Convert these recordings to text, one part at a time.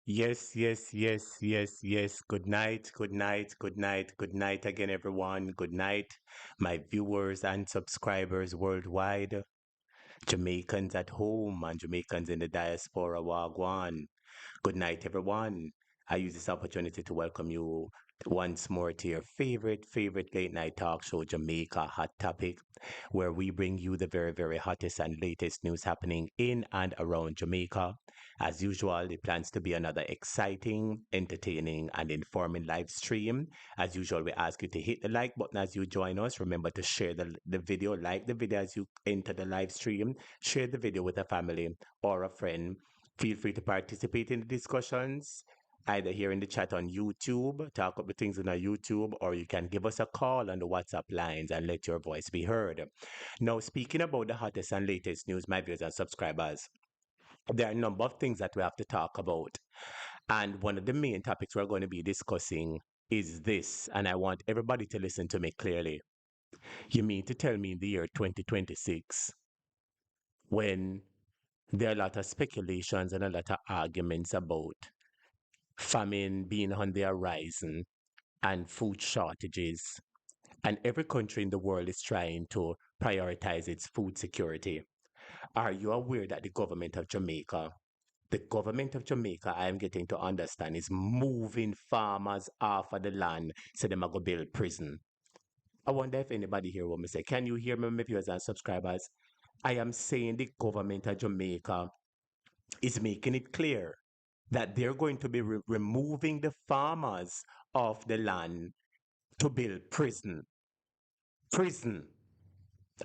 Yes, yes, yes, yes, yes. Good night, good night, good night, good night again, everyone. Good night, my viewers and subscribers worldwide, Jamaicans at home and Jamaicans in the diaspora. Wagwan. Good night, everyone. I use this opportunity to welcome you once more to your favorite late night talk show, Jamaica Hot Topic, where we bring you the very hottest and latest news happening in and around Jamaica. As usual, it plans to be another exciting, entertaining, and informing live stream. As usual, we ask you to hit the like button as you join us. Remember to share the video, like the video as you enter the live stream, share the video with a family or a friend. Feel free to participate in the discussions, either here in the chat on YouTube, talk up the things on our YouTube, or you can give us a call on the WhatsApp lines and let your voice be heard. Now, speaking about the hottest and latest news, my viewers and subscribers, there are a number of things that we have to talk about. And one of the main topics we're going to be discussing is this, and I want everybody to listen to me clearly. You mean to tell me in the year 2026, when there are a lot of speculations and a lot of arguments about famine being on the horizon and food shortages, and every country in the world is trying to prioritize its food security. Are you aware that the government of Jamaica, I am getting to understand, is moving farmers off of the land so they might go build prison? I wonder if anybody here will me say, can you hear me, my viewers and subscribers? I am saying the government of Jamaica is making it clear that they're going to be removing the farmers off the land to build prison. Prison.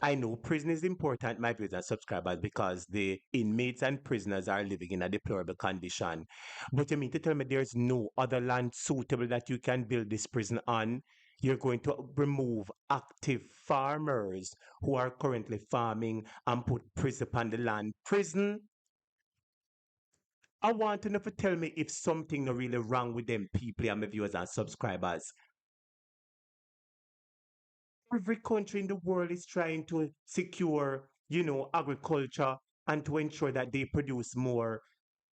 I know prison is important, my viewers and subscribers, because the inmates and prisoners are living in a deplorable condition. But you mean to tell me there's no other land suitable that you can build this prison on? You're going to remove active farmers who are currently farming and put prison on the land. Prison? I want to know if you tell me if something not really wrong with them people and my viewers and subscribers. Every country in the world is trying to secure, agriculture and to ensure that they produce more.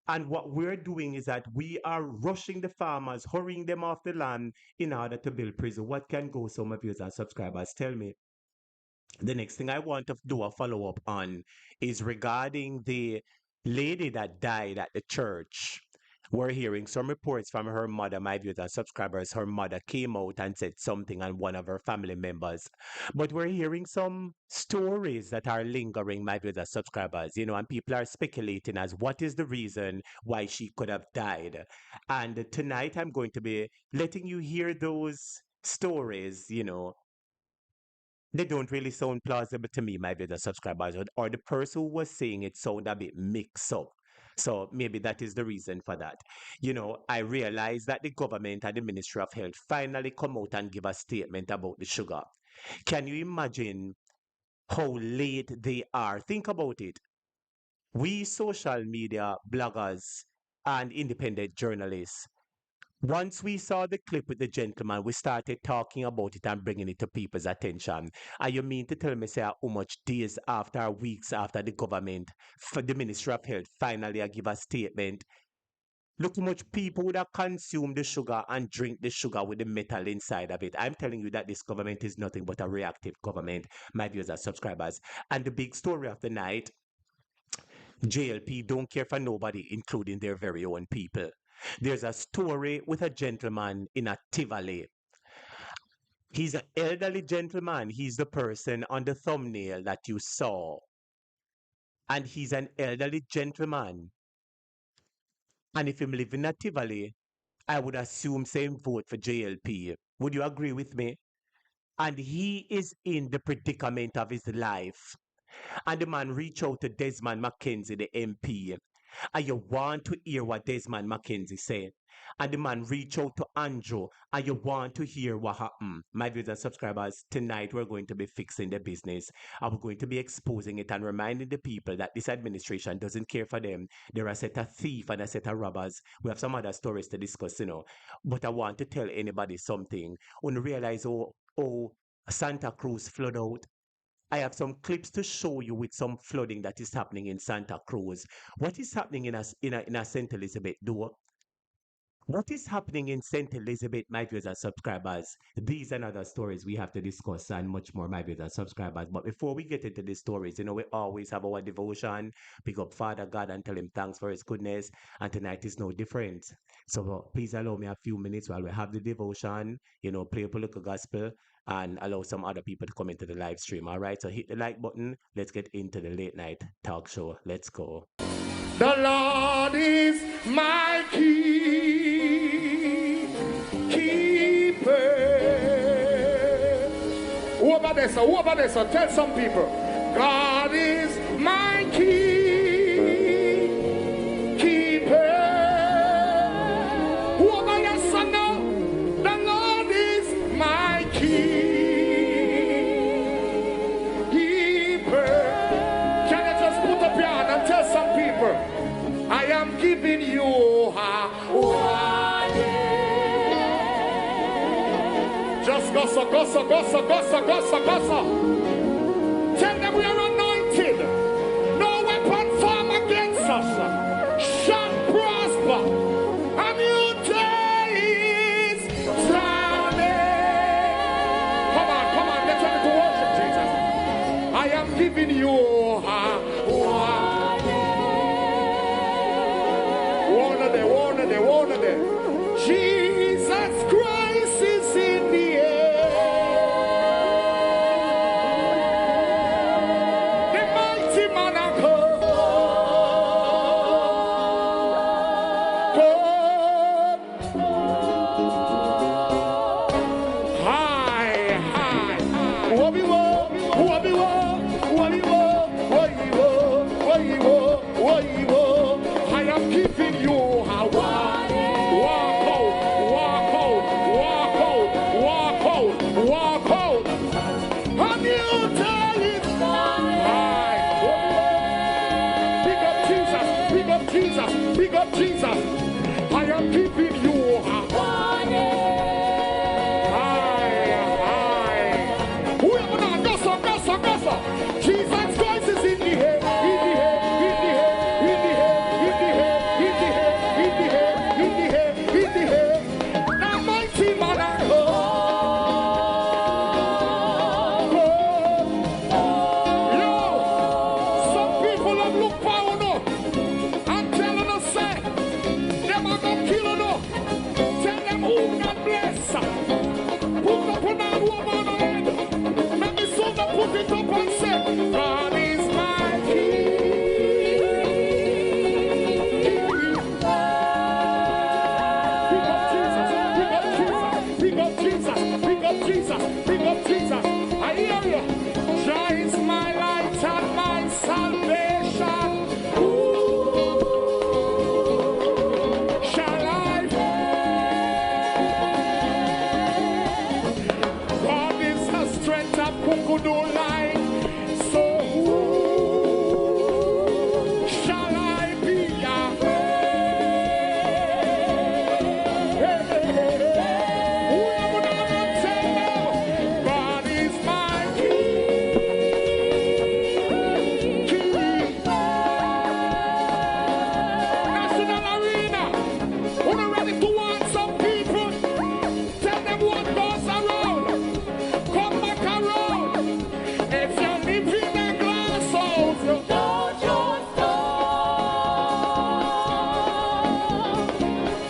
And what we're doing is that we are rushing the farmers, hurrying them off the land in order to build prison. What can go, some of viewers and subscribers? Tell me. The next thing I want to do a follow up on is regarding the lady that died at the church. We're hearing some reports from her mother, my viewers and subscribers. Her mother came out and said something on one of her family members. But we're hearing some stories that are lingering, my viewers and subscribers, and people are speculating as what is the reason why she could have died. And tonight I'm going to be letting you hear those stories, they don't really sound plausible to me, my viewers subscribers, or the person who was saying it sound a bit mixed up. So maybe that is the reason for that. I realize that the government and the Ministry of Health finally come out and give a statement about the sugar. Can you imagine how late they are? Think about it. We social media bloggers and independent journalists, once we saw the clip with the gentleman, we started talking about it and bringing it to people's attention. And you mean to tell me, say, how much days after, weeks after the government, for the Ministry of Health, finally give a statement? Look how much people would have consumed the sugar and drink the sugar with the metal inside of it. I'm telling you that this government is nothing but a reactive government, my viewers and subscribers. And the big story of the night, JLP don't care for nobody, including their very own people. There's a story with a gentleman in a Tivoli. He's an elderly gentleman. He's the person on the thumbnail that you saw. And he's an elderly gentleman. And if him live in a Tivoli, I would assume same vote for JLP. Would you agree with me? And he is in the predicament of his life. And the man reached out to Desmond McKenzie, the MP. And you want to hear what Desmond McKenzie said. And the man reached out to Andrew, and you want to hear what happened. My viewers and subscribers, tonight we're going to be fixing the business. And we're going to be exposing it and reminding the people that this administration doesn't care for them. They're a set of thieves and a set of robbers. We have some other stories to discuss. But I want to tell anybody something. When you realize, oh, Santa Cruz flood out. I have some clips to show you with some flooding that is happening in Santa Cruz. What is happening in a St. Elizabeth, though? What is happening in St. Elizabeth, my viewers and subscribers? These and other stories we have to discuss and much more, my viewers and subscribers. But before we get into these stories, we always have our devotion, pick up Father God and tell him thanks for his goodness. And tonight is no different. So please allow me a few minutes while we have the devotion, play a political gospel and allow some other people to come into the live stream. All right, so hit the like button. Let's get into the late night talk show. Let's go. The Lord is my keeper. Who about this? Who about this? Tell some people. God is my keeper. Who about your son now? The Lord is my keeper. Can you just put up your hand and tell some people? I am giving you a warning. Just gossip. Tell them we are anointed. No weapon formed against us shall prosper. And your day is drowning. Come on, get ready to worship Jesus. I am giving you a warning. Jesus Christ is in the air. The mighty man of high. I am giving you a walk out. And you tell it high. Big up Jesus. I am giving you a high. Whoever now, gossip. Jesus Christ is in the air. The mighty man of put it up and say, God is my Big up Jesus. I hear you. Joy is my light and my salvation. Shall I? God is the strength of Kukudu line. So who shall I be? God is my National Arena. We're ready to want some people. Tell them what goes around. Come back around. If you live in a glass house, don't just stop.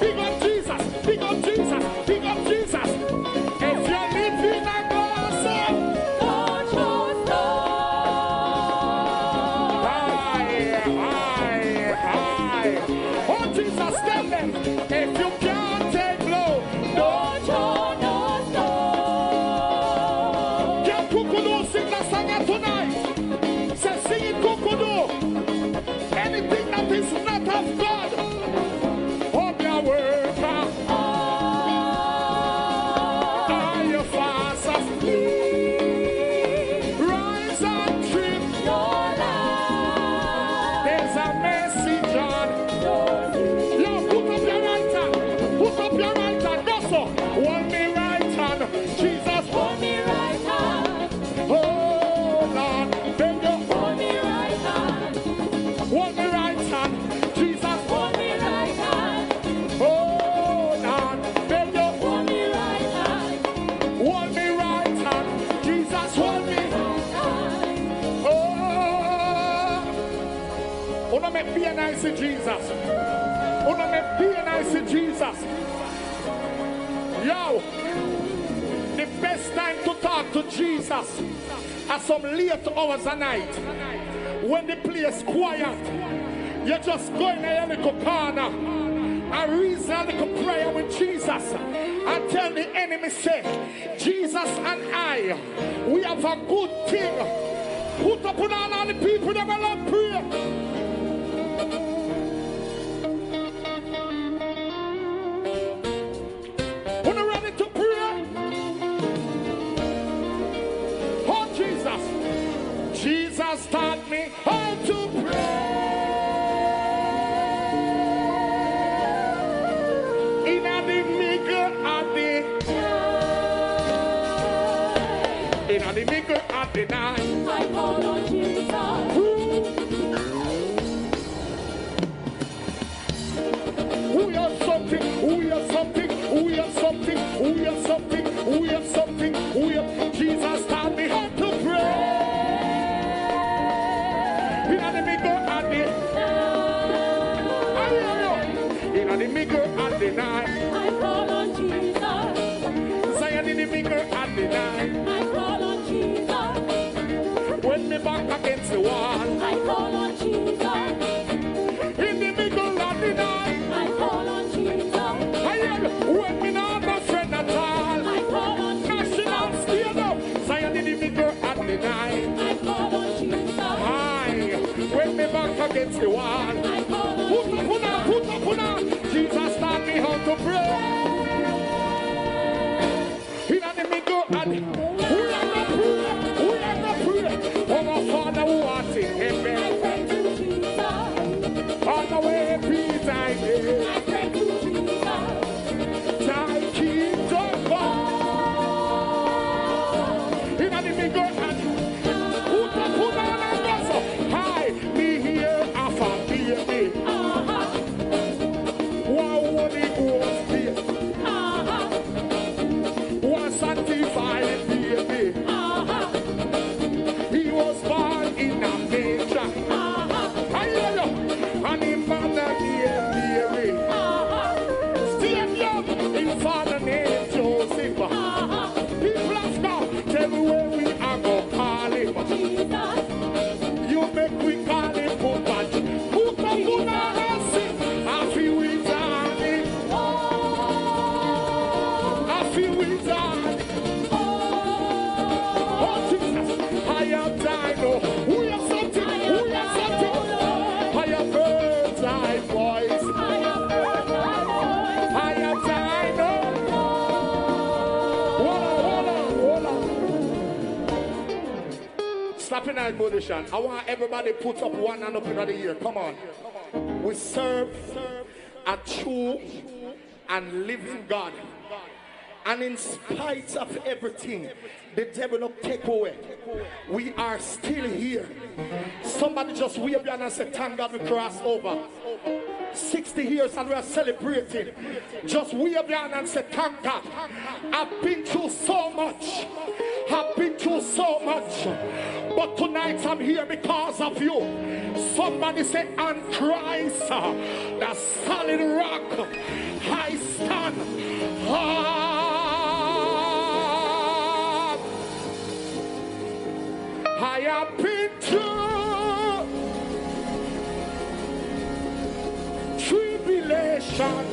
Big up Jesus. If you live in a glass house, don't just stop. High. Oh Jesus, tell them. If you can't take blow, don't just stop. Can Kukudu sing the song tonight? Say sing it, Kukudu. Anything that is not of God, hope your work. Are you fast asleep? Rise and trip your life. There's a message on. Yo, put up your right hand. Gosso. Hold me right hand. Jesus, hold me right hand. Oh Lord, beg you. Hold me right hand. Jesus, hold nice to Jesus. Una me be nice to Jesus. Yo, the best time to talk to Jesus at some late hours at night. When the place quiet, you just go in a little corner and reason a little prayer with Jesus and tell the enemy, say, Jesus and I, we have a good thing. Put up on all the people that will love prayer. When you're ready to pray, oh Jesus, Jesus taught me how to pray. In the middle of the night, I call on Jesus. We have something, we have something, we have something, we have something, we have something, we have. Jesus taught me how to pray. In the middle of the night, in the middle of the night, I call on Jesus. Say in the middle of the night, I call on Jesus. When me back against the wall, I call on Jesus. In the middle of the night, I call on Jesus. I am when me not a friend at all, I call on National Stadium. Say in the middle of the night, I call on Jesus. Aye, when me back against the wall, I call on put up, Jesus taught me how to pray. In the middle of the our Father who art in heaven, I pray to Jesus. On the way, peace I give. I pray to Jesus. Thy kingdom come. In the middle and put on a vessel. Hide me here, Alpha, baby. One Holy Ghost, baby. One sanctified, baby. He was born in a manger. And he mother named Mary. Still young, his father named Joseph. People of God, tell me where we are going to call him. You make we call him Papa. Put up on our sin. I feel we die. I feel we die. Oh Jesus, I am dying. We have something. We have something. I have heard thy voice. I have heard thy voice. I am dying. Hold on. Stop in that position. I want everybody put up one hand up in the ear. Come on. We serve a true and living God. And in spite of everything, the devil not take away. We are still here. Somebody just wave your hand and say, thank God we crossed over. 60 years and we are celebrating. Just wave your hand and say, thank God. I've been through so much. I've been through so much. But tonight I'm here because of you. Somebody say, on Christ, the solid rock, I stand. I have been through tribulation.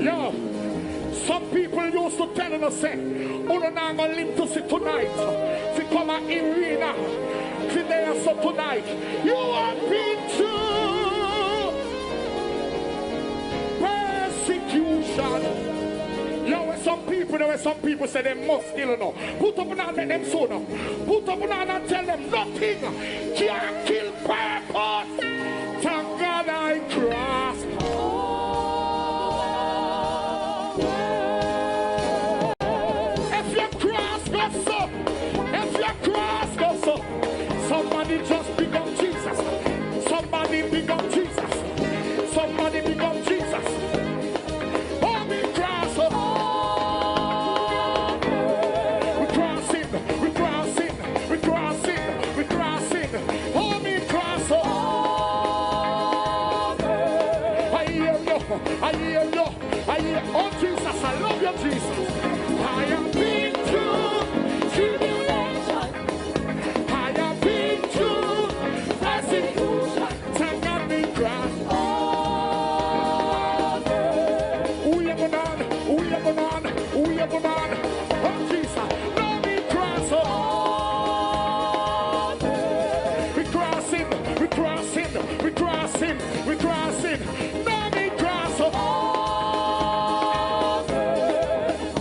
Yo, some people used to tell us, say, "You're not going to live to see tonight. If you come out in arena, if you there so tonight, you have been through persecution." There were some people say they must kill now. Put up and make them so now. Put up and tell them nothing can kill purpose. Thank God I crossed. If you cross, go so. If you cross, go so. Somebody just become Jesus. Somebody become Jesus. Somebody become Jesus. We crossing. Oh, me cross. Oh, Jesus. I have been through tribulation. I have been through persecution. Thank God we crossed over. We have gone on. We have gone on. We have gone on. Oh Jesus, now we cross over. We crossing. We crossing. We crossing. We crossing. Now we cross over.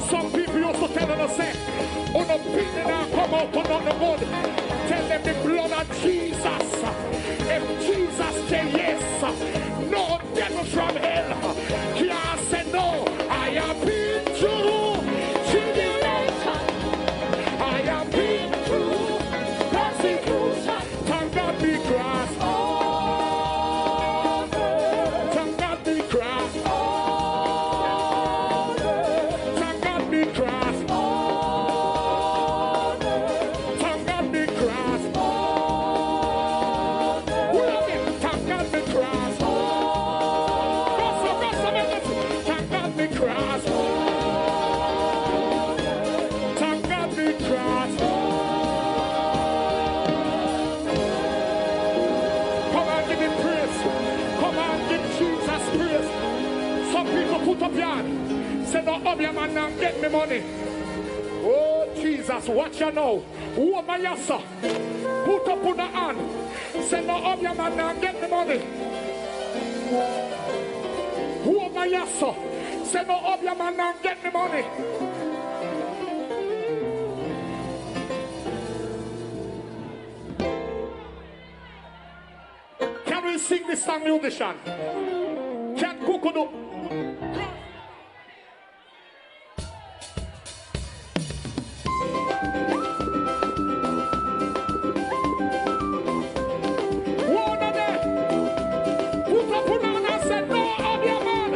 Some people used to tell us, say, on the pit now come out on the mud. Tell them the blood of Jesus. If Jesus say yes, no devil from hell can't say no. I have been through tribulation. I have been through persecution. Thank God we cross over. Thank God we cross over. Thank God we cross over. Thank God we cross over. Thank God we cross over. Thank God we cross over. Thank God we cross over. Come on, give him praise. Come on, give Jesus praise. Some people put up your hand. Say, no, up your man now, get me money. Oh, Jesus, watch you now. Oh, my yes, sir. Put up on the hand. Say, no, up your man now, get me money. Oh, my yes, sir. Say, no, up your man now, get me money. Can we sing this song, musician? Can Kuku do? One of them. Put up on hand and say, no, of your man.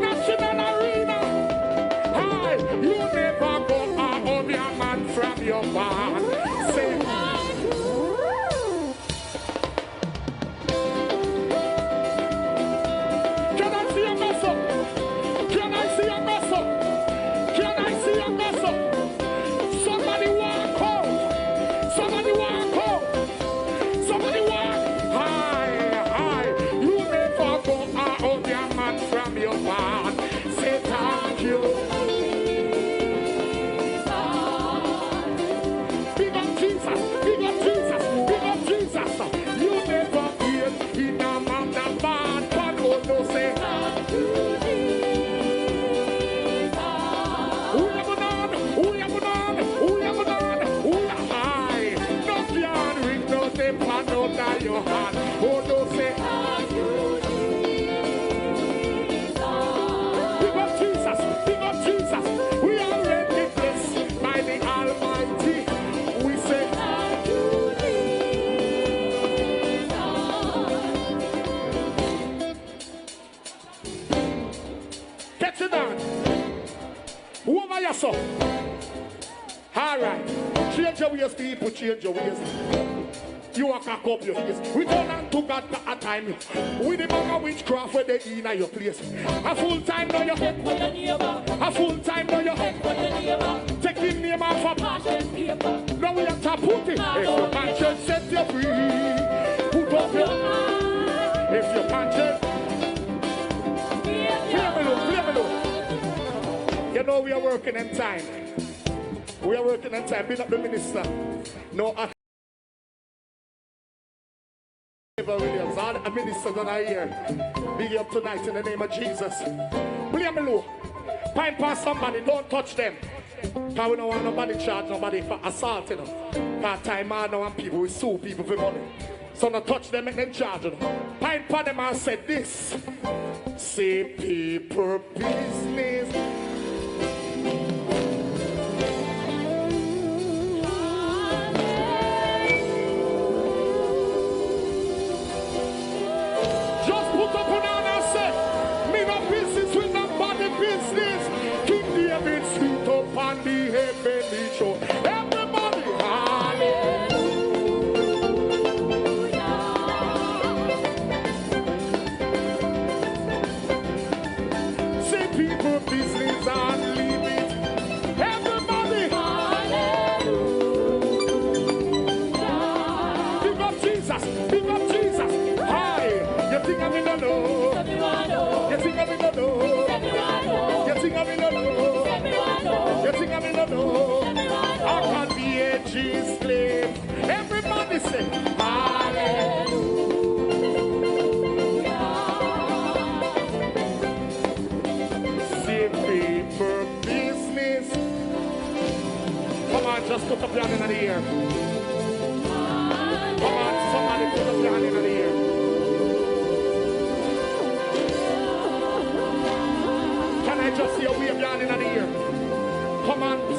National Arena. Hi, you never go out of your man from your band. Say, can I see a mess up? Can I see a mess up? Can I see a mess up? Somebody walk out. Somebody walk out. Somebody walk. Hi, hi. You never go out of your man from your band. Say thank you. Big up Jesus. Big up Jesus. Big up Jesus. You never feel in a man that bad. But oh no, say thank you. We have gone on. We have gone on. We have gone on. We are high. No can ring no say pan out of your hand. Oh no, say thank you. Big up Jesus. Big up Jesus. We are already blessed by the Almighty. We say thank you, Jesus. Catch it down. Who am I, so? All right. Change your ways, people. Change your ways. You are cock up your face. We turn on to God at a time. We the bag of witchcraft where they in your place. A full time now you head for your neighbor. A full time now you head for your neighbor. Taking name off a passion paper. Now we have to put it. If your conscience set you free, put up your hand. If your conscience, play me low. You know we are working in time. We are working in time. Be not the minister. No, Williams, all the ministers that are here. Big up tonight in the name of Jesus. Play me low. Pine past somebody, don't touch them. Because we don't want nobody charge nobody for assaulting them. Because time I know and people will sue people for money. So not touch them and then charge them. Pine past them and said this. Say people business. On the heavenly shore. Everybody, hallelujah.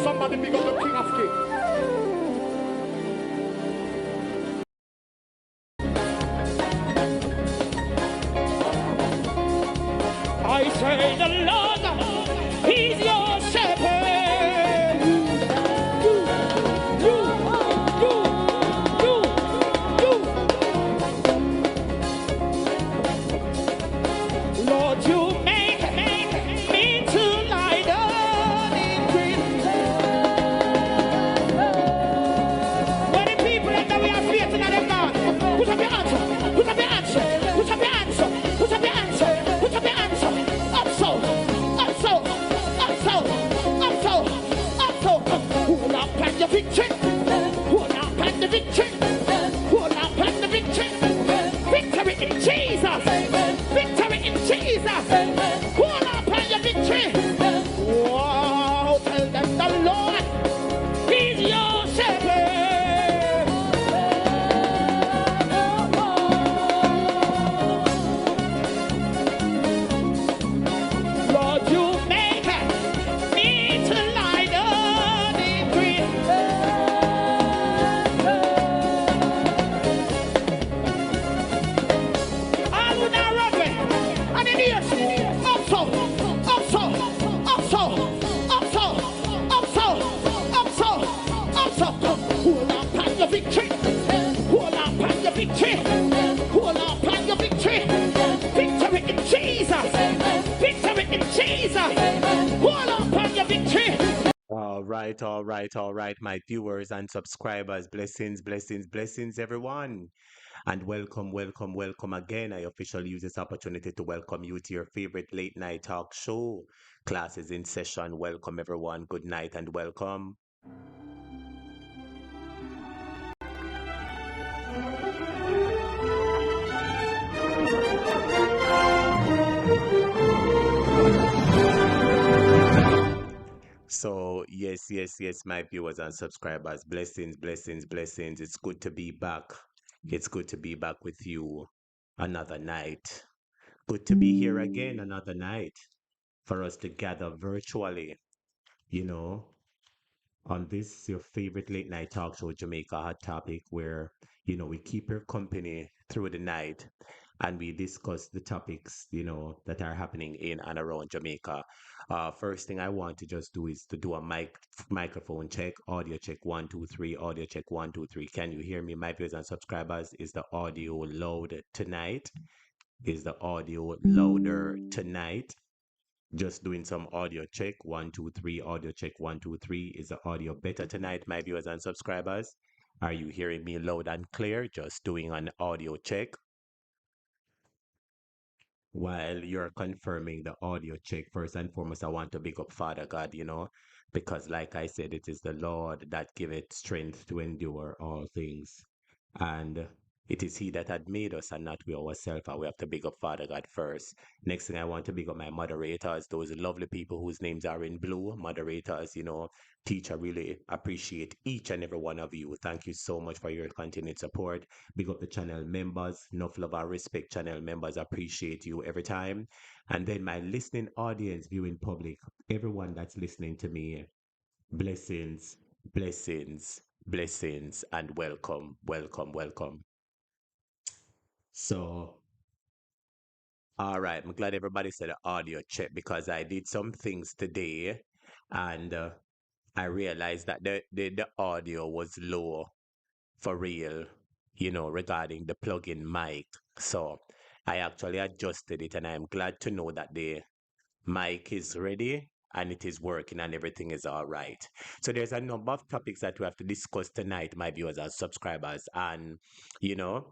Somebody big up the King of Kings. I say the Lord, He's your shepherd. Lord, you make me to lie down in green. When the people that we are faith in them God, put up your answer, put up your answer, put up your answer, put up your answer, put up your answer. Up so, up so, up so, up so, up so. Hold up and your victory. Hold up and the victory. Hold up and the victory. Victory in Jesus. Victory in Jesus. Hold up and your victory. Wow, tell them the Lord, He's your shepherd. Lord, you make me to lie down in green. I will not run away. And in here, up so, up so, up so, up so, up so, up so, up so. Hold up on your victory. Hold up on your victory. Hold up on your victory. Victory in Jesus. Victory in Jesus. Hold up on your victory. All right, my viewers and subscribers. Blessings, blessings, blessings, everyone. And welcome, welcome, welcome again. I officially use this opportunity to welcome you to your favorite late night talk show. Class is in session. Welcome, everyone. Good night and welcome. So, yes, my viewers and subscribers. Blessings, blessings, blessings. It's good to be back. It's good to be back with you another night. Good to be here again another night for us to gather virtually, you know, on this your favorite late night talk show, Jamaica Hot Topic, where we keep your company through the night and we discuss the topics that are happening in and around Jamaica. First thing I want to just do is to do a microphone check, audio check 1 2 3, audio check 1 2 3. Can you hear me, my viewers and subscribers? Is the audio loud tonight? Is the audio louder tonight? Just doing some audio check. 1 2 3, audio check 1 2 3. Is the audio better tonight, my viewers and subscribers? Are you hearing me loud and clear? Just doing an audio check. While you're confirming the audio check, first and foremost, I want to big up Father God, because like I said, it is the Lord that giveth strength to endure all things. And it is He that had made us and not we ourselves. And we have to big up Father God first. Next thing I want to big up my moderators, those lovely people whose names are in blue. Moderators, teacher, really appreciate each and every one of you. Thank you so much for your continued support. Big up the channel members. Enough love and respect, channel members. Appreciate you every time. And then my listening audience, viewing public, everyone that's listening to me, blessings, blessings, blessings, and welcome, welcome, welcome. So, all right, I'm glad everybody said audio check because I did some things today and I realized that the audio was low for real, regarding the plug-in mic. So I actually adjusted it and I'm glad to know that the mic is ready and it is working and everything is all right. So there's a number of topics that we have to discuss tonight, my viewers and subscribers. And, you know,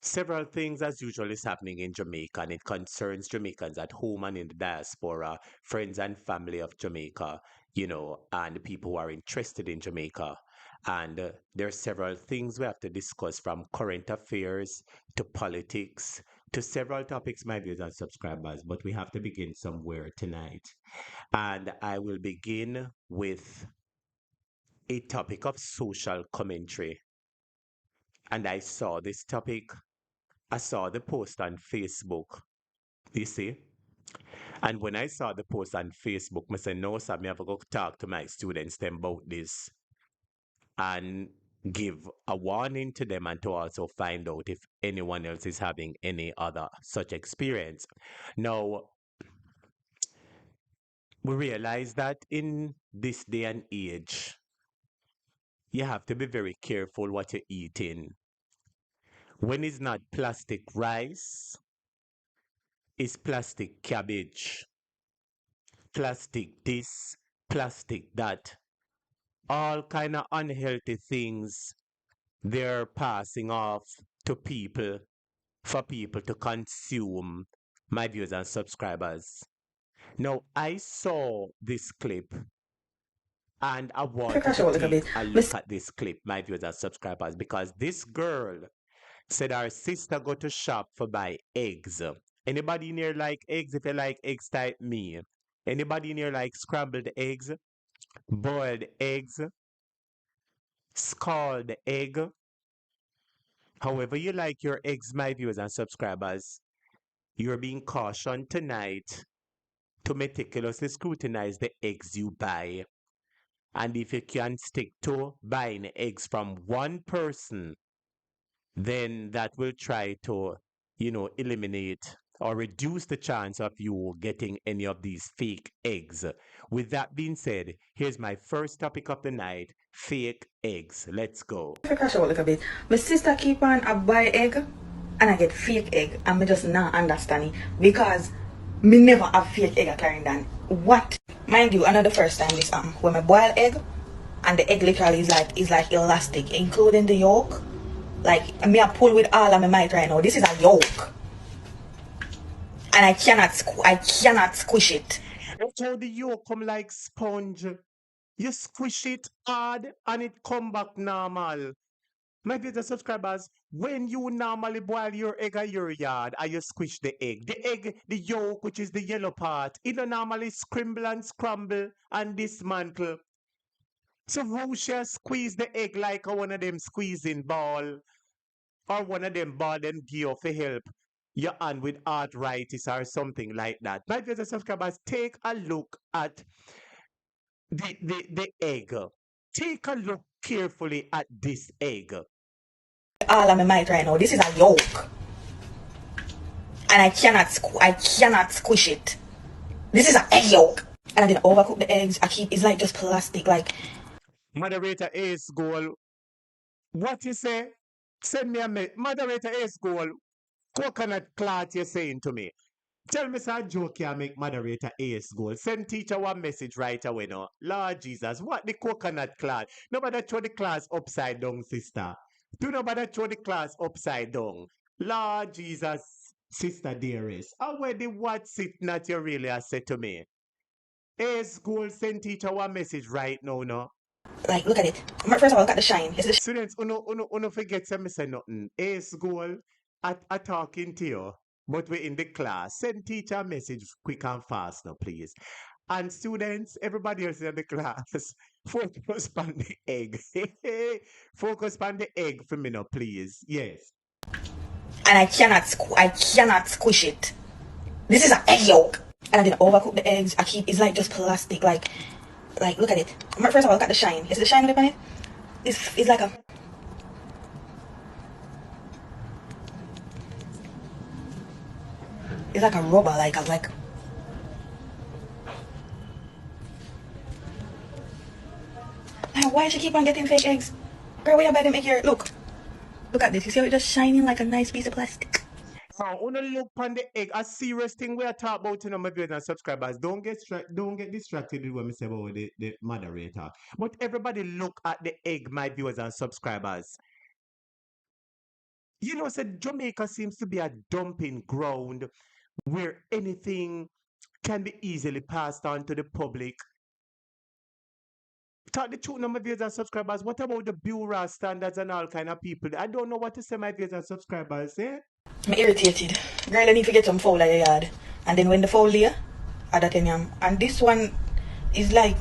several things as usual is happening in Jamaica and it concerns Jamaicans at home and in the diaspora, friends and family of Jamaica, and people who are interested in Jamaica. And there are several things we have to discuss from current affairs to politics to several topics, my viewers and subscribers. But we have to begin somewhere tonight. And I will begin with a topic of social commentary. And I saw this topic, I saw the post on Facebook. You see? And when I saw the post on Facebook, I said, no, sir, I have to go talk to my students them about this and give a warning to them and to also find out if anyone else is having any other such experience. Now, we realize that in this day and age, you have to be very careful what you're eating. When it's not plastic rice, it's plastic cabbage, plastic this, plastic that. All kind of unhealthy things they're passing off to people for people to consume, my viewers and subscribers. Now, I saw this clip and I wanted to take a look at this clip, my viewers and subscribers, because this girl said her sister go to shop for buy eggs. Anybody in here like eggs? If you like eggs, type me. Anybody in here like scrambled eggs, boiled eggs, scalded egg? However you like your eggs, my viewers and subscribers, you're being cautioned tonight to meticulously scrutinize the eggs you buy. And if you can stick to buying eggs from one person, then that will try to, eliminate or reduce the chance of you getting any of these fake eggs. With that being said, here's my first topic of the night, fake eggs. Let's go. Crash out a little bit. My sister keep on a buy egg and I get fake egg and me just not understanding because me never have fake egg at Clarendon. What? Mind you, another first time this when I boil egg and the egg literally is like elastic, including the yolk. Like me I pull with all of my might right now. This is a yolk. And I cannot squish it. That's how the yolk come like sponge. You squish it hard and it come back normal. My dear subscribers, when you normally boil your egg in your yard and you squish the egg, the yolk, which is the yellow part, it don't normally scramble and scramble and dismantle. So who shall squeeze the egg like one of them squeezing ball or one of them ball them give for help your hand with arthritis or something like that? My dear subscribers, take a look at the egg. Take a look carefully at this egg. All of my might right now. This is a yolk. And I cannot squish it. This is an egg yolk. And I didn't overcook the eggs. It's like just plastic. Like Moderator Ace Goal. What you say? Send me a Moderator Ace Goal. Coconut cloth you're saying to me. Tell me some joke you make Moderator Ace Goal. Send teacher one message right away now. Lord Jesus, what the coconut cloth? Nobody throw the class upside down, sister. Do nobody throw the class upside down. Lord Jesus, sister dearest. How were the what's it not you really have said to me? Ace Goal, send teacher one message right now, no? Like, look at it. First of all, look at the shine. It's the Students, uno forget to me say nothing. Ace Goal, I talking to you, but we're in the class. Send teacher a message quick and fast now, please. And students, everybody else in the class, focus on the egg. Focus on the egg for me now, please. Yes. and I cannot squish it. This is an egg yolk. And I didn't overcook the eggs. It's like just plastic. Like look at it. First of all, look at the shine. Is the shine lip on it? It's like a. It's like a rubber, like. Why does she keep on getting fake eggs? Girl, where you buy them egg here? Look at this. You see how it's just shining like a nice piece of plastic? Now, wanna look on the egg. A serious thing we are talking about in my viewers and subscribers. Don't get distracted with what I say about the moderator. But everybody look at the egg, my viewers and subscribers. You know, said Jamaica seems to be a dumping ground where anything can be easily passed on to the public. Talk the truth, my viewers and subscribers. What about the Bureau standards and all kind of people? I don't know what to say, my viewers and subscribers. I'm irritated. Girl, I need to get some fowl at your yard. And then when the fowl there, I that yam. And this one is like.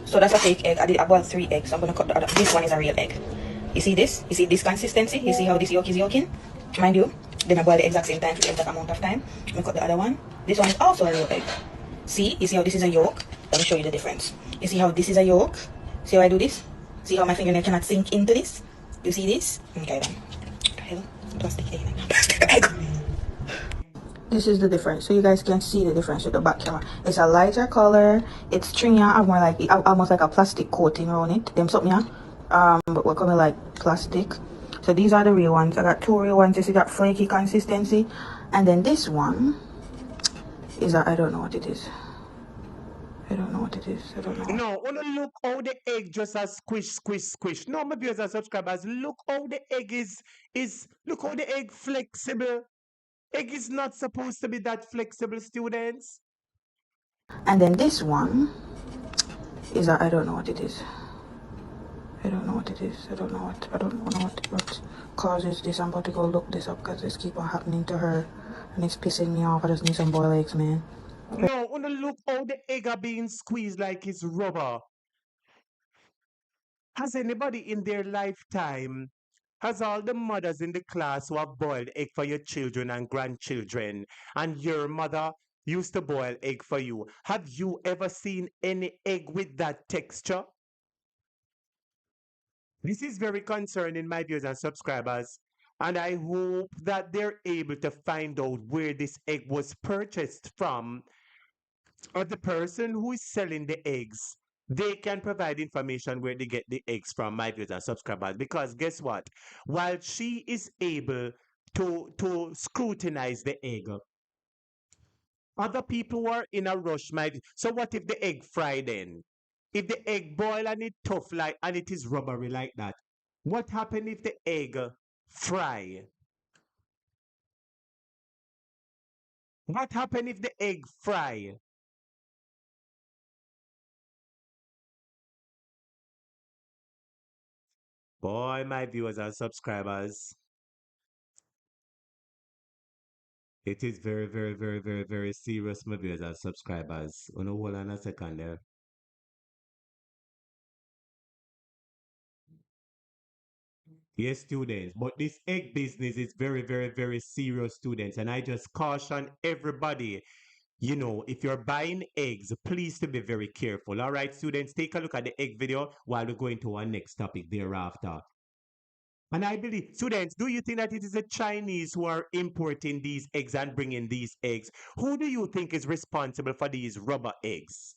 So that's a fake egg. I bought 3 eggs. I'm gonna cut the other. This one is a real egg. You see this? You see this consistency? You see how this yolk is yolking? Mind you, Then I boil the exact same time for the exact amount of time. I cut the other one. This one is also a real egg. See, you see how this is a yolk? Let me show you the difference. You see how this is a yolk? See how I do this? See how my fingernail cannot sink into this? You see this? Okay then. What the hell? Plastic egg. Plastic egg. This is the difference, so you guys can see the difference with the back camera. It's a lighter color, it's stringy, I have more like almost like a plastic coating around it. Them something here, but we're coming like plastic. So these are the real ones. I got two real ones. You see that flaky consistency, and then this one is I don't know what it is. I don't know what it is. I don't know. No, wanna look how the egg just a squish, squish, squish. No, my viewers and subscribers, look how the egg is look how the egg flexible. Egg is not supposed to be that flexible, students. And then this one is I don't know what it is. I don't know what it is. I don't know what causes this. I'm about to go look this up because this keep on happening to her and it's pissing me off. I just need some boiled eggs, man. No, wanna look how the egg are being squeezed like it's rubber. Has anybody in their lifetime, has all the mothers in the class who have boiled egg for your children and grandchildren, and your mother used to boil egg for you, have you ever seen any egg with that texture? This is very concerning, my viewers and subscribers, and I hope that they're able to find out where this egg was purchased from, or the person who is selling the eggs. They can provide information where they get the eggs from, my viewers and subscribers. Because guess what? While she is able to scrutinize the egg, other people were in a rush, so what if the egg fry then? If the egg boil and it tough like and it is rubbery like that, what happen if the egg fry? What happen if the egg fry? Boy, my viewers and subscribers, it is very, very, very, very, very serious, my viewers and subscribers. On hold on a second there. Yes, students, but this egg business is very, very, very serious, students. And I just caution everybody, if you're buying eggs, please to be very careful. All right, students, take a look at the egg video while we go into our next topic thereafter. And I believe, students, do you think that it is the Chinese who are importing these eggs and bringing these eggs? Who do you think is responsible for these rubber eggs?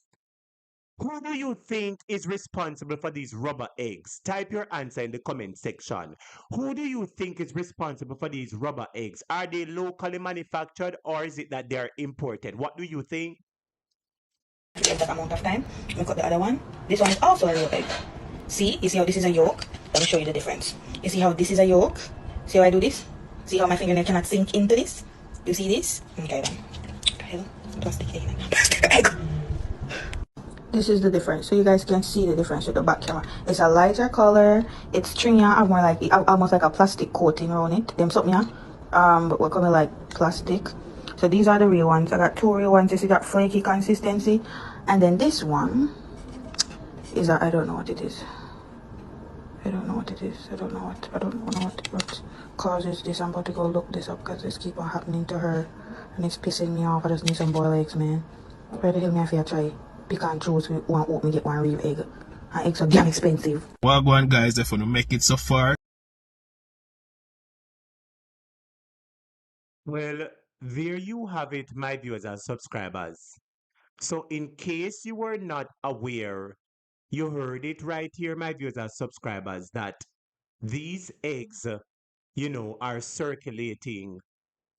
Who do you think is responsible for these rubber eggs? Type your answer in the comment section. Who do you think is responsible for these rubber eggs? Are they locally manufactured or is it that they are imported? What do you think? The exact amount of time. I cut the other one. This one is also a real egg. See, you see how this is a yolk? Let me show you the difference. You see how this is a yolk? See how I do this? See how my fingernail cannot sink into this? You see this? Okay then. What the hell? Plastic egg. Plastic egg. This is the difference, so you guys can see the difference with the back camera. It's a lighter color, it's stringy, I have more like almost like a plastic coating around it. Them something here, but we're coming like plastic. So these are the real ones. I got two real ones. You see that flaky consistency, and then this one is I don't know what it is. I don't know what it is. I don't know what causes this. I'm about to go look this up because this keep on happening to her and it's pissing me off. I just need some boiled eggs, man. Where the hell me I feel try pick and choose one open get one real egg. And eggs are damn expensive. Well, go on, guys, if you want to make it so far. Well, there you have it, my viewers and subscribers. So, in case you were not aware, you heard it right here, my viewers and subscribers, that these eggs, are circulating.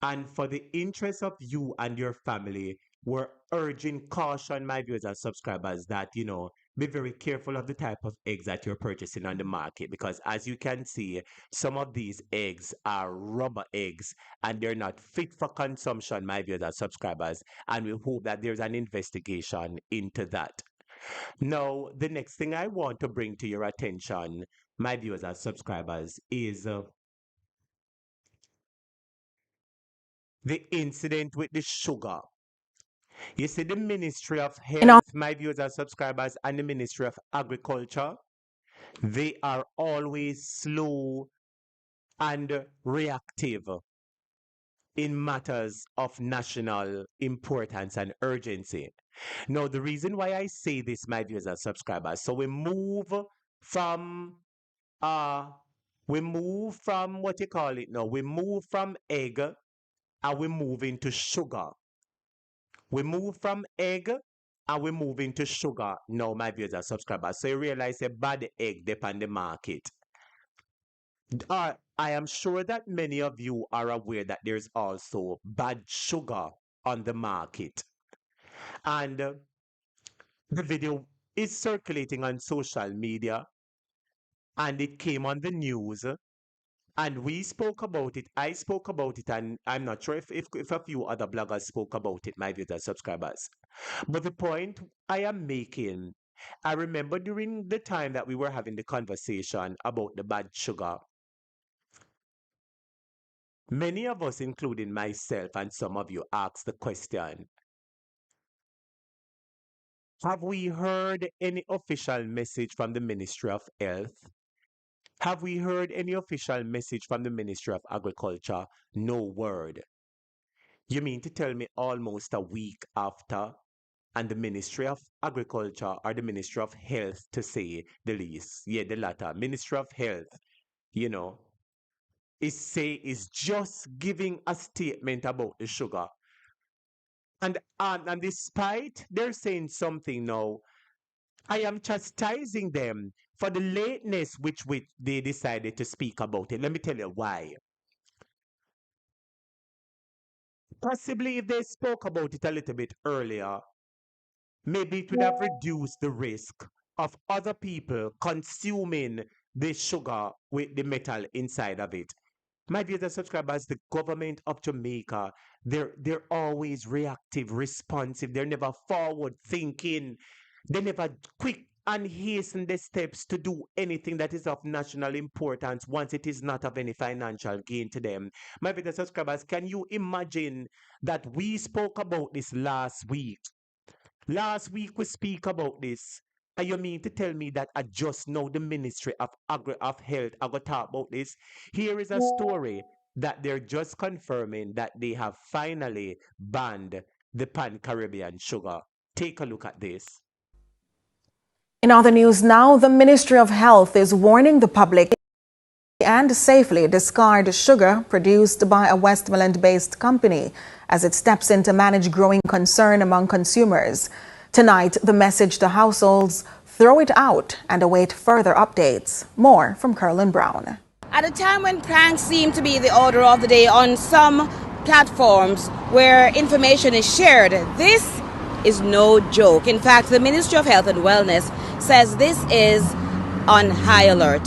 And for the interest of you and your family, we're urging caution, my viewers and subscribers, that, be very careful of the type of eggs that you're purchasing on the market. Because as you can see, some of these eggs are rubber eggs and they're not fit for consumption, my viewers and subscribers. And we hope that there's an investigation into that. Now, the next thing I want to bring to your attention, my viewers and subscribers, is the incident with the sugar. You see, the Ministry of Health, my viewers and subscribers, and the Ministry of Agriculture, they are always slow and reactive. in matters of national importance and urgency. Now, the reason why I say this, my viewers and subscribers, so from uh we move from what you call it now, we move from egg and we move into sugar. We move from egg and we move into sugar now, my viewers and subscribers. So you realize a bad egg depend on the market. I am sure that many of you are aware that there's also bad sugar on the market. And the video is circulating on social media and it came on the news and we spoke about it. I spoke about it, and I'm not sure if a few other bloggers spoke about it, my viewers and subscribers. But the point I am making, I remember during the time that we were having the conversation about the bad sugar, many of us, including myself and some of you, asked the question, have we heard any official message from the Ministry of Health? Have we heard any official message from the Ministry of Agriculture? No word. You mean to tell me almost a week after, and the Ministry of Agriculture or the Ministry of Health, to say the least, yeah, the latter, Ministry of Health, you know, is just giving a statement about the sugar. And despite they're saying something now, I am chastising them for the lateness which they decided to speak about it. Let me tell you why. Possibly if they spoke about it a little bit earlier, maybe it would have reduced the risk of other people consuming the sugar with the metal inside of it. My viewers and subscribers, the government of Jamaica, they're always reactive, responsive. They're never forward thinking. They never quick and hasten the steps to do anything that is of national importance once it is not of any financial gain to them. My viewers and subscribers, can you imagine that we spoke about this last week? Last week we speak about this. And you mean to tell me that I just know the Ministry of Health are going to talk about this? Here is a story that they're just confirming that they have finally banned the Pan-Caribbean sugar. Take a look at this. In other news now, the Ministry of Health is warning the public and safely discard sugar produced by a Westmoreland-based company as it steps in to manage growing concern among consumers. Tonight, the message to households: throw it out and await further updates. More from Carolyn Brown. At a time when pranks seem to be the order of the day on some platforms where information is shared, this is no joke. In fact, the Ministry of Health and Wellness says this is on high alert.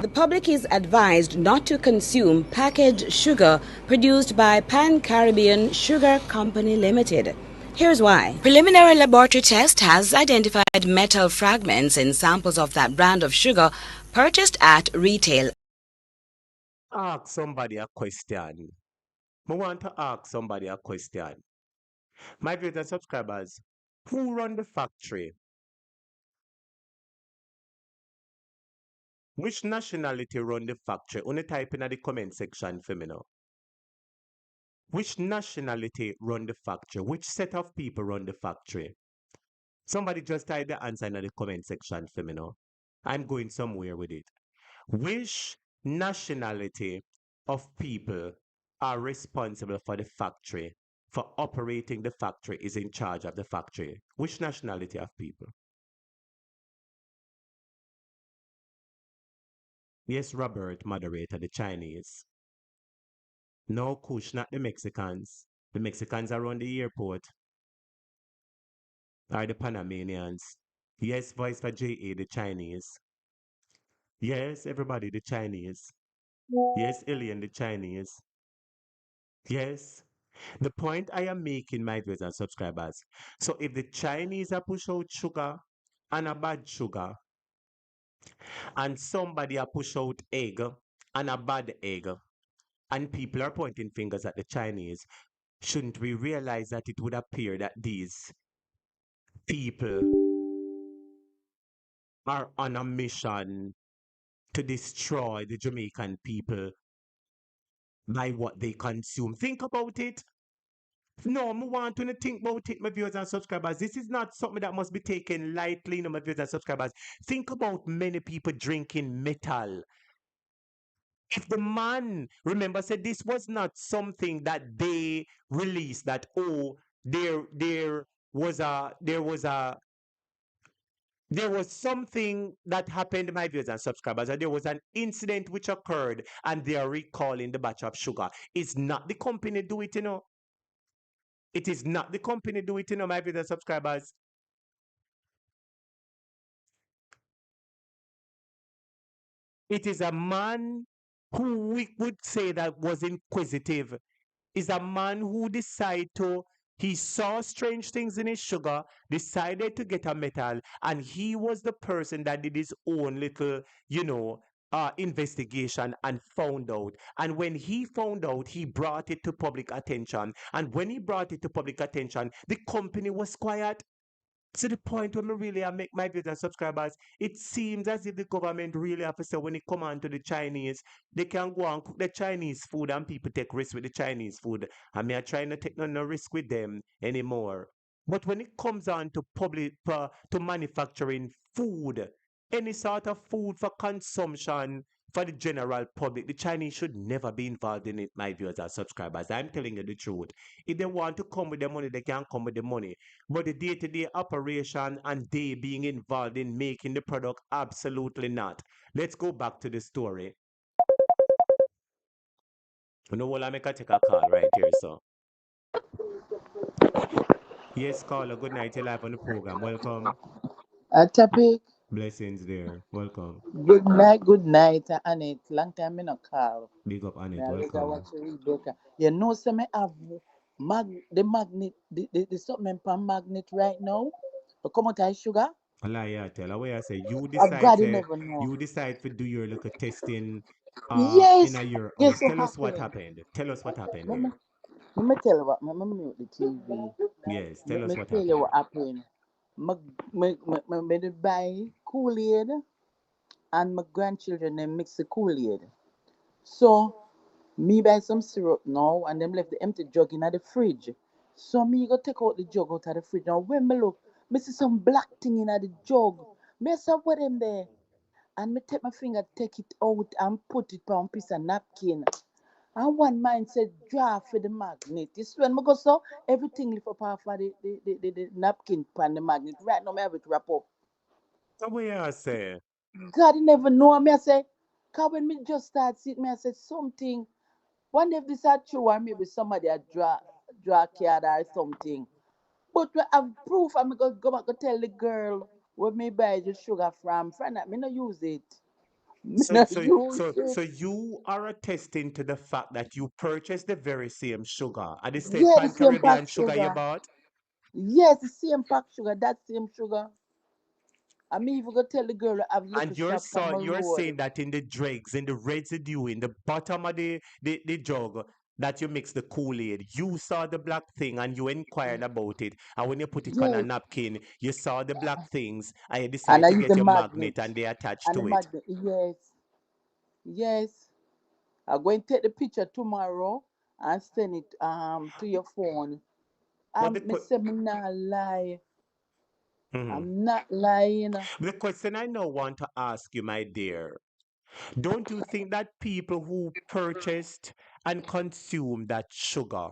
The public is advised not to consume packaged sugar produced by Pan-Caribbean Sugar Company Limited. Here's why. Preliminary laboratory test has identified metal fragments in samples of that brand of sugar purchased at retail. Ask somebody a question. I want to ask somebody a question. My viewers and subscribers, who run the factory? Which nationality run the factory? Only type in the comment section for me now. Which nationality run the factory? Which set of people run the factory? Somebody just type the answer in the comment section for me now. I'm going somewhere with it. Which nationality of people are responsible for the factory, for operating the factory, is in charge of the factory? Which nationality of people? Yes, Robert, moderator, the Chinese. No, Kush, not the Mexicans. The Mexicans are around the airport. Are the Panamanians. Yes, voice for JA, the Chinese. Yes, everybody, the Chinese. Yes, Alien, the Chinese. Yes. The point I am making, my viewers and subscribers. So if the Chinese are push out sugar and a bad sugar, and somebody are push out egg and a bad egg, and people are pointing fingers at the Chinese, shouldn't we realize that it would appear that these people are on a mission to destroy the Jamaican people by what they consume. Think about it. No, I want to think about it, my viewers and subscribers. This is not something that must be taken lightly, no, my viewers and subscribers. Think about many people drinking metal. If the man, remember, said this was not something that they released, that, oh, there was a, there was something that happened, my viewers and subscribers, and there was an incident which occurred, and they are recalling the batch of sugar. It's not the company do it, you know. It is not the company do it, you know, my viewers and subscribers. It is a man who we would say that was inquisitive. Is a man who decided to, he saw strange things in his sugar, decided to get a metal, and he was the person that did his own little, you know, investigation and found out. And when he found out, he brought it to public attention. And when he brought it to public attention, the company was quiet. To the point where me really I make my viewers and subscribers, it seems as if the government really have to say when it come on to the Chinese, they can go and cook the Chinese food and people take risk with the Chinese food. And me are trying to take no risk with them anymore. But when it comes on to public to manufacturing food, any sort of food for consumption for the general public, the Chinese should never be involved in it, my viewers and subscribers. I'm telling you the truth. If they want to come with the money, they can come with the money. But the day-to-day operation and they being involved in making the product, absolutely not. Let's go back to the story. You know what, I make a take a call right here, so. Yes, caller, good night. You're live on the program. Welcome. Topic. Blessings there. Welcome. Good night, Annette. Long time me no call. Big up Me Annette. always I watch Welcome. Rebecca. You know, say me have the magnet, the something pan magnet right now. To come out of sugar. A lie, yeah, tell her where I say God, you never know. you decide to do your little testing in Yes. a your Guess house. what Tell us what happened? happened. Tell us what happened Let me, there. let me tell you what. Let me mute the TV. Yes, tell Let us me what tell you happened. what happened. Me did buy Kool-Aid and my grandchildren they mix the Kool-Aid. So me buy some syrup now and them left the empty jug in the fridge. So me go take out the jug out of the fridge. Now when me look, me see some black thing in the jug. Me say what them there? And me take my finger, take it out and put it on piece of napkin. And one man said, draw for the magnet. This when me go so everything lift up off of the napkin pan the magnet. Right now me have it wrap up. So where I say, God you never know me. I say, cause when me just start seeing me, I said something. Wonder if this are true or maybe somebody a draw card or something. But we have proof I'm gonna go back and tell the girl where me buy the sugar from. Friend, me no use it. Me so no so use so it. so you are attesting to the fact that you purchased the very same sugar at the state Yeah, the pan same pack Caribbean sugar you sugar. bought? Yes, the same pack sugar, that same sugar. I mean, if you go tell the girl I have little And you're shop on my you're road. saying that in the dregs, in the residue, in the bottom of the jug that you mix the Kool-Aid, you saw the black thing and you inquired about it. And when you put it on a Yes, napkin, you saw the black things and you and decide I to use get the your magnet. magnet and they attach And the to it. magnet, yes, yes. I'm going to take the picture tomorrow and send it to your phone. But the, Me say me not lie. Mhm. I'm not lying. The question I now want to ask you, my dear, don't you think that people who purchased and consumed that sugar,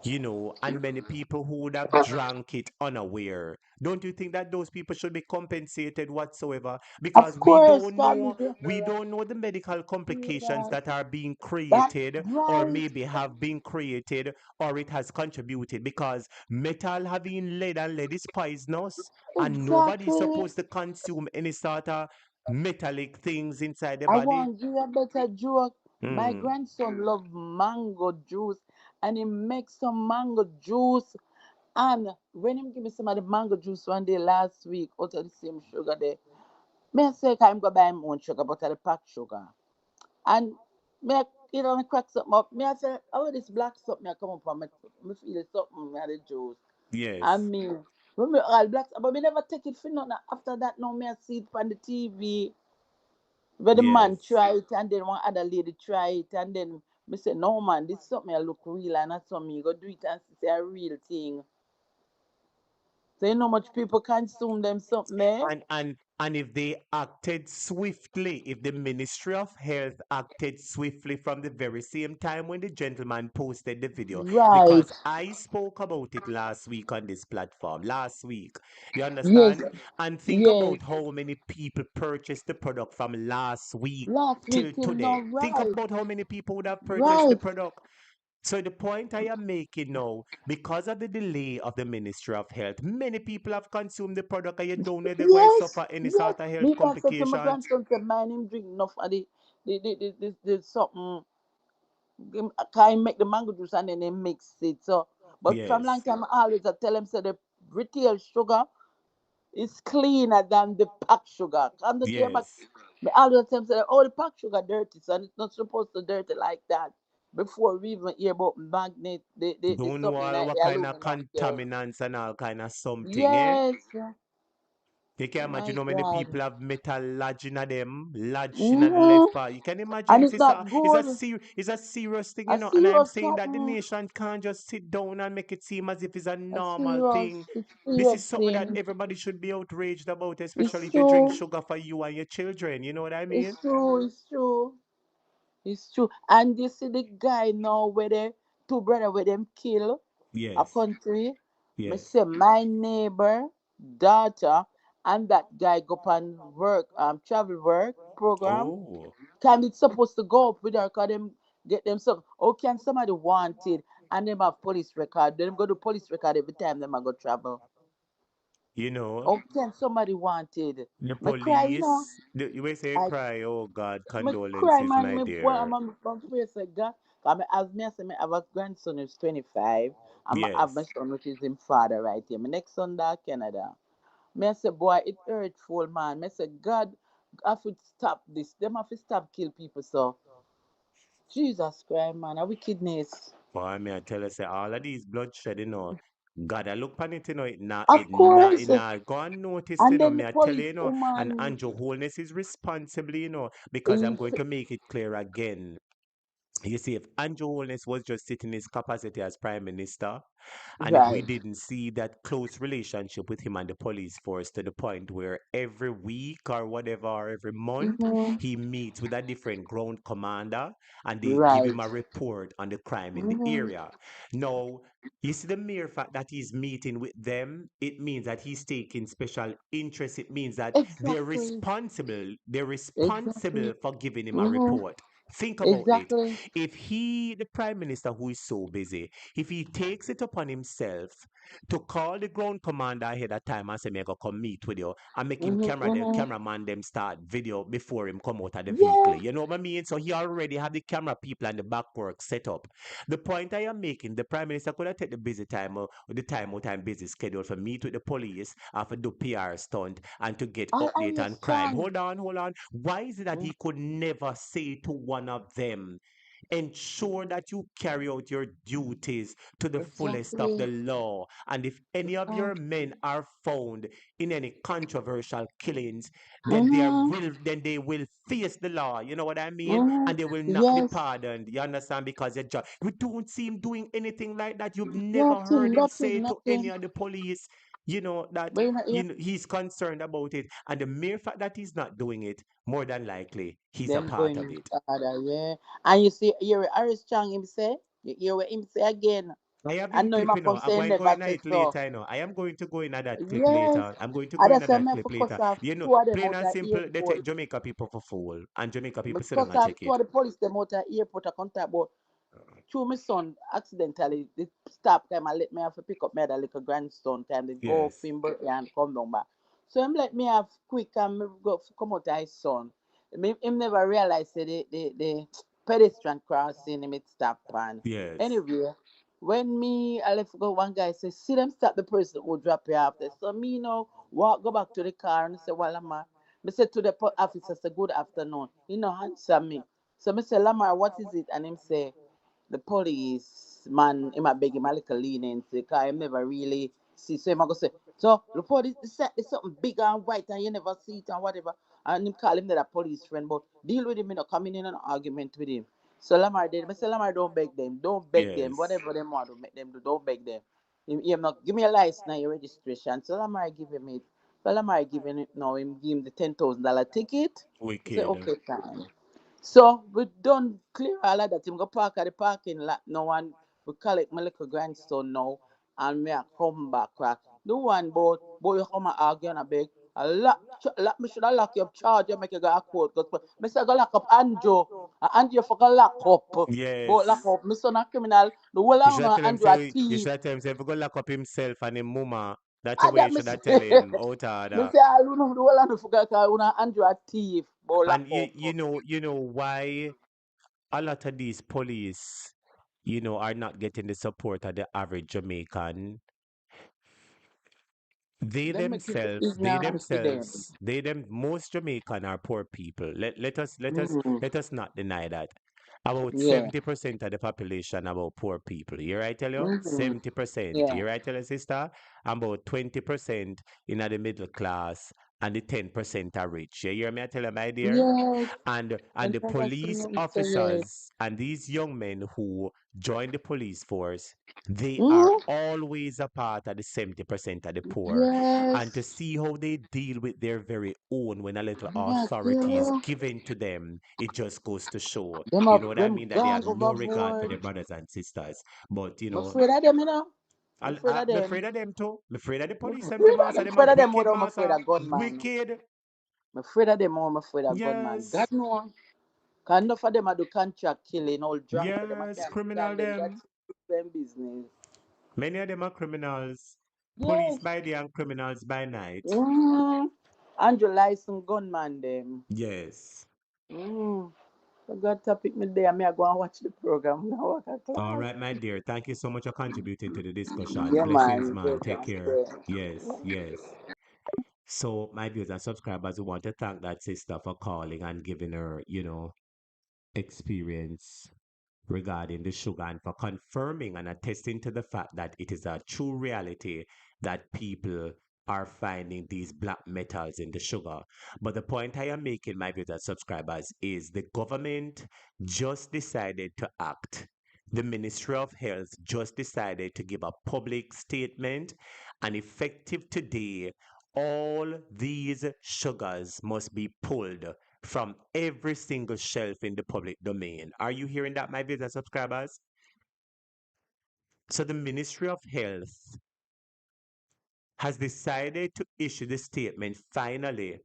you know, and many people who would have drank it unaware, don't you think that those people should be compensated whatsoever? Because Of course, Carly. we don't know the medical complications that are being That's created or right. maybe have been created or it has contributed because metal having lead and lead is poisonous and nobody is Exactly. supposed to consume any sort of metallic things inside the I body. want to give you a better joke. My Hmm. grandson love mango juice and he makes some mango juice. And when he give me some of the mango juice one day last week out of the same sugar there, me I say I'm gonna buy my own sugar, but at the packed sugar. And me, you know, crack something up. Me, I say, oh, this black something I come up from me feel something me had the juice. Yes. And me, when me all black, but me never take it for nothing. After that, now me I see it on the TV where the man Yes. try it and then one other lady try it and then Me say, no man, this something I look real and not something you go do it and say a real thing. So you know much people consume them something there? And if they acted swiftly, if the Ministry of Health acted swiftly from the very same time when the gentleman posted the video, Right. because I spoke about it last week on this platform, last week. You Yes. understand? And think Yes. about how many people purchased the product from last week Last till week till today. now, Think right. about how many people would have purchased the Right. product. So the point I am making now, because of the delay of the Ministry of Health, many people have consumed the product and you don't know they're going to Yes. suffer any Yes. sort of health Me can say to my complications. grandson, say, man, him drink enough of the something. Can make the mango juice and then they mix it. So, but from long Yes, time, I always I tell them, say, the retail sugar is cleaner than the packed sugar. And the day, but yes. me always tell them, say, oh, the packed sugar dirty, so it's not supposed to dirty like that. Before we even hear about magnet, the Don't know something all like what the kind of aluminum there. contaminants and all kind of something, eh? Yes. You can imagine My how many God. people have metal lodging at them, lodging at the left Mm-hmm. part. You can imagine And this it's is not a good. it's a serious thing, A and I'm serious saying that the something. nation can't just sit down and make it seem as if it's a A normal serious, thing. it's This is serious something that thing. everybody should be outraged about, especially It's if you drink true. sugar for you and your children. You know what I It's mean? true. It's true. It's true. And you see the guy now where the two brother where them kill a Yes, country. Me yes. say my neighbor, daughter, and that guy go on work, travel work program. Oh, Can it's supposed to go up with her cause them get them some how can somebody want it and them have police record? Them go to police record every time them a go travel. you know, How can somebody want it? the Me cry, you know. police, you may say I cry, oh God, me cry, condolences, man. my Me boy, dear. I'm face like God. Cause me, as me, I say, me have a grandson who's 25. I'm have my Yes. son, which is his father right here. My next son that Canada. Me I say, boy, it hurtful, man. Me say, God, I have to stop this. Them have to stop kill people. So, Jesus Christ, man, a wickedness. Boy, me I tell you, say all of these bloodshed, God, I look upon it, Of course. go and notice, And then the me I tell you, police and woman, Andrew Holness is responsible, because I'm is going to make it clear again. You see, if Andrew Holness was just sitting in his capacity as Prime Minister, and if we right. didn't see that close relationship with him and the police force to the point where every week or whatever, or every month, Mm-hmm. he meets with a different ground commander and they give Right. him a report on the crime in the Mm-hmm. area. Now, you see, the mere fact that he's meeting with them, it means that he's taking special interest. It means that they're Exactly. responsible. They're Exactly. responsible for giving him a Mm-hmm. report. Think about it. Exactly. If he, the prime minister who is so busy, if he takes it upon himself to call the ground commander ahead of time and say, me go come meet with you and make him Mm-hmm. Mm-hmm. cameraman them start video before him come out of the vehicle. Yeah. You know what I mean? So he already have the camera people and the back work set up. The point I am making, the prime minister could have take the busy time the time out time busy schedule for meet with the police and for do PR stunt and to get I update on crime. understand. Hold on, hold on. Why is it that Mm, he could never say to one of them, ensure that you carry out your duties to the fullest of the exactly. law. And if any of Mm-hmm. your men are found in any controversial killings, Mm-hmm. then they will face the law. You know what I mean? Mm-hmm. And they will not be Yes. pardoned. You understand? Because you just we don't see him doing anything like that. You've never heard Nothing. him Nothing. say to any Nothing. of the police, that But you know, yeah, he's concerned about it. And the mere fact that he's not doing it, more than likely, he's a them part of going it. harder. Yeah. And you see, here Harris Chang him say. You hear what him say again. I have I the know him clip, a come I'm say going to go never in say it so. later, I am going to go in at that clip Yes. later. I'm going to go And in that's at why that I clip cuss later. off two of them Plain out and of simple, they airport. take Jamaica people for fool, and Jamaica people sit down Because and of take two it. of the police them out of airport I contact about through my son accidentally they stop time and let me have to pick up my other little grandson time they go Yes, film birthday and come down back. So him let me have quick and me go come out to his son. Him never realize say the pedestrian crossing him it stop and yes, anyway when me I left go one guy say see them stop the person who drop you off there. So me now walk go back to the car and say well I'm me say to the officer say good afternoon. He no answer me. So me say Lamar what is it and him say the police man him a beg him a little leniency because I never really see so him a go say so the police is something big and white and you never see it and whatever and him call him that a police friend but deal with him you know coming in an argument with him So Lamar did. I say Lamar, don't beg them. Don't beg them. Yes, Whatever they want to make them do, don't beg them. Him not give me a license now, your registration. So Lamar give him it. So Lamar giving it now. Him give him the $10,000 ticket. I say wicked. okay, fine. So we done clear all of that. Him go park at the parking lot now and we collect my little grandson now and me a come back crack. The one boy you come and argue and a beg. Me should have lock you up charge you make you go a court. Cause me say go lock up Andrew. And Andrew for go lock up. But lock Yes. up. Me son a criminal. The whole You of should no have tell him Andrew a say you thief. should have tell him say if he go lock up himself and him mama. That's the And way that you me should say. have tell him out Me order. say I don't know the whole of no forget cause Andrew a thief. But lock And up. you know why a lot of these police, are not getting the support of the average Jamaican. They Them make it themselves, ignorance to them. most Jamaican are poor people. Mm, Let us not deny that. About yeah. 70% of the population about poor people. Here I tell you, Mm-hmm. 70%. Yeah. Here I tell you, sister, about 20% in the middle class and the 10% are rich. You hear me? I tell you, my dear. Yes. And And the that's police what say, yeah. officers and these young men who join the police force, they are Mm, always a part of the 70% of the poor. And to yes. see how they deal with their very own when a little Yeah, authority is too. given to them, it just goes to show, Them you up, know what I them mean, that they gone have no regard for overboard. their brothers and sisters. But I'm afraid of them, you know. I'm afraid of I'm them. afraid of them too. I'm afraid of the I'm police, them too, afraid of master. them. I'm Them a afraid of them more wicked than I'm afraid master. of gunman. Wicked. I'm afraid of them more than I'm afraid of gunman. God Yes. no. Cause enough of them are do contract killing, all drunk for them. I Yes, can't criminal stand them. them. That's them business. Many of them are criminals. Police Yes. by day and criminals by night. Mm. Andrew license gunman them. Yes. Mm. So God topic me there. Me I go and watch the program now. What a All class. right, my dear. Thank you so much for contributing to the discussion. Yeah, Blessings, man. man. Good Take one. care. Yeah. Yes, yes. So, my viewers and subscribers, we want to thank that sister for calling and giving her, experience regarding the sugar and for confirming and attesting to the fact that it is a true reality that people are finding these black metals in the sugar. But the point I am making, my viewers and subscribers, is the government just decided to act. The Ministry of Health just decided to give a public statement, and effective today, all these sugars must be pulled from every single shelf in the public domain. Are you hearing that, my viewers and subscribers? So the Ministry of Health has decided to issue the statement finally.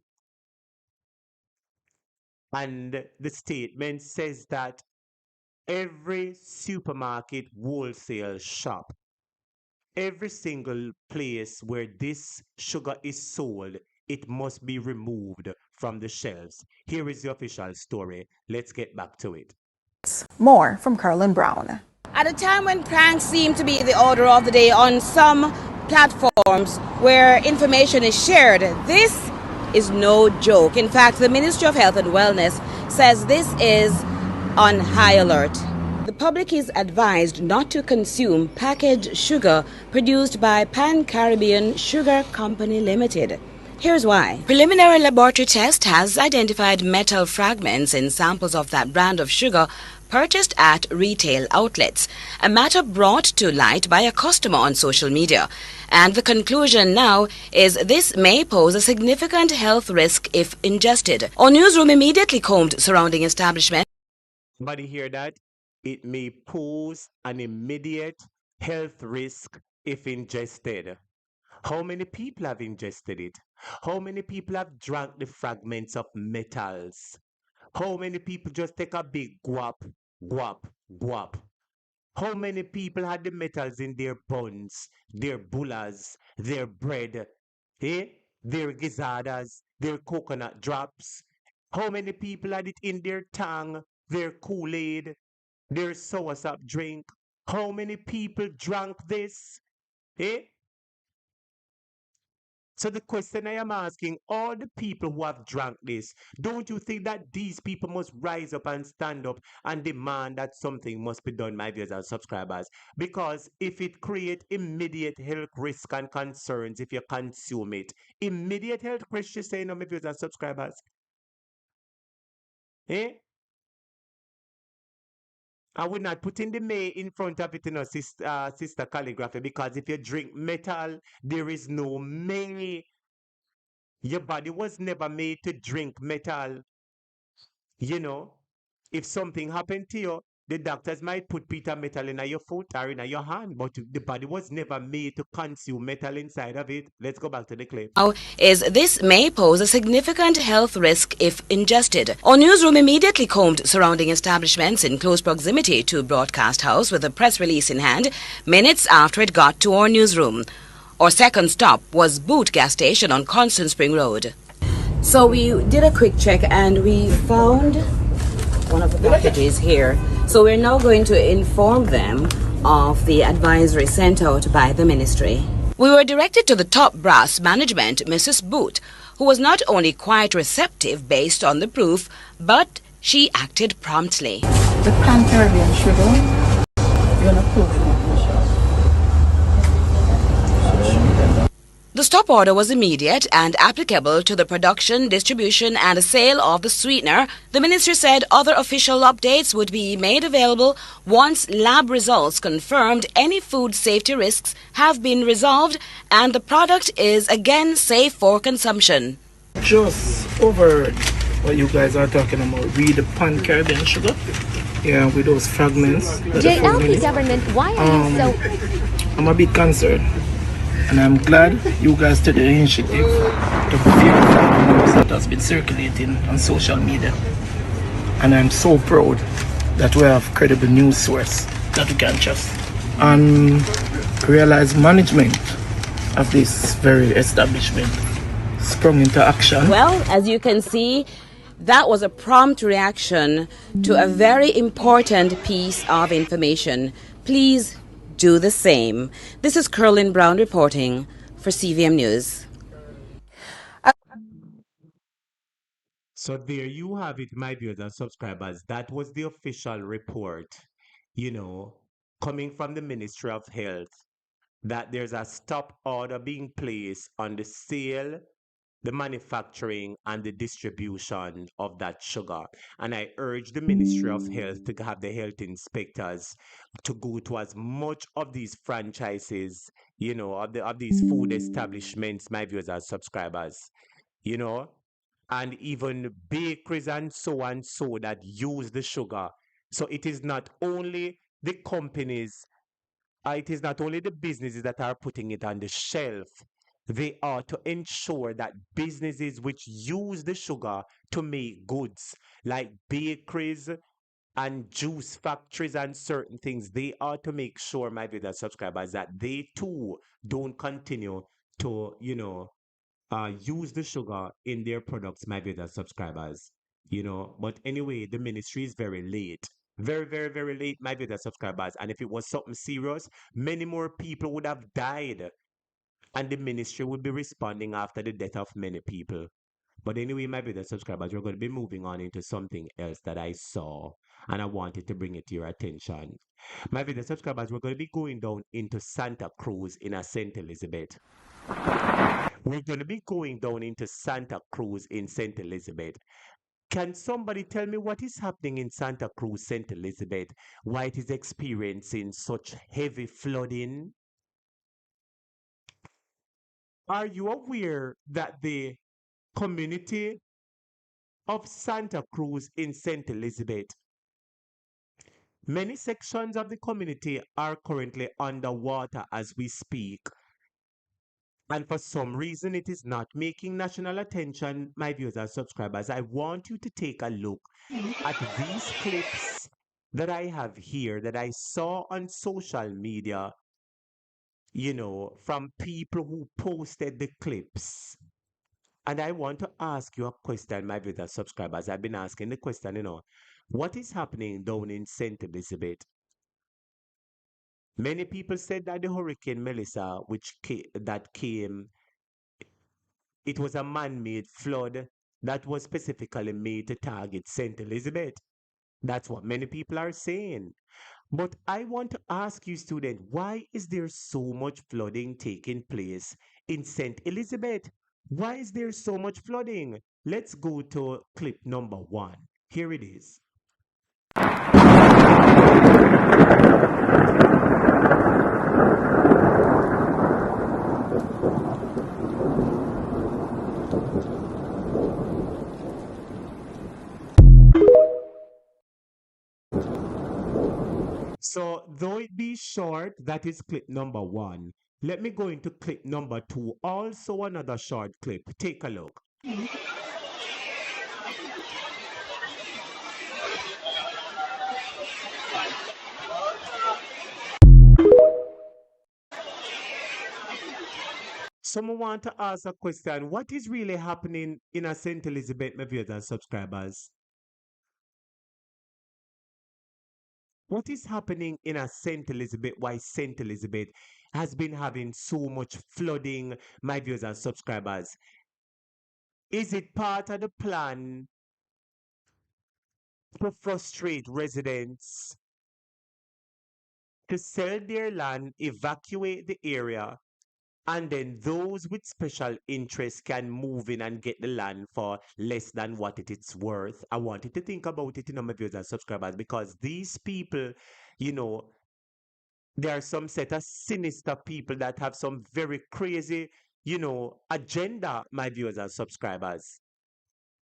And the statement says that every supermarket wholesale shop, every single place where this sugar is sold, it must be removed from the shelves. Here is the official story. Let's get back to it. More from Carlin Brown. At a time when pranks seem to be the order of the day on some platforms where information is shared, this is no joke. In fact, the Ministry of Health and Wellness says this is on high alert. The public is advised not to consume packaged sugar produced by Pan Caribbean Sugar Company Limited. Here's why. Preliminary laboratory test has identified metal fragments in samples of that brand of sugar purchased at retail outlets, a matter brought to light by a customer on social media. And the conclusion now is this may pose a significant health risk if ingested. Our newsroom immediately combed surrounding establishments. Somebody hear that? It may pose an immediate health risk if ingested. How many people have ingested it? How many people have drank the fragments of metals? How many people just take a big guap, guap, guap? How many people had the metals in their buns, their bullas, their bread, eh? Their gizadas, their coconut drops? How many people had it in their tongue, their Kool-Aid, their soursop drink? How many people drank this? Eh? So the question I am asking all the people who have drank this, don't you think that these people must rise up and stand up and demand that something must be done, my viewers and subscribers? Because if it creates immediate health risk and concerns if you consume it, immediate health risk, you say, no, my viewers and subscribers, eh? I would not put in the may in front of it, sister calligraphy, because if you drink metal, there is no may. Your body was never made to drink metal. You know, if something happened to you, the doctors might put Peter metal in your foot or in your hand, but the body was never made to consume metal inside of it. Let's go back to the clip. Now is this may pose a significant health risk if ingested. Our newsroom immediately combed surrounding establishments in close proximity to Broadcast House with a press release in hand minutes after it got to our newsroom. Our second stop was Boot Gas Station on Constant Spring Road. So we did a quick check and we found one of the packages here. So we're now going to inform them of the advisory sent out by the ministry. We were directed to the top brass management, Mrs. Booth, who was not only quite receptive based on the proof, but she acted promptly. The Pan-Caribbean sugar, you're gonna prove it. The stop order was immediate and applicable to the production, distribution and sale of the sweetener. The ministry said other official updates would be made available once lab results confirmed any food safety risks have been resolved and the product is again safe for consumption. Just overheard what you guys are talking about. Read the Pan-Caribbean sugar. Yeah, with those fragments. JLP government, why are you so... I'm a bit concerned. And I'm glad you guys took the initiative to verify the news that has been circulating on social media. And I'm so proud that we have credible news source that we can trust. And realize management of this very establishment sprung into action. Well, as you can see, that was a prompt reaction to a very important piece of information. Please do the same. This is Curlin Brown reporting for CVM News. So there you have it, my viewers and subscribers. That was the official report, coming from the Ministry of Health, that there's a stop order being placed on the sale, the manufacturing, and the distribution of that sugar. And I urge the Ministry of Health to have the health inspectors to go to as much of these franchises, of these food establishments, my viewers and subscribers, and even bakeries and so that use the sugar. So it is not only the companies, it is not only the businesses that are putting it on the shelf. They are to ensure that businesses which use the sugar to make goods, like bakeries and juice factories and certain things, they are to make sure, my viewers subscribers, that they too don't continue to, use the sugar in their products, my viewers subscribers. But anyway, the ministry is very late. Very, very, very late, my viewers subscribers. And if it was something serious, many more people would have died. And the ministry would be responding after the death of many people. But anyway, my viewers subscribers, we're going to be moving on into something else that I saw. And I wanted to bring it to your attention. My viewers subscribers, we're going to be going down into Santa Cruz in St. Elizabeth. We're going to be going down into Santa Cruz in St. Elizabeth. Can somebody tell me what is happening in Santa Cruz, St. Elizabeth? Why it is experiencing such heavy flooding? Are you aware that the community of Santa Cruz in St. Elizabeth, many sections of the community are currently underwater as we speak? And for some reason, it is not making national attention, my viewers and subscribers. I want you to take a look at these clips that I have here that I saw on social media, from people who posted the clips. And I want to ask you a question, my viewers and subscribers. I've been asking the question, what is happening down in St. Elizabeth? Many people said that the Hurricane Melissa, that came, it was a man-made flood that was specifically made to target St. Elizabeth. That's what many people are saying. But I want to ask you, student, why is there so much flooding taking place in St. Elizabeth? Why is there so much flooding? Let's go to clip number 1. Here it is. So, though it be short, that is clip number one. Let me go into clip number two, also another short clip. Take a look. Someone want to ask a question. What is really happening in a St. Elizabeth, my viewers and subscribers? What is happening in a St. Elizabeth? Why St. Elizabeth has been having so much flooding, my viewers and subscribers? Is it part of the plan to frustrate residents to sell their land, evacuate the area, and then those with special interest can move in and get the land for less than what it is worth? I want you to think about it, my viewers and subscribers, because these people, you know, there are some set of sinister people that have some very crazy, agenda, my viewers and subscribers.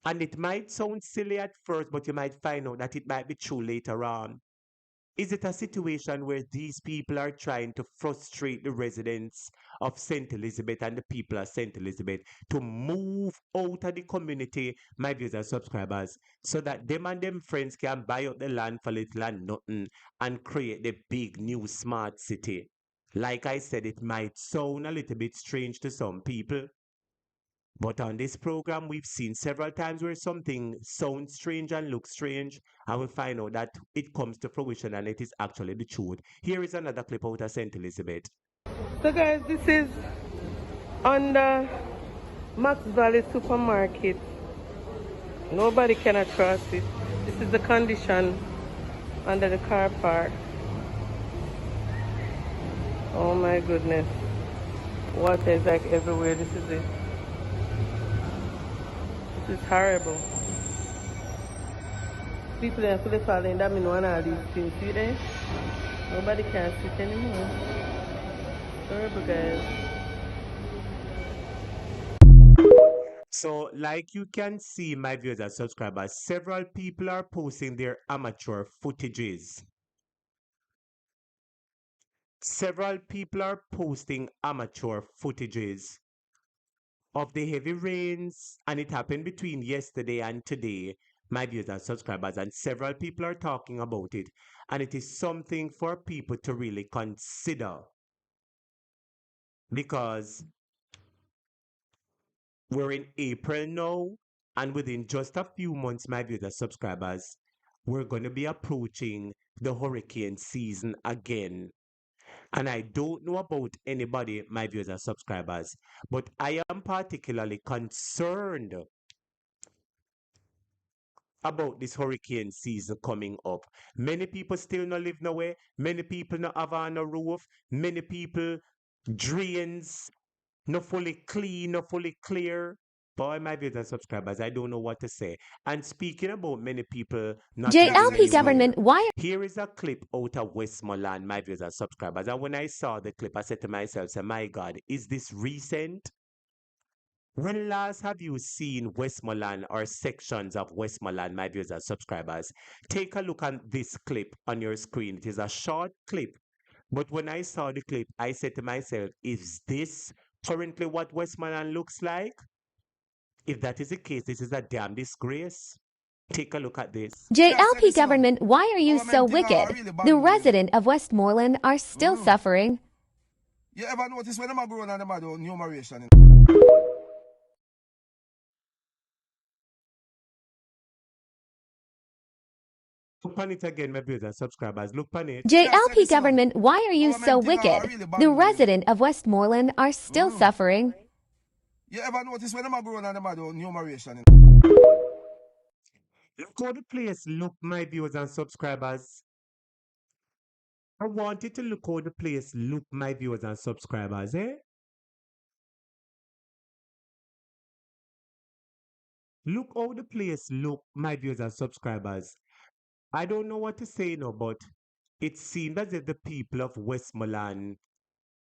And it might sound silly at first, but you might find out that it might be true later on. Is it a situation where these people are trying to frustrate the residents of St. Elizabeth and the people of St. Elizabeth to move out of the community, my viewers and subscribers, so that them and them friends can buy up the land for little and nothing and create the big new smart city? Like I said, it might sound a little bit strange to some people, but on this program, we've seen several times where something sounds strange and looks strange, and we find out that it comes to fruition and it is actually the truth. Here is another clip out of St. Elizabeth. So guys, this is under Max Valley Supermarket. Nobody can cross it. This is the condition under the car park. Oh my goodness. Water is like everywhere. This is it. This is horrible. People are fully falling down in one of these things. See there? Nobody can sit anymore. Horrible, guys. So, like you can see, my viewers and subscribers, several people are posting their amateur footages. Several people are posting amateur footages of the heavy rains, and it happened between yesterday and today, my viewers and subscribers, and several people are talking about it, and it is something for people to really consider, because we're in April now, and within just a few months, my viewers and subscribers, we're going to be approaching the hurricane season again. And I don't know about anybody, my viewers and subscribers, but I am particularly concerned about this hurricane season coming up. Many people still not live nowhere. Many people not have on a roof. Many people drains not fully clean, not fully clear. Boy, my viewers and subscribers, I don't know what to say. And speaking about many people not living JLP anywhere, government, why? here is a clip out of Westmoreland, my viewers and subscribers. And when I saw the clip, I said to myself, say, my God, is this recent? When last have you seen Westmoreland or sections of Westmoreland, my viewers and subscribers? Take a look at this clip on your screen. It is a short clip. But when I saw the clip, I said to myself, is this currently what Westmoreland looks like? If that is the case, this is a damn disgrace. Take a look at this. JLP government, why are you so wicked? The residents of Westmoreland are still suffering. You ever notice when them are growing and them are doing numeration? Look on it again, my viewers and subscribers. Look on it. JLP government, why are you so wicked? The residents of Westmoreland are still suffering. You ever notice when them are growing and them are doing numeration? Look how the place look, my viewers and subscribers. I want you to look how the place look, my viewers and subscribers, eh? Look how the place look, my viewers and subscribers. I don't know what to say now, but it seems as if the people of Westmoreland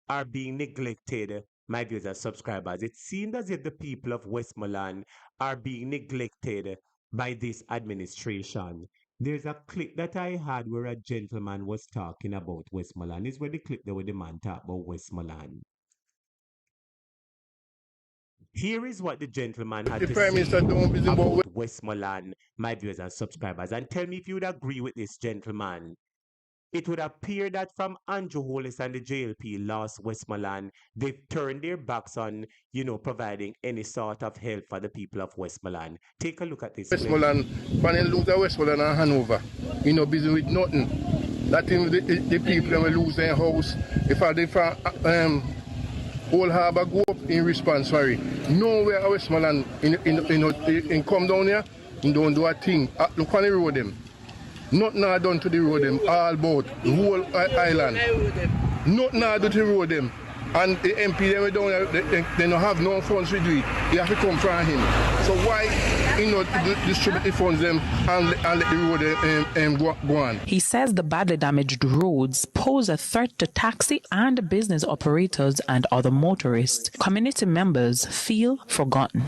are being neglected, my viewers and subscribers. It seems as if the people of Westmoreland are being neglected by this administration. There's a clip that I had where a gentleman was talking about Westmoreland. This is where the clip there where the man talk about Westmoreland. Here is what the gentleman had The to Prime say Minister don't be about Westmoreland, my viewers and subscribers. And tell me if you would agree with this gentleman. It would appear that from Andrew Hollis and the JLP lost Westmoreland, they've turned their backs on, providing any sort of help for the people of Westmoreland. Take a look at this clip. Westmoreland, when they lose the Westmoreland and Hanover, busy with nothing. That thing, the people will lose their house. If Old Harbour go up in response, sorry. Nowhere Westmoreland in come down here, and don't do a thing. Look on the road them. Nothing are done to the road them, all about the whole island. Nothing are done to the road them. And the MP them down there, they don't have no funds to do it. They have to come from him. So why distribute the funds them and let the road go on? He says the badly damaged roads pose a threat to taxi and business operators and other motorists. Community members feel forgotten.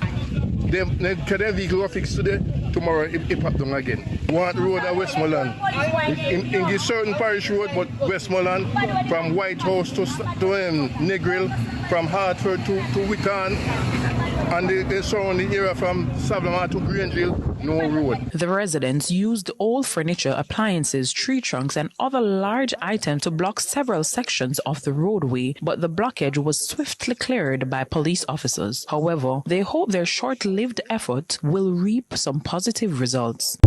Their vehicle will fix today, tomorrow it pop down again. One road at Westmoreland. In the certain parish road, but Westmoreland, from White House to Negril, from Hartford to Wiccan, and the surrounding area from Sablama to Grangeville, no road. The residents used old furniture, appliances, tree trunks, and other large items to block several sections of the roadway, but the blockage was swiftly cleared by police officers. However, they hope their short-lived effort will reap some positive results.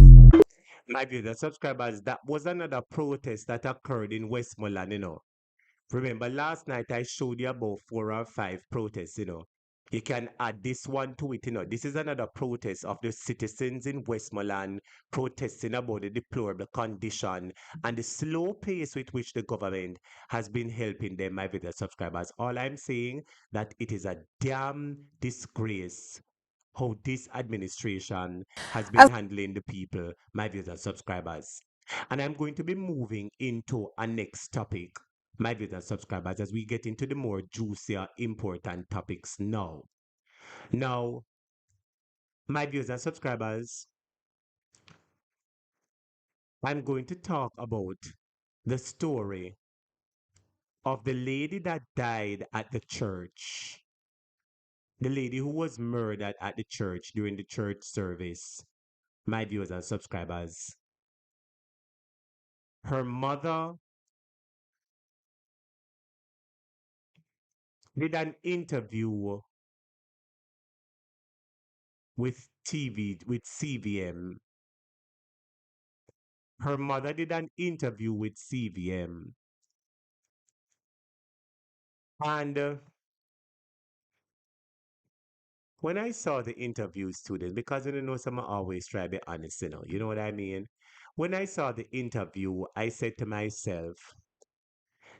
My viewers, subscribers, that was another protest that occurred in Westmoreland, Remember, last night I showed you about 4 or 5 protests, You can add this one to it, This is another protest of the citizens in Westmoreland protesting about the deplorable condition and the slow pace with which the government has been helping them, my viewers, subscribers. All I'm saying that it is a damn disgrace how this administration has been handling the people, my viewers and subscribers. And I'm going to be moving into a next topic, my viewers and subscribers, as we get into the more juicier, important topics now. Now, my viewers and subscribers, I'm going to talk about the story of the lady that died at the church. The lady who was murdered at the church during the church service, my viewers and subscribers. Her mother did an interview with CVM. Her mother did an interview with CVM. And when I saw the interview, students, because someone always try to be honest, you know what I mean? When I saw the interview, I said to myself,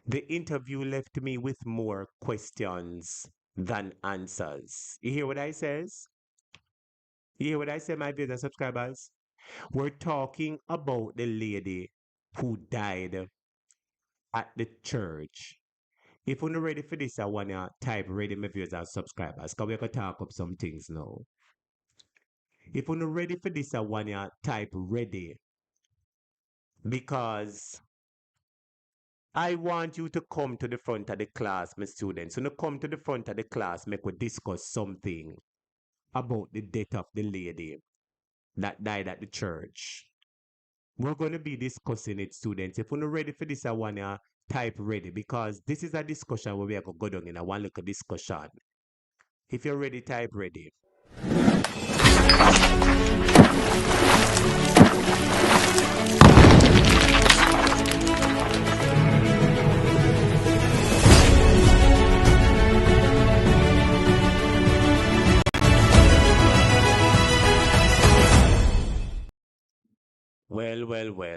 the interview left me with more questions than answers. You hear what I says? You hear what I say, my viewers and subscribers? We're talking about the lady who died at the church. If you're not ready for this, I want to type ready, my viewers and subscribers, because we're going to talk up some things now. If you're not ready for this, I want to type ready, because I want you to come to the front of the class, my students. So, come to the front of the class, make we discuss something about the death of the lady that died at the church. We're going to be discussing it, students. If you're not ready for this, I want to type ready, because this is a discussion where we are going to go down in a one little discussion. If you're ready, type ready.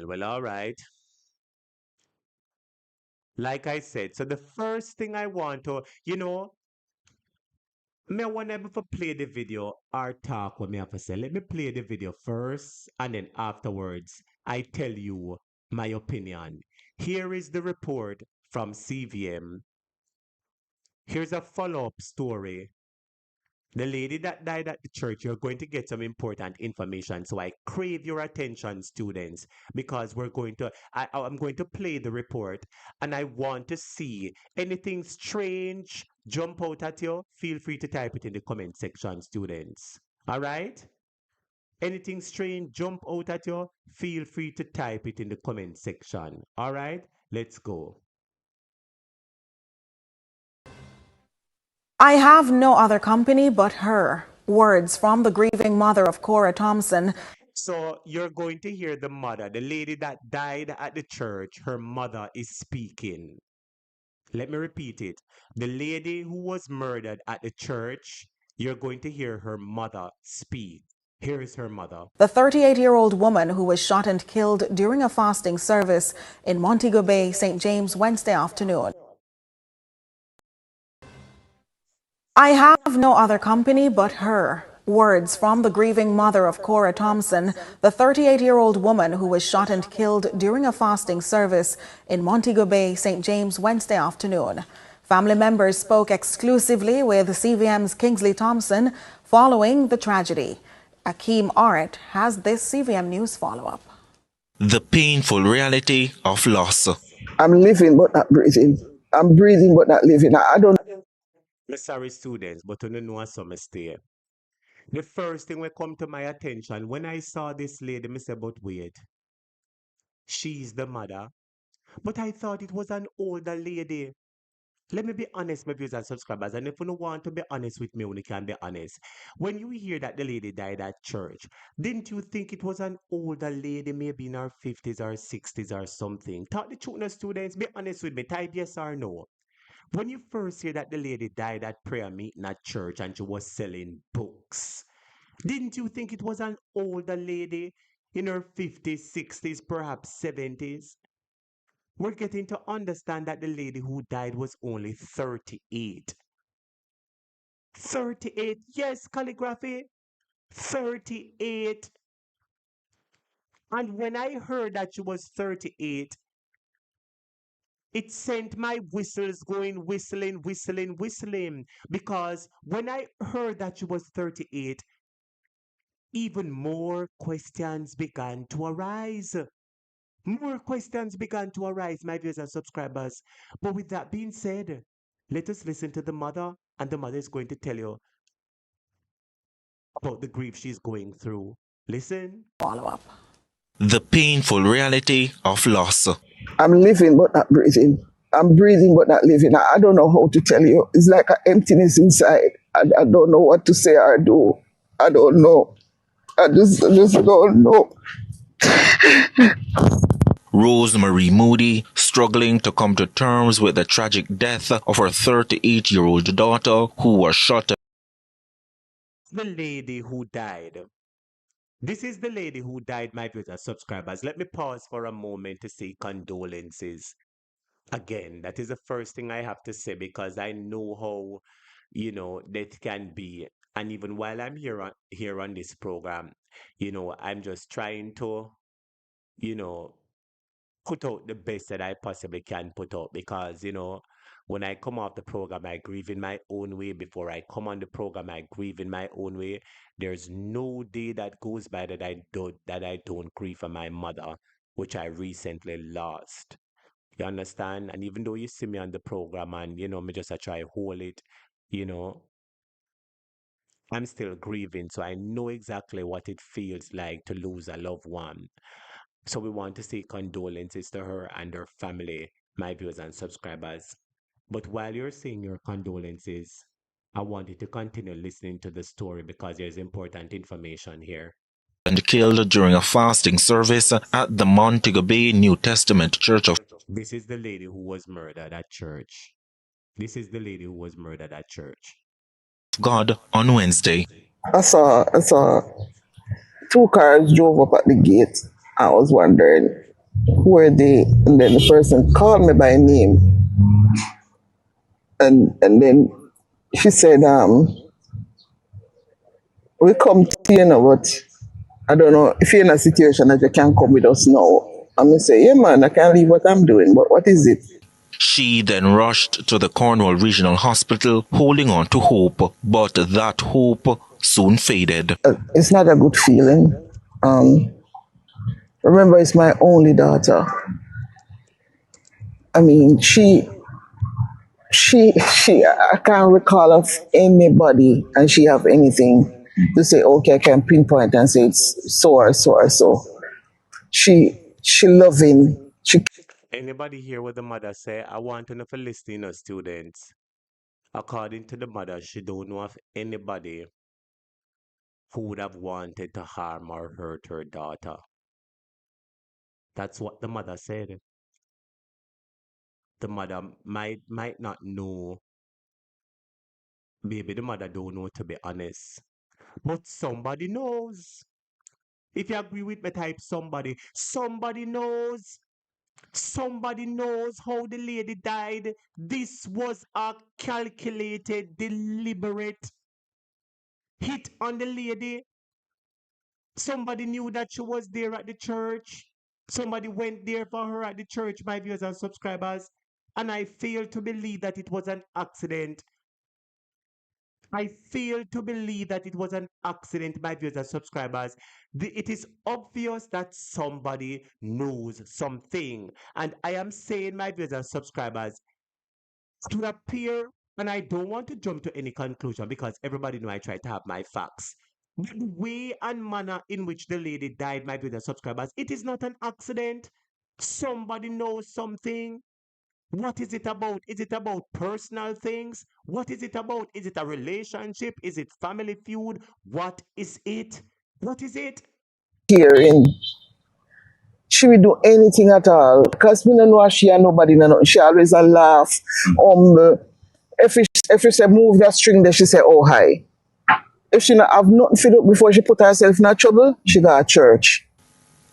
Well, all right. Like I said, so the first thing I want to, me want to play the video or talk what me have to say. Let me play the video first, and then afterwards, I tell you my opinion. Here is the report from CVM. Here's a follow-up story The lady that died at the church, you're going to get some important information. So I crave your attention, students, because I'm going to play the report and I want to see anything strange jump out at you. Feel free to type it in the comment section, students. All right? Anything strange jump out at you, feel free to type it in the comment section. All right? Let's go. I have no other company but her. Words from the grieving mother of Cora Thompson. So you're going to hear the mother, the lady that died at the church, her mother is speaking. Let me repeat it. The lady who was murdered at the church, you're going to hear her mother speak. Here is her mother. The 38-year-old woman who was shot and killed during a fasting service in Montego Bay, St. James, Wednesday afternoon. I have no other company but her. Words from the grieving mother of Cora Thompson, the 38-year-old woman who was shot and killed during a fasting service in Montego Bay, St. James, Wednesday afternoon. Family members spoke exclusively with CVM's Kingsley Thompson following the tragedy. Akeem Art has this CVM News follow-up. The painful reality of loss. I'm living but not breathing. I'm breathing but not living. I don't. I'm sorry, students, but you know some mistake. The first thing that come to my attention when I saw this lady, I said, but wait, she's the mother. But I thought it was an older lady. Let me be honest, my viewers and subscribers, and if you don't want to be honest with me, you can be honest. When you hear that the lady died at church, didn't you think it was an older lady, maybe in her 50s or 60s or something? Talk the truth, now, students. Be honest with me. Type yes or no. When you first hear that the lady died at prayer meeting at church and she was selling books, didn't you think it was an older lady in her 50s, 60s, perhaps 70s? We're getting to understand that the lady who died was only 38. 38, yes, calligraphy. 38. And when I heard that she was 38, it sent my whistles going whistling, whistling, whistling. Because when I heard that she was 38, even more questions began to arise. More questions began to arise, my viewers and subscribers. But with that being said, let us listen to the mother, and the mother is going to tell you about the grief she's going through. Listen. Follow up. The painful reality of loss. I'm living but not breathing. I'm breathing but not living. I don't know how to tell you. It's like an emptiness inside. I don't know what to say or do. I don't know. I just don't know. Rosemary Moody struggling to come to terms with the tragic death of her 38-year-old daughter who was shot. The lady who died. This is the lady who died, my viewers and subscribers. Let me pause for a moment to say condolences. Again, that is the first thing I have to say because I know how, death can be. And even while I'm here on this program, I'm just trying to, put out the best that I possibly can put out because, when I come off the program, I grieve in my own way. Before I come on the program, I grieve in my own way. There's no day that goes by that I don't grieve for my mother, which I recently lost. You understand? And even though you see me on the program and, me just I try hold it, you know, I'm still grieving. So I know exactly what it feels like to lose a loved one. So we want to say condolences to her and her family, my viewers and subscribers. But while you're saying your condolences, I want you to continue listening to the story because there's important information here. And killed during a fasting service at the Montego Bay New Testament Church of. This is the lady who was murdered at church. This is the lady who was murdered at church. God on Wednesday. I saw two cars drove up at the gate. I was wondering who are they, and then the person called me by name, and then she said, "We come to you now, but I don't know if you're in a situation that you can come with us now." And I say, "Yeah, man, I can't leave what I'm doing, but what is it?" She then rushed to the Cornwall Regional Hospital, holding on to hope, but that hope soon faded. It's not a good feeling. Remember, it's my only daughter. I mean, I can't recall of anybody, and she have anything to say. Okay, I can pinpoint and say it's so or so or so. She loving. Anybody hear what the mother say? I want to know for listening, students. According to the mother, she don't know of anybody who would have wanted to harm or hurt her daughter. That's what the mother said. The mother might not know. Maybe the mother don't know, to be honest. But somebody knows. If you agree with me, type somebody. Somebody knows. Somebody knows how the lady died. This was a calculated, deliberate hit on the lady. Somebody knew that she was there at the church. Somebody went there for her at the church, my viewers and subscribers. And I fail to believe that it was an accident. I fail to believe that it was an accident, my viewers and subscribers. It is obvious that somebody knows something. And I am saying, my viewers and subscribers, it would appear, and I don't want to jump to any conclusion because everybody know I try to have my facts. But the way and manner in which the lady died, my viewers and subscribers, it is not an accident. Somebody knows something. What is it about? Is it about personal things? What is it about? Is it a relationship? Is it family feud? What is it? What is it? Hearing. She will do anything at all. Because we don't know she and nobody know nothing. She always a laugh. If you say move that string there, she say, oh hi. If she not have nothing to do before she put herself in a trouble, she go to church.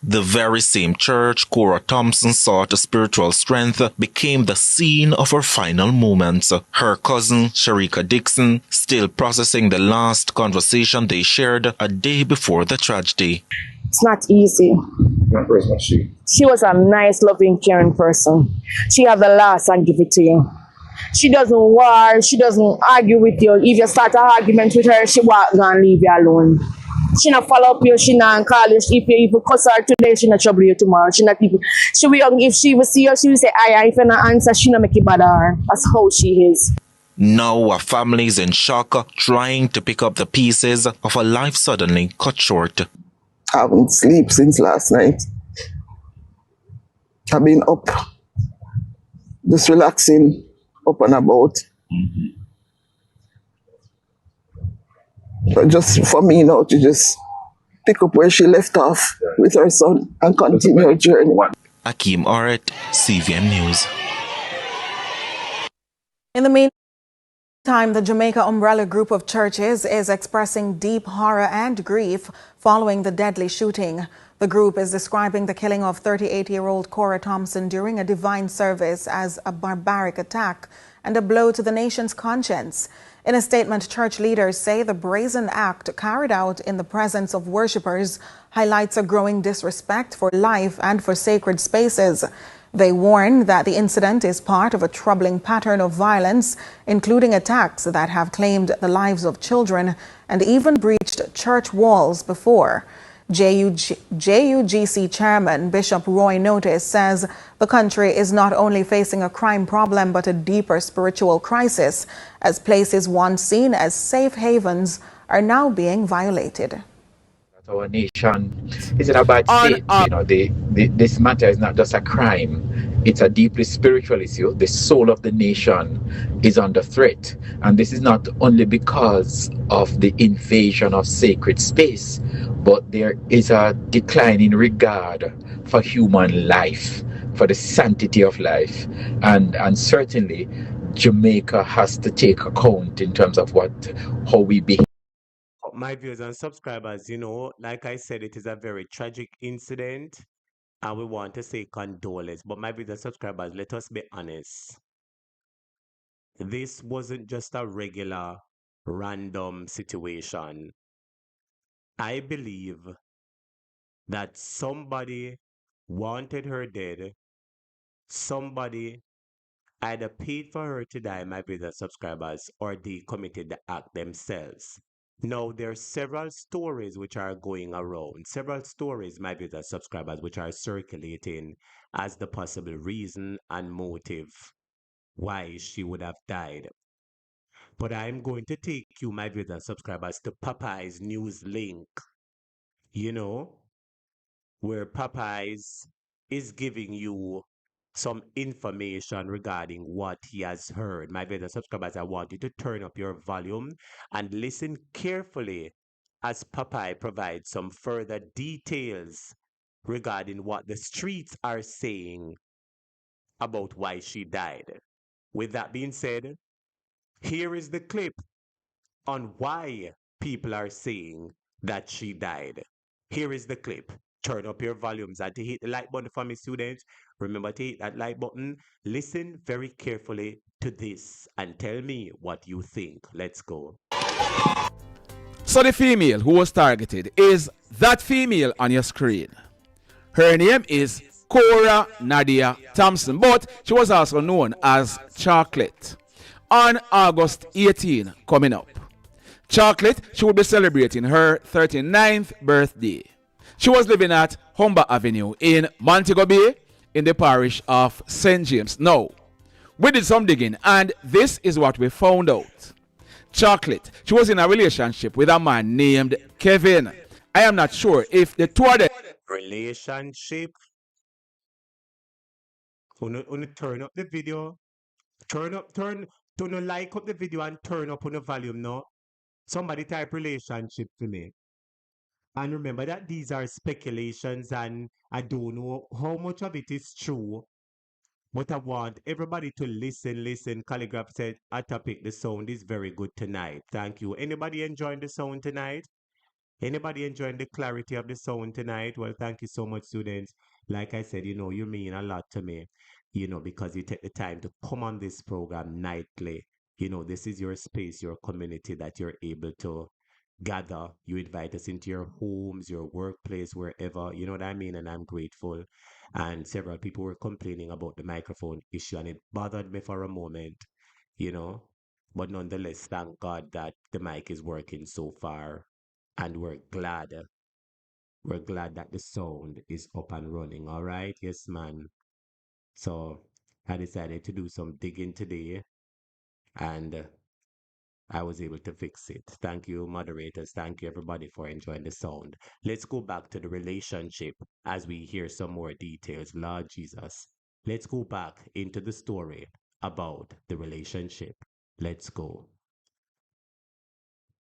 The very same church Cora Thompson sought spiritual strength became the scene of her final moments. Her cousin, Sharika Dixon, still processing the last conversation they shared a day before the tragedy. It's not easy. What person was she? She was a nice, loving, caring person. She have the last and give it to you. She doesn't war, she doesn't argue with you. If you start an argument with her, she walk and leave you alone. She not follow up you, she not call you. If you even cuss her today, she not trouble you tomorrow. She not even, she will, if she will see you, she will say, aye, if you not answer, she not make it bother her. That's how she is. Now a family is in shock, trying to pick up the pieces of a life suddenly cut short. I haven't slept since last night. I've been up, just relaxing, up and about. But just for me now to just pick up where she left off with her son and continue her journey. Akeem Oret, CVM News. In the meantime, the Jamaica Umbrella Group of Churches is expressing deep horror and grief following the deadly shooting. The group is describing the killing of 38-year-old Cora Thompson during a divine service as a barbaric attack and a blow to the nation's conscience. In a statement, church leaders say the brazen act carried out in the presence of worshippers highlights a growing disrespect for life and for sacred spaces. They warn that the incident is part of a troubling pattern of violence, including attacks that have claimed the lives of children and even breached church walls before. JUGC Chairman Bishop Roy Notice says the country is not only facing a crime problem but a deeper spiritual crisis, as places once seen as safe havens are now being violated. Our nation is in a bad state. This matter is not just a crime. It's a deeply spiritual issue. The soul of the nation is under threat. And this is not only because of the invasion of sacred space, but there is a decline in regard for human life, for the sanctity of life. And certainly Jamaica has to take account in terms of how we behave. My viewers and subscribers, like I said, it is a very tragic incident and we want to say condolence. But my viewers and subscribers, let us be honest. This wasn't just a regular, random situation. I believe that somebody wanted her dead. Somebody either paid for her to die, my viewers subscribers, or they committed the act themselves. Now, there are several stories which are going around, several stories, my viewers subscribers, which are circulating as the possible reason and motive why she would have died. But I'm going to take you, my viewers subscribers, to Popeye's news link, you know, where Popeyes is giving you some information regarding what he has heard. My better subscribers, I want you to turn up your volume and listen carefully as Popeye provides some further details regarding what the streets are saying about why she died. With that being said, here is the clip on why people are saying that she died. Here is the clip. Turn up your volumes and to hit the like button for me, students. Remember to hit that like button. Listen very carefully to this and tell me what you think. Let's go. So the female who was targeted is that female on your screen. Her name is Cora Nadia Thompson, but she was also known as Chocolate. On August 18 coming up, Chocolate, she will be celebrating her 39th birthday. She was living at Humber Avenue in Montego Bay in the parish of St. James. Now, we did some digging and this is what we found out. Chocolate, she was in a relationship with a man named Kevin. I am not sure if the two of them... Relationship? Wanna turn up the video? Turn, like up the video and turn up on the volume, no? Somebody type relationship to me. And remember that these are speculations and I don't know how much of it is true. But I want everybody to listen. Calligraph said, a topic, the sound is very good tonight. Thank you. Anybody enjoying the sound tonight? Anybody enjoying the clarity of the sound tonight? Well, thank you so much, students. Like I said, you mean a lot to me, because you take the time to come on this program nightly. This is your space, your community that you're able to gather. You invite us into your homes, your workplace, wherever, you know what I mean? And I'm grateful. And several people were complaining about the microphone issue, and it bothered me for a moment, you know. But nonetheless, thank God that the mic is working so far. And we're glad. We're glad that the sound is up and running. All right. Yes, man. So I decided to do some digging today, and I was able to fix it. Thank you, moderators. Thank you, everybody, for enjoying the sound. Let's go back to the relationship as we hear some more details. Lord Jesus. Let's go back into the story about the relationship. Let's go.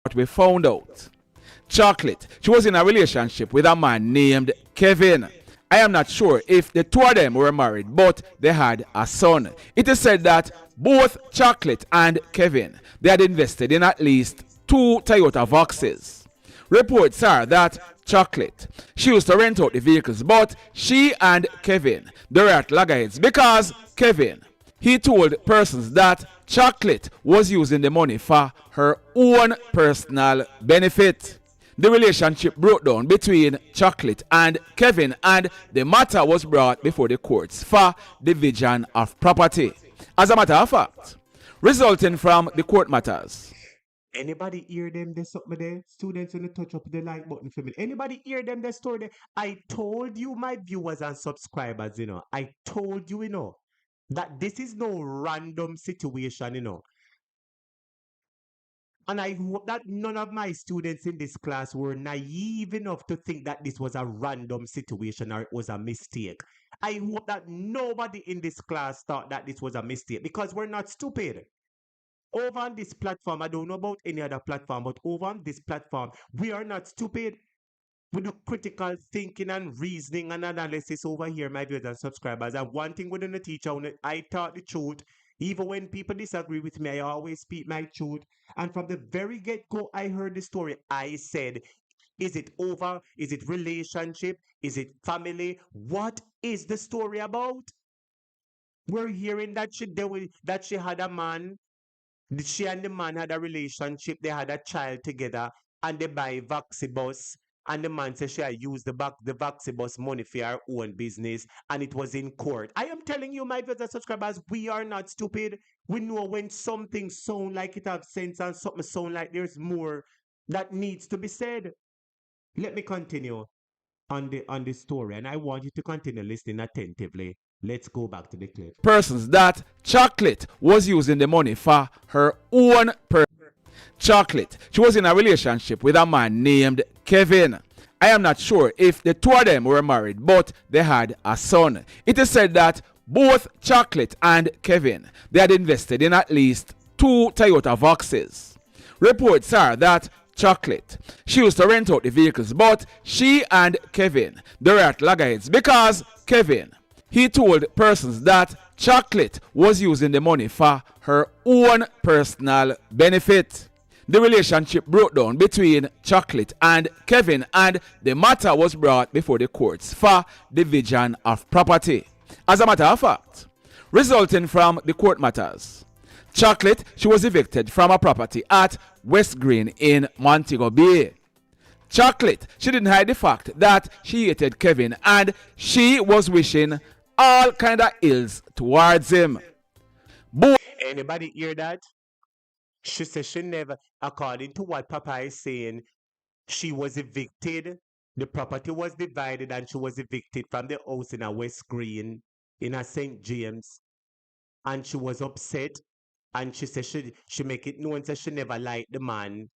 What we found out. Chocolate, she was in a relationship with a man named Kevin. I am not sure if the two of them were married, but they had a son. It is said that both Chocolate and Kevin, they had invested in at least 2 Toyota Voxes. Reports are that Chocolate, she used to rent out the vehicles, but she and Kevin, they were at loggerheads because Kevin, he told persons that Chocolate was using the money for her own personal benefit. The relationship broke down between Chocolate and Kevin, and the matter was brought before the courts for division of property. As a matter of fact, resulting from the court matters. Anybody hear them? There's something there. Students, when you touch up the like button for me. Anybody hear them? The story there. I told you, my viewers and subscribers, I told you, that this is no random situation. And I hope that none of my students in this class were naive enough to think that this was a random situation or it was a mistake. I hope that nobody in this class thought that this was a mistake, because we're not stupid. Over on this platform, I don't know about any other platform, but over on this platform, we are not stupid. We do critical thinking and reasoning and analysis over here, my viewers and subscribers. And one thing within the teacher, I taught the truth. Even when people disagree with me, I always speak my truth. And from the very get-go, I heard the story. I said, is it over? Is it relationship? Is it family? What is the story about? We're hearing that she had a man. She and the man had a relationship. They had a child together, and they buy Voxibus. and the man said she had used the Vaxibus money for her own business, and it was in court. I am telling you, my viewers and subscribers, we are not stupid. We know when something sound like it have sense and something sound like there's more that needs to be said. Let me continue on the story, and I want you to continue listening attentively. Let's go back to the clip. Persons that Chocolate was using the money for her own Chocolate. She was in a relationship with a man named Kevin. I am not sure if the two of them were married, but they had a son. It is said that both Chocolate and Kevin, they had invested in at least 2 Toyota Voxes. Reports are that Chocolate, she used to rent out the vehicles, but she and Kevin, they were at loggerheads because Kevin, he told persons that Chocolate was using the money for her own personal benefit. The relationship broke down between Chocolate and Kevin, and the matter was brought before the courts for division of property. As a matter of fact, resulting from the court matters, Chocolate, she was evicted from a property at West Green in Montego Bay. Chocolate, she didn't hide the fact that she hated Kevin and she was wishing all kind of ills towards him. Anybody hear that? She said she never, according to what Papa is saying, she was evicted. The property was divided and she was evicted from the house in a West Green, in a St. James. And she was upset. And she said she make it known that she never liked the man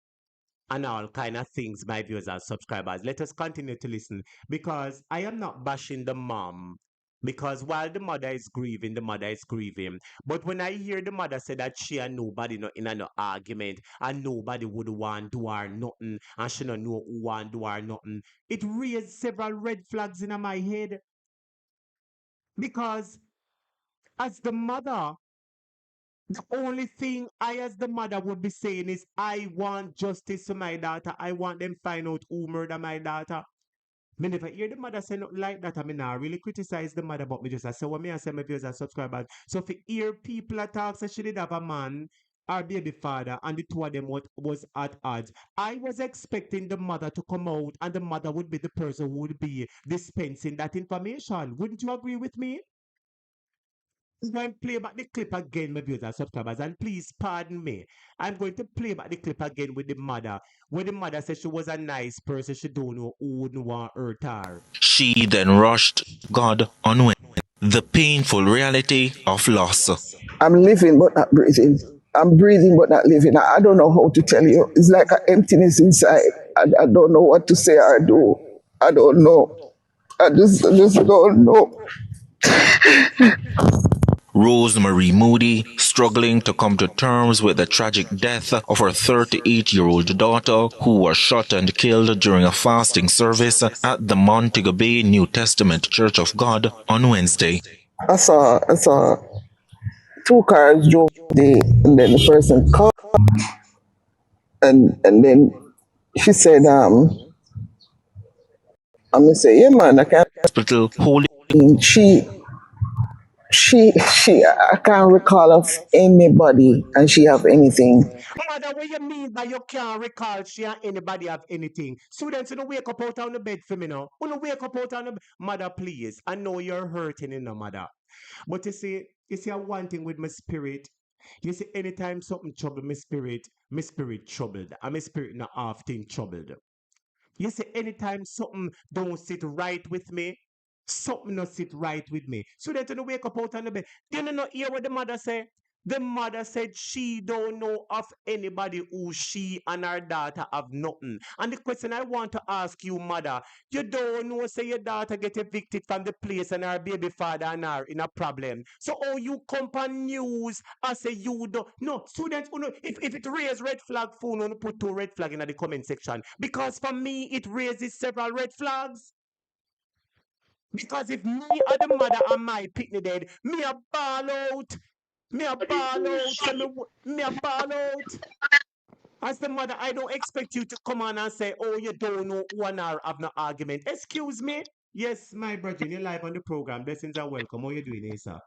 and all kind of things, my viewers and subscribers. Let us continue to listen because I am not bashing the mom. Because while the mother is grieving, the mother is grieving. But when I hear the mother say that she and nobody not in an argument and nobody would want to do her nothing and she don't know who want to do her nothing, it raised several red flags in my head. Because as the mother, the only thing I, as the mother, would be saying is, I want justice for my daughter. I want them find out who murdered my daughter. Me never hear the mother say nothing like that. I mean, I really criticize the mother, but me just I say what me I say my viewers and subscribers. So if you hear people attack, say she did have a man, our baby father, and the two of them was at odds. I was expecting the mother to come out, and the mother would be the person who would be dispensing that information. Wouldn't you agree with me? I'm going to play back the clip again, my viewers and subscribers, and please pardon me. I'm going to play back the clip again with the mother, where the mother said she was a nice person, she don't know who would want hurt her. She then rushed God on Wednesday. The painful reality of loss. I'm living but not breathing. I'm breathing but not living. I don't know how to tell you. It's like an emptiness inside. I don't know what to say or do. I don't know. I just don't know. Rosemary Moody, struggling to come to terms with the tragic death of her 38-year-old daughter, who was shot and killed during a fasting service at the Montego Bay New Testament Church of God on Wednesday. I saw 2 cars drove there, and then the person called, and then she said, I'm gonna say, yeah, man, I can't. Hospital holy. She, I can't recall of anybody, and she have anything. Mother, what you mean by you can't recall she and anybody have anything? Students, you don't wake up out on the bed for me now. You don't wake up out on the bed. Mother, please. I know you're hurting in the mother. But you see one thing with my spirit. You see, anytime something trouble my spirit troubled. And my spirit not often troubled. You see, anytime something don't sit right with me, something not sit right with me. So that you don't wake up out on the bed. You don't know hear what the mother say? The mother said she don't know of anybody who she and her daughter have nothing. And the question I want to ask you, mother, you don't know, say your daughter get evicted from the place and her baby father and her in a problem. So how you come on news and say you don't? No, students, if it raise red flag phone, you put 2 red flag in the comment section. Because for me, it raises several red flags. Because if me or the mother and my picnic dead, me a ball out. Me a ball out. So me a ball out. As the mother, I don't expect you to come on and say, oh, you don't know 1 hour of no argument. Excuse me. Yes, my brother, you're live on the program. Blessings and welcome. How you doing, sir?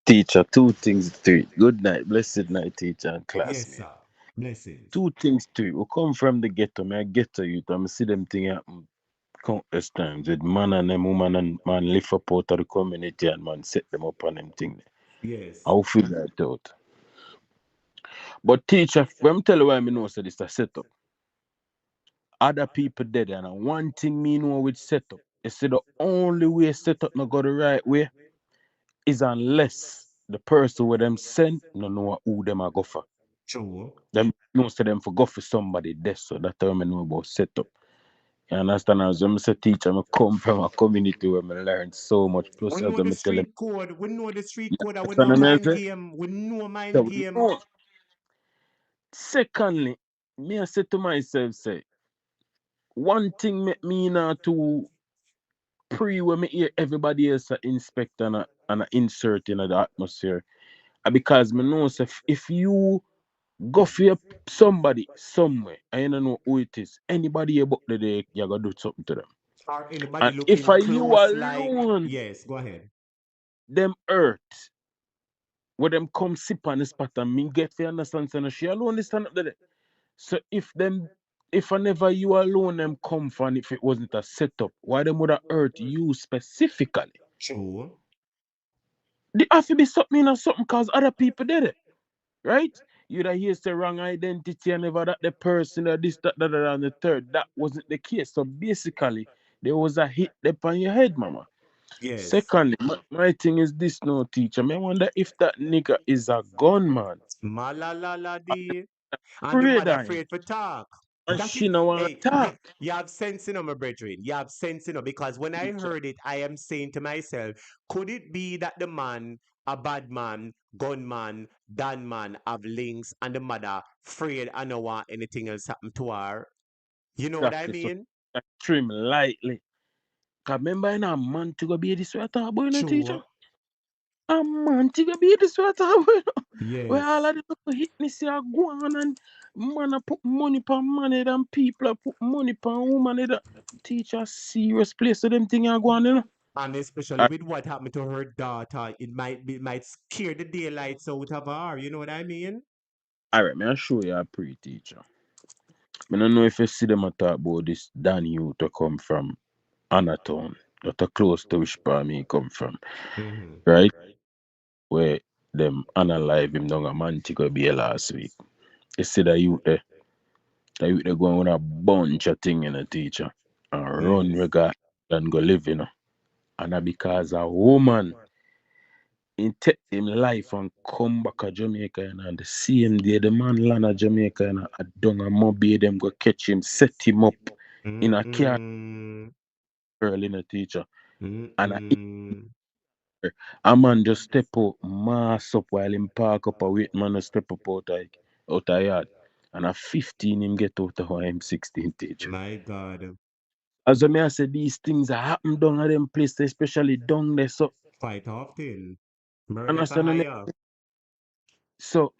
Teacher, 2 things to it. Good night, blessed night, teacher and classmate. Yes, sir. Blessings. Two things to it. We come from the ghetto, me I ghetto youth, and I see them thing happen countless times with man and them woman and man lift up out of the community and man set them up on them thing. Yes. I'll figure it out. But teacher, when I tell you why I know so this a setup. Other people dead and one thing me know with setup. Is the only way setup not go the right way is unless the person where them send no know who them a go for. True. Them knows to them for go for somebody there, so that time I know about setup. You understand? As I'm a teacher, I come from a community where I learn so much. Plus, We as know the I'm tell them, street code. We know the street code and we that's know what I mind say. game. We know mind So, game. no. Secondly, me I say to myself, say, one thing make me not to pre when me hear everybody else a inspect and a insert in the atmosphere. Because me know say if you go for somebody somewhere, and you don't know who it is, anybody about the day, you gotta do something to them. Or anybody And if looking I you close like, alone, yes, go ahead. them earth, where them come sip on the spot and me get to understand, say, no, she alone is stand up there. So if I never you alone them come from, if it wasn't a setup, why them would have hurt you specifically? True. There have to be something or something because other people did it, right? You'd have hear the wrong identity and never that the person or this, that, and the third. That wasn't the case. So basically, there was a hit upon your head, mama. Yes. Secondly, my thing is this no teacher. I wonder if that nigga is a gunman. Malalaladi. And the Pray mother that him. afraid for talk. And That she is, no want hey, to talk. you have sense in my brethren. You have sense in because when I Teacher. heard it, I am saying to myself, could it be that the man, a bad man, gunman, done man, have links, and the mother afraid I don't want anything else happen to her? You know what I Exactly. So mean? I trim lightly. Cause remember, in a man to go be this way, boy, no teacher. True. A man to go be this way, boy. Where all Yes. of the people hit me say go on and man a put money per man head and people a put money per woman head. Teacher serious place so them thing are going, you know. And especially with what happened to her daughter, it might scare the daylights out of her. You know what I mean? Alright, me I show you a pre teacher. I don't know if you see them a talk about this Dan you to come from Anatown, not a close to which part me come from, Mm-hmm. right? Where them unalive him down a Mantico Bay last week. You see the youth they going with a bunch of thing in a teacher and run Yes. regard and go live, you know. And that because a woman in take him life and come back to Jamaica and the same day the man land at Jamaica and a dung and mobby them go catch him, set him up in a car Mm-mm. girl in a teacher. And Mm-mm. a man just step out, mass up while him park up a wait man to step up out of yard. And a 15 him get out of him 16 teacher. My God. As I say, these things are happen down at them places, especially down there. So Quite often. Murder for understand me? hire. So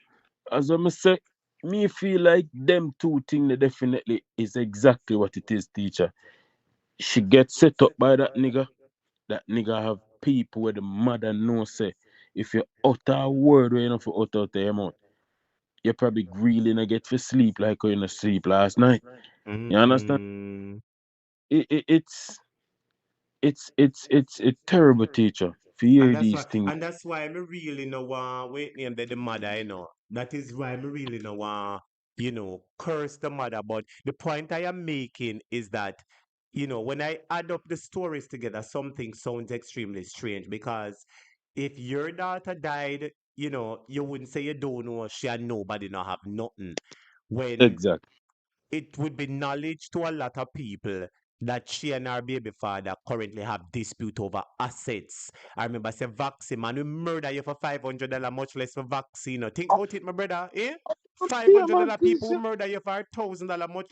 as I say, me feel like them two things definitely is exactly what it is, teacher. She gets set up by that nigga. That nigga have people where the mother know say if you utter a word where you know for utter out your mouth, you probably really not get to sleep like you in sleep last night. You understand? Mm-mm. It's a terrible teacher to And hear that's these why, things. and that's why me really no want wait name the mother, you know. That is why me really no want, curse the mother. But the point I am making is that, when I add up the stories together, something sounds extremely strange because if your daughter died, you wouldn't say you don't know she and nobody not have nothing. When Exactly. it would be knowledge to a lot of people that she and her baby father currently have dispute over assets. I remember say vaccine, man, we murder you for $500, much less for vaccine. Think about it, my brother, eh? Five Yeah, hundred man, dollar people who teacher. murder you for $1,000, much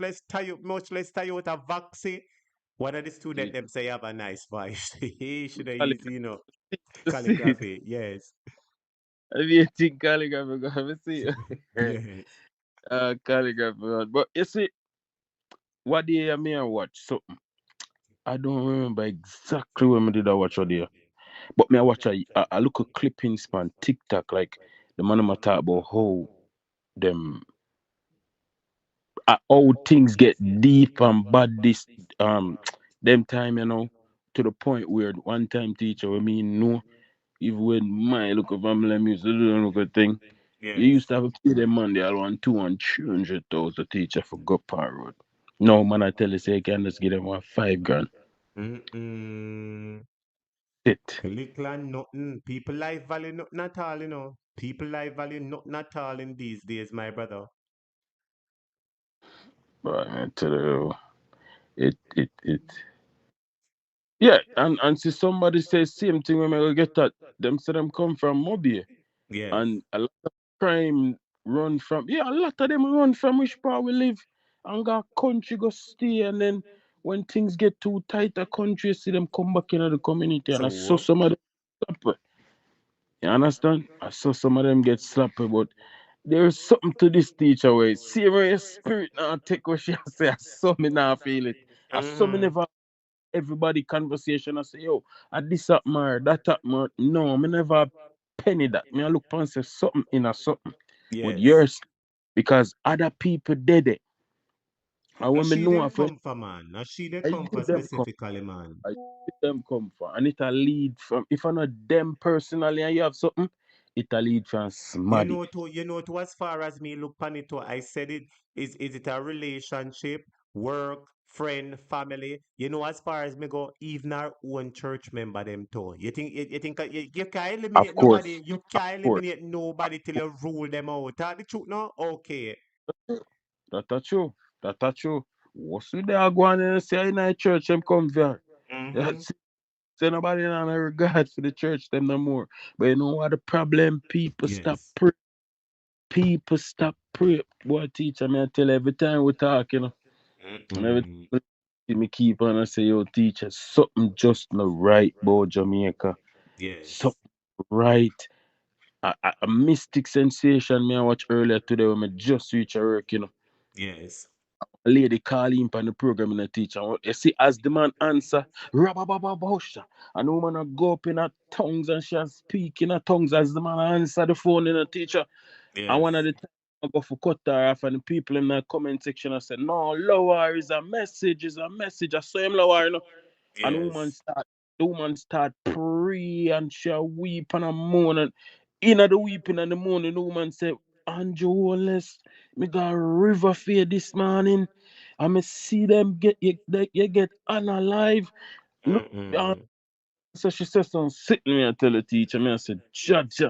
less Toyota vaccine. One of the student them say have a nice voice. He should have used, See it. calligraphy. Yes. Have you think calligraphy go have see it? Yes. Calligraphy. But you see, what day I may I watch something. I don't remember exactly when I did I watch what day. But me I watch a look a clippings on TikTok like the man I talk about how them how things get deep and bad this them time, to the point where one time teacher, I mean, no, even when my local family used to do look a thing, you Yes. used to have to pay them money, I want 200,000 teacher for go par road. No man, I tell you, say you can just give them 5 grand. Mm-mm. It. Little and nothing. People life value nothing at all, People life value nothing at all in these days, my brother. But I tell you, it. Yeah, and see somebody say same thing when I go get that. Them say them come from Mobile. Yes. And a lot of crime run from, yeah, a lot of them run from which part we live and got country go stay, and then when things get too tight a country, see them come back into the community, and I saw So, some of them slap. You understand? I saw some of them get slapped, but there's something to this teacher way. See where your spirit now take what she say. I saw me now feel it. I saw me mm-hmm. never everybody conversation. I say, yo, I this up more, that up more. No, me never penny that. Me I look and say something in a something. But Yes. yours, because other people did it. And Now when me she know them of it, come for, man. Now she they I come for see them come. specifically, man. I see them come for. And it'll lead from, if I not them personally and you have something, it'll lead from smarty. As far as me look on it, too, I said it, is it a relationship, work, friend, family? As far as me go, even our own church member them too. You can't Of eliminate course. nobody, you Of can't course. eliminate nobody till you rule them out. Tell the truth no? Okay. That's true. That's true. What's with the go on and say in a church them come there? Mm-hmm. That's say nobody in a regard for the church them no more. But you know what the problem? People stop Yes. praying. People stop praying. Boy, teacher, me I tell you every time we talk, and every Mm-mm. time me keep on and say, yo, teacher, something just not right about Jamaica. Yes. Something right. A mystic sensation me I watch earlier today when I just reach a work, Yes. A lady call him on the program and the teacher. You see, as the man answer, rababababosha, and the woman a go up in her tongues and she a speak in her tongues as the man answer the phone in the teacher. And Yes. one of the time I go for cut her off, and the people in the comment section I said, no, lower is a message, is a message. I saw him lower, And Yes. the woman start pray and she a weep and a moan. And in the weeping and the moaning, the woman said, Andrew Wallace, me got a river for this morning. I me see them you get unalive. Look, Mm-mm. so she said something sit me and tell the teacher. Me I said, Judge,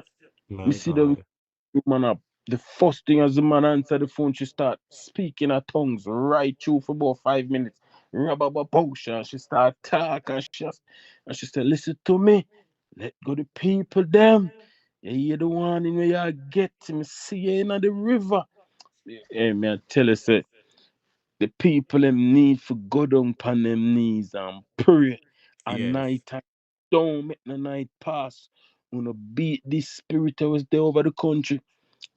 me My see them God. woman up. The first thing as the man answer the phone, she start speaking her tongues right through for about 5 minutes. Rabababosha, she start talking and she said, listen to me. Let go the people them. You hear the one in where you get me see you in the river. Hey, me I tell you, say, the people them need for go down upon them knees and pray at Yes. night time. Don't make the night pass. Wanna beat this spirit that was there over the country.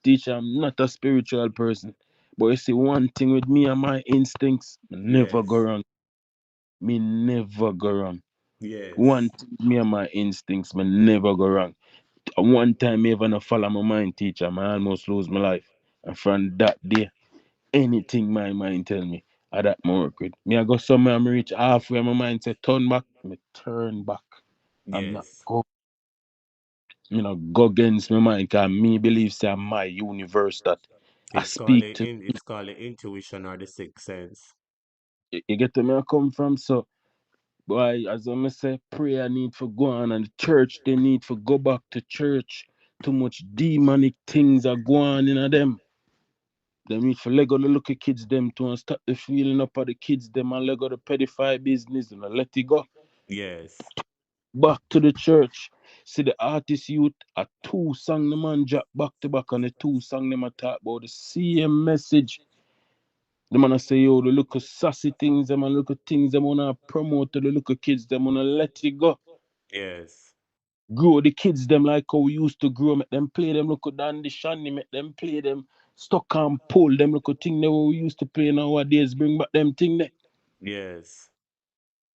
Teacher, I'm not a spiritual person. But you see, one thing with me and my instincts, me never Yes. go wrong. Me never go wrong. Yes. One thing, me and my instincts, me never go wrong. And one time, me even follow my mind, teacher, I almost lose my life. And from that day, anything my mind tell me, I that more work with. Me, I go somewhere, I reach halfway, my mind say, turn back, me turn back. I'm not Yes. go, go against my mind, because me believe say I'm my universe that I speak to. It's called the intuition or the sixth sense. You get to me I come from, so boy, as I say, prayer need for go on, and the church they need for go back to church. Too much demonic things are going in them. They need for Lego the look at kids them to and stop the feeling up of the kids them and Lego the pedophile business and let it go. Yes. Back to the church. See the artist youth a two song the man drop back to back, and the two song them a talk about the same message. The man a say, yo, the look of sassy things, them and look at things them wanna promote to the little kids, them wanna let it go. Yes. Grow the kids them like how we used to grow, make them play them look at dandy shandy, make them play them stuck and pull them look at thing that we used to play nowadays, bring back them thing there. Yes.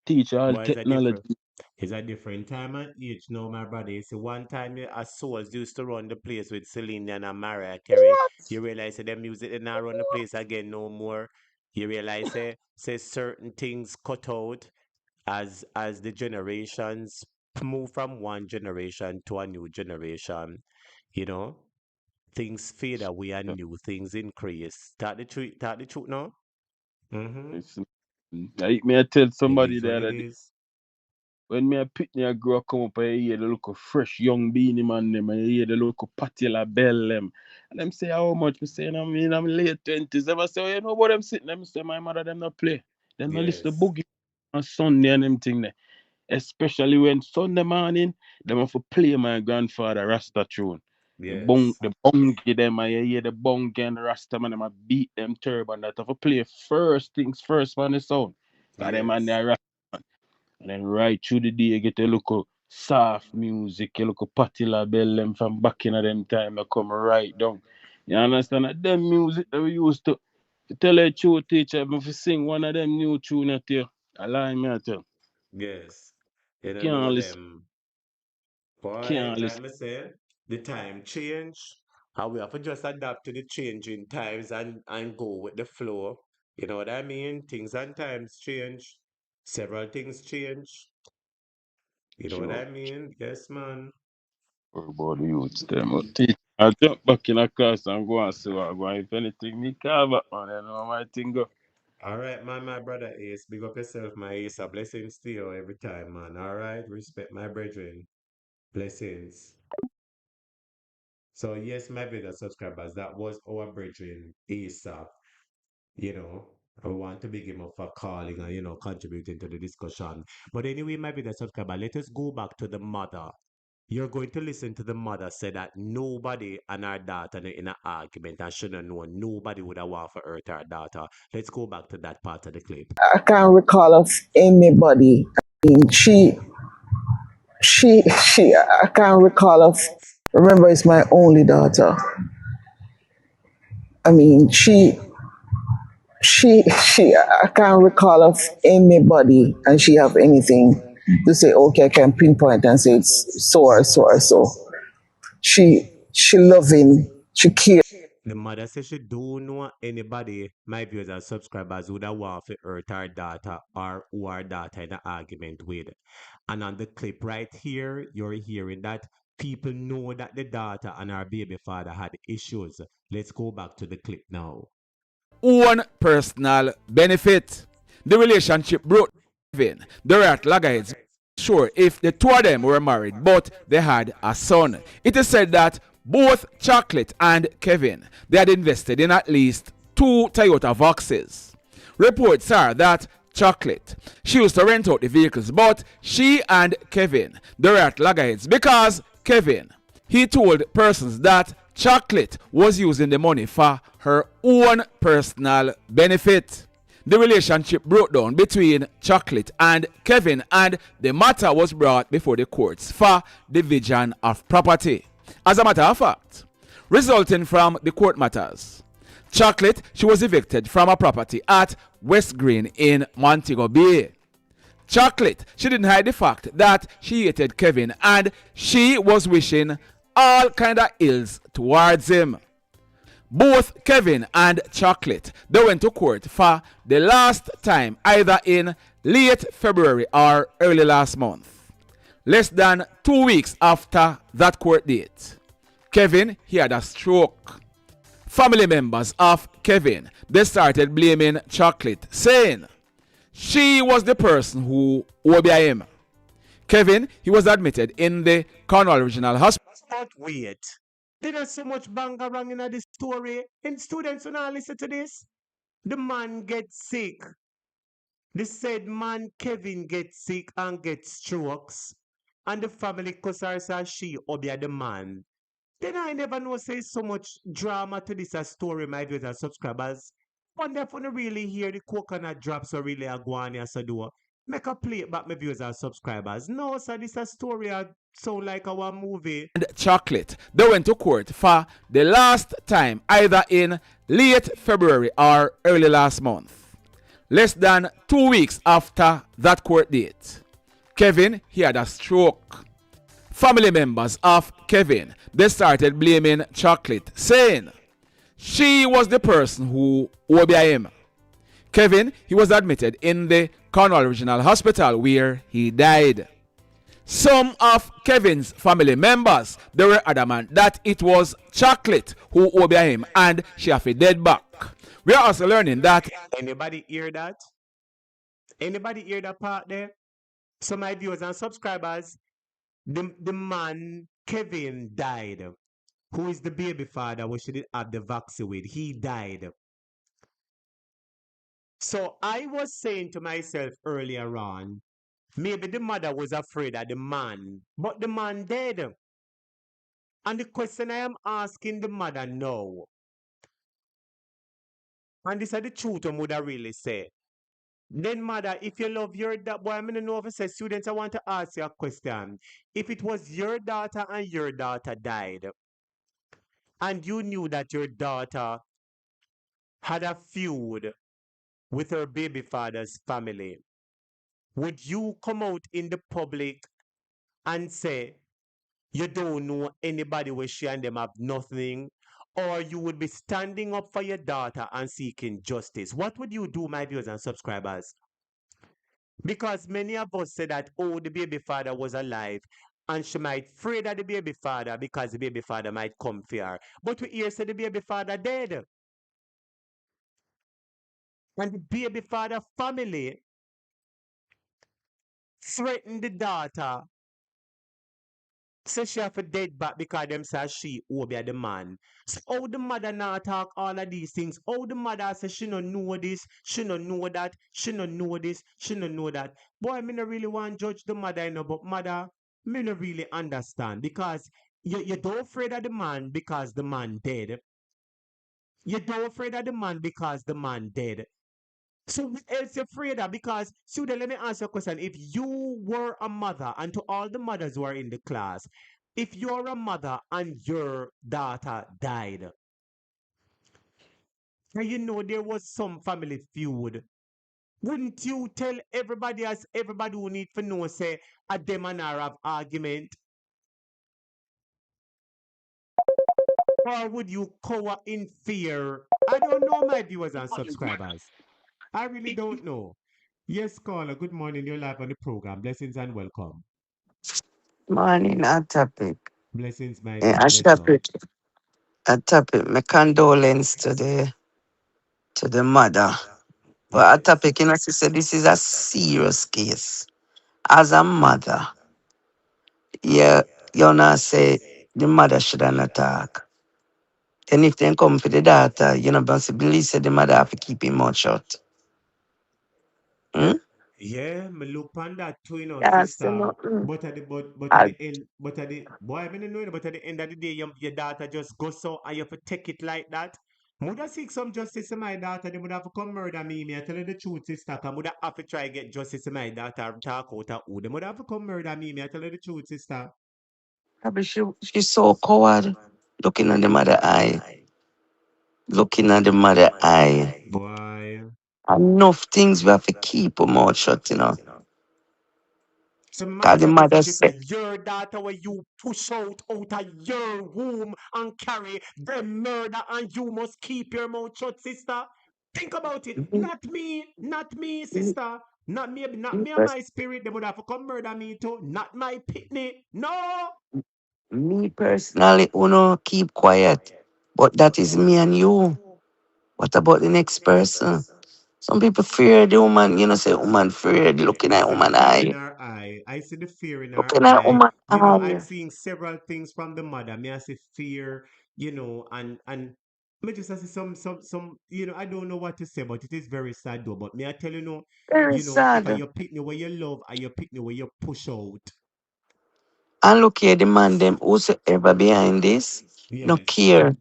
Teach all Boy, it's a different. technology. It's a different time and age now, my brother. You see, one time a Souls used to run the place with Celine Dion and Mariah Carey. You realize that the music did not run the place again no more. You realize say certain things cut out as the generations move from one generation to a new generation. You know, things fade away and new things increase. Talk the truth now. Mm-hmm. Like me, I tell It somebody is the what it other day, is. when me a pitney I grow come up, I hear the local fresh young beanie man them, I hear the local patilla bell them. And them say how much? Me say, I mean, I'm late 20s. Them I say, oh, you know about them sitting? Them say, my mother them not play. Them not listen to Yes. boogie on Sunday and them thing there. Especially when Sunday morning, them have to play my grandfather Rasta tune. Yes. The bungy them, I hear the bungy and the Rasta man, them I beat them turban that have to play first things first on the sound. Got them and Yes. they Rasta. And then right through the day, you get a look soft music, a look Patti LaBelle them from back in them time, I come right down. You understand that them music that we used to tell a true teacher, if you sing one of them new tune at you, I lie me at you. Yes. You don't know Can't listen, them. Boy, can't like listen. me say, the time change. And we have to just adapt to the changing times and go with the flow. You know what I mean? Things and times change. Several things change. You know what Sure. I mean? Yes, man. What about the youths them? But teacher, I jump back in a class and go and see what I go. If anything, me call back, man. You know my thing go. All right, man, my brother Ace. Big up yourself, my Ace. A blessings to you every time, man. All right. Respect my brethren. Blessings. So yes, my brother subscribers, that was our brethren, ASAP. You know, I want to big him up for calling and, contributing to the discussion. But anyway, my brother subscriber, let us go back to the mother. You're going to listen to the mother say that nobody and her daughter in an argument and shouldn't know nobody would have want to hurt her daughter. Let's go back to that part of the clip. I can't recall of anybody. I mean, I can't recall of, remember, it's my only daughter. I mean, I can't recall of anybody and she have anything to say, okay, I can pinpoint and say it's so or so or so. She loving, she care. The mother says she don't know anybody, my viewers and subscribers, would have want to hurt her daughter or who her daughter in an argument with. And on the clip right here, you're hearing that people know that the daughter and her baby father had issues. Let's go back to the clip now. Own personal benefit. The relationship broke. They were at loggerheads. Sure, if the two of them were married, but they had a son. It is said that both Chocolate and Kevin, they had invested in at least 2 Toyota Voxes. Reports are that Chocolate, she used to rent out the vehicles, but she and Kevin, they were at loggerheads because Kevin, he told persons that Chocolate was using the money for her own personal benefit. The relationship broke down between Chocolate and Kevin, and the matter was brought before the courts for division of property. As a matter of fact, resulting from the court matters, Chocolate, she was evicted from a property at West Green in Montego Bay. Chocolate, she didn't hide the fact that she hated Kevin and she was wishing all kind of ills towards him. Both Kevin and Chocolate, they went to court for the last time either in late February or early last month. Less than 2 weeks after that court date, Kevin, he had a stroke. Family members of Kevin, they started blaming Chocolate, saying she was the person who owed him. Kevin, he was admitted in the Cornwall Regional Hospital. But wait, there's so much banga wrong in this story. And students will not listen to this. The man gets sick. The said man Kevin gets sick and gets strokes. And the family cusers as she obey the man. Then I never know say so much drama to this a story, my viewers and subscribers. Wonder if you really hear the coconut drops or really a guania so do. Make a play it back, my viewers and subscribers. No, sir, this a story sound like our movie. And Chocolate, they went to court for the last time either in late February or early last month. Less than 2 weeks after that court date, Kevin, he had a stroke. Family members of Kevin, they started blaming Chocolate, saying she was the person who OBI him. Kevin, he was admitted in the Cornwall Regional Hospital where he died. Some of Kevin's family members, they were adamant that it was Chocolate who OBI him and she have a dead back. We are also learning that. Anybody hear that? Anybody hear that part there? So my viewers and subscribers, the man Kevin died. Who is the baby father we should have the vaccine with? He died. So I was saying to myself earlier on, maybe the mother was afraid of the man, but the man dead. And the question I am asking the mother now, and this is the truth I would really say. Then, mother, if you love your daughter, boy, I don't know if I say students, I want to ask you a question. If it was your daughter and your daughter died, and you knew that your daughter had a feud with her baby father's family, would you come out in the public and say you don't know anybody where she and them have nothing? Or you would be standing up for your daughter and seeking justice? What would you do, my viewers and subscribers? Because many of us say that, oh, the baby father was alive and she might afraid of the baby father because the baby father might come for her. But we hear say the baby father dead. And the baby father family threatened the daughter. Say she have a dead back because them say she obey the man. So how the mother now talk all of these things? How the mother say she no know this, she no know that, she no know this, she no know that. Boy, me no really want to judge the mother, you know, but mother, me no really understand because you don't afraid of the man because the man dead. You don't afraid of the man because the man dead. So what else you afraid of? Because, Suda, let me ask you a question. If you were a mother, and to all the mothers who are in the class, if you're a mother and your daughter died, and you know there was some family feud, wouldn't you tell everybody as everybody who need to know, say, a them and her have argument? Or would you cower in fear? I don't know, my viewers and subscribers. I really don't know. Yes, caller. Good morning. You're live on the program. Blessings and welcome. Morning, a topic. Blessings, my Yeah, dear. a Bless up. topic. A topic. My condolence to the mother. But a Yes. topic, you know, she said this is a serious case. As a mother, yeah, you know, say the mother shouldn't attack. And if they come for the daughter, you know, but believe say the mother have to keep him mouth shut. Hmm? Yeah, me look on that too, you know, Yeah, so sister. no, But at I, the end, but at the boy, I mean, know, but at the end of the day, your daughter just goes so and you have to take it like that. Would seek some justice to my daughter, they would have to come murder me. Me, I tell you the truth, sister. Cause would have to try get justice to my daughter talk out of who. They would have to come murder me. Me, I tell you the truth, sister. Probably she's so coward. Looking at the mother eye. Looking at the mother eye. Boy. Enough things we have to keep our mouth shut, you know. So my Cause the job is mother if it's said, your daughter where you push out of your womb and carry the murder and you must keep your mouth shut, sister. Think about it. Not me, sister. Not me and my spirit. They would have to come murder me too. Not my pitney. No. me personally, uno keep quiet. But that is me and you. What about the next person? Some people fear the woman, you know, say woman feared, looking I at see the woman fear in eye. her eye. I see the fear in her Looking at eye. woman You know, I'm eye. seeing several things from the mother. Me, I see fear, you know, and me just I see some, you know, I don't know what to say, but it is very sad though. But me, I tell Very you know, if I sad. you pick me where you love, I you pick me where you push out. And look here, the man them whosoever behind this, no Yes, care.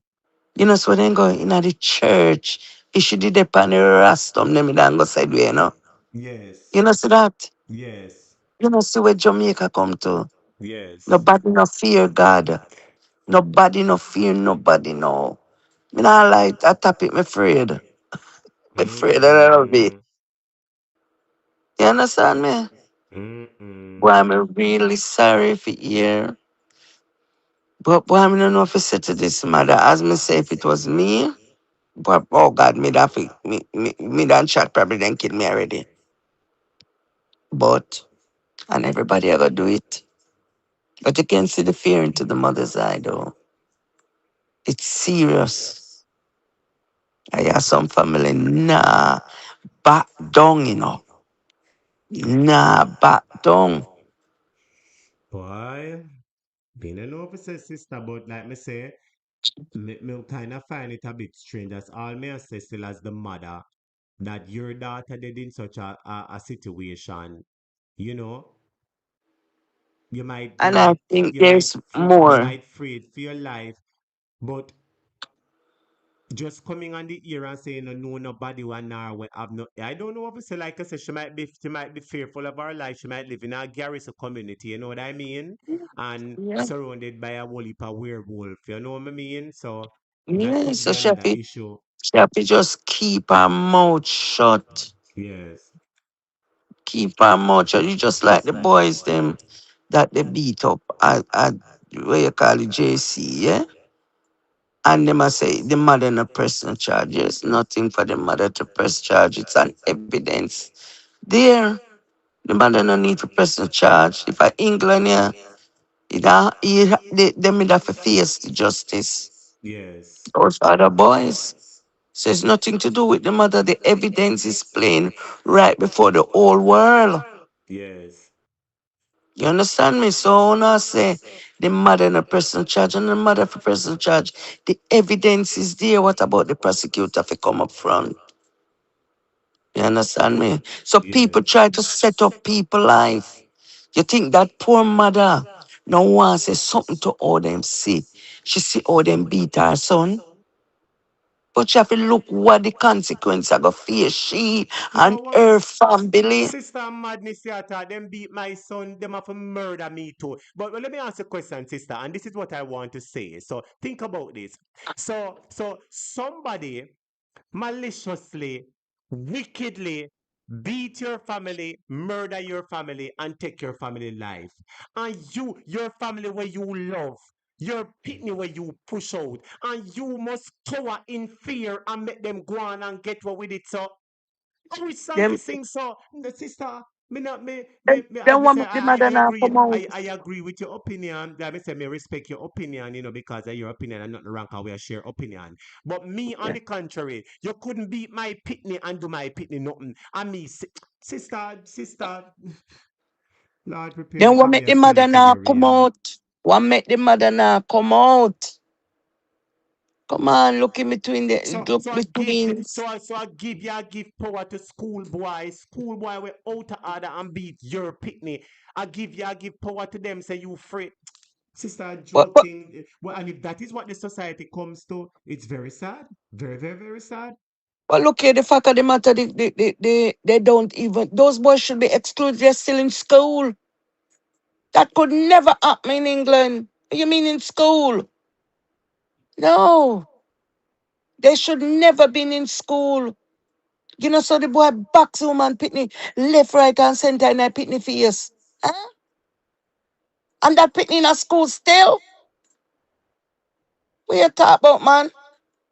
You know, so then go in the church. If she did the pan rastum, them don't go side way, you know. yes, You know, see that? yes, You know, see where Jamaica come to. yes. Nobody no fear God. Nobody no fear nobody no. Me not like that topic, me afraid. Me afraid that I'll be. Mm-hmm. You understand me? Boy, I'm really sorry for you. But boy, I don't know if I said to this mother, as me say, if it was me, but oh God, me done shot probably then killed me already. But and everybody ever do it. But you can see the fear into the mother's eye though. It's serious. I have some family back down, back down. Boy, being an officer sister, but like me say, me kind of find it a bit strange as all me say still as the mother that your daughter did in such a situation, you know, you might you And I might think you might there's you more. might afraid for your life, but just coming on the ear and saying no nobody one hour will have no I don't know obviously like I said she might be fearful of her life. She might live in a garrison community, you know what I mean? And Yeah. surrounded by a whole heap of werewolf, you know what I mean? So that Yeah, could so be another issue. she have to just keep her mouth shut. Yes. Keep her mouth shut. You just like the boys them that they beat up at what you call it JC, yeah? And they must say the mother no press no charges. Nothing for the mother to press charge. It's an evidence. There, the mother no need to press no charge. If I England, yeah, they made have to face the justice. Yes. Those other boys. So it's nothing to do with the mother. The evidence is plain right before the whole world. Yes. You understand me? So when I say the mother in a personal charge and the mother for personal charge, the evidence is there. What about the prosecutor if come up front? You understand me? So people Yes. try to set up people life. You think that poor mother no one say something to all them see. She see all them beat her son. But you have to look what the consequence are going to face she You know and what? her family. Sister Madness theater, them beat my son, them have to murder me too. But let me ask a question, sister, and this is what I want to say. So think about this. So somebody maliciously, wickedly beat your family, murder your family, and take your family life. And your family where you love, your pitney where you push out, and you must cower in fear and make them go on and get what with it. So I wish Santi Them, sing so. The sister, me not me them me want say make the mother I now agree. come out. I agree with your opinion. That me say me respect your opinion, because of your opinion and not the rank and we share opinion. But me on the contrary, you couldn't beat my pitney and do my pitney nothing. And me sister, Lord prepare me Then to want be make a the mother now come Sanitarian. out. Want make the mother now come out. Come on, look in between the So look so I give between. I give power to school boy we out of order and beat your pitney. I give power to them, say you free. Sister But, joke but thing. Well, and if that is what the society comes to, it's very sad. Very, very, very sad. but look here, the fact of the matter, they don't even those boys should be excluded. They're still in school. That could never happen in England. You mean in school? No. They should never been in school. You know, so the boy box woman pitney left, right, and center in a pitney face. Huh? And that pitney in a school still? What you talk about, man?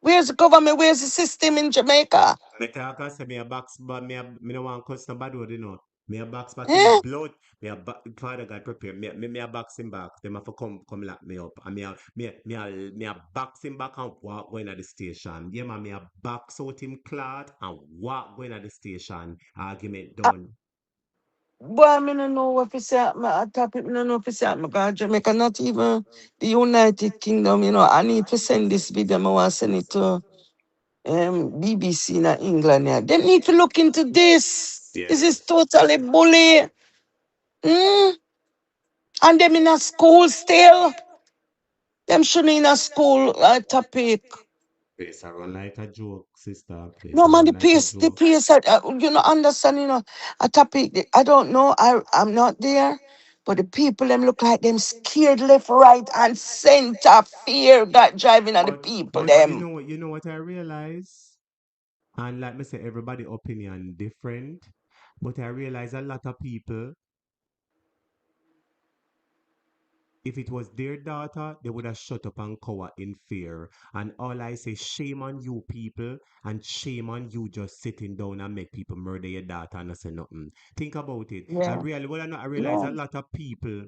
Where's the government? Where's the system in Jamaica? Me talk and say me a box, but me no want cuss nobody word, Me a box back him Eh? blood. Father God prepare. Me a box him back. Them have to come lock me up. And me a box him back and walk going at the station. Yeah, man, me a box out him clot and walk going at the station. Argument done. Boy, I don't know what to say. I tap it, I don't know what to say. Because Jamaica, not even the United Kingdom, I need to send this video. I want to send it to BBC in England. Yeah. They need to look into this. This is Yes. totally bully. Mm? And them in a school still. Them shouldn't in a school topic. Place I run like a joke, sister. Place No I man, run like a the joke. place, understand, a topic. I don't know. I'm not there, but the people them look like them scared left, right, and center. Fear got driving at the people But you them. know what I realize? And like me say, everybody opinion different. But I realize a lot of people if it was their daughter, they would have shut up and cower in fear. And all I say, shame on you people, and shame on you just sitting down and make people murder your daughter and not say nothing. Think about it. Yeah. I realize Yeah. a lot of people,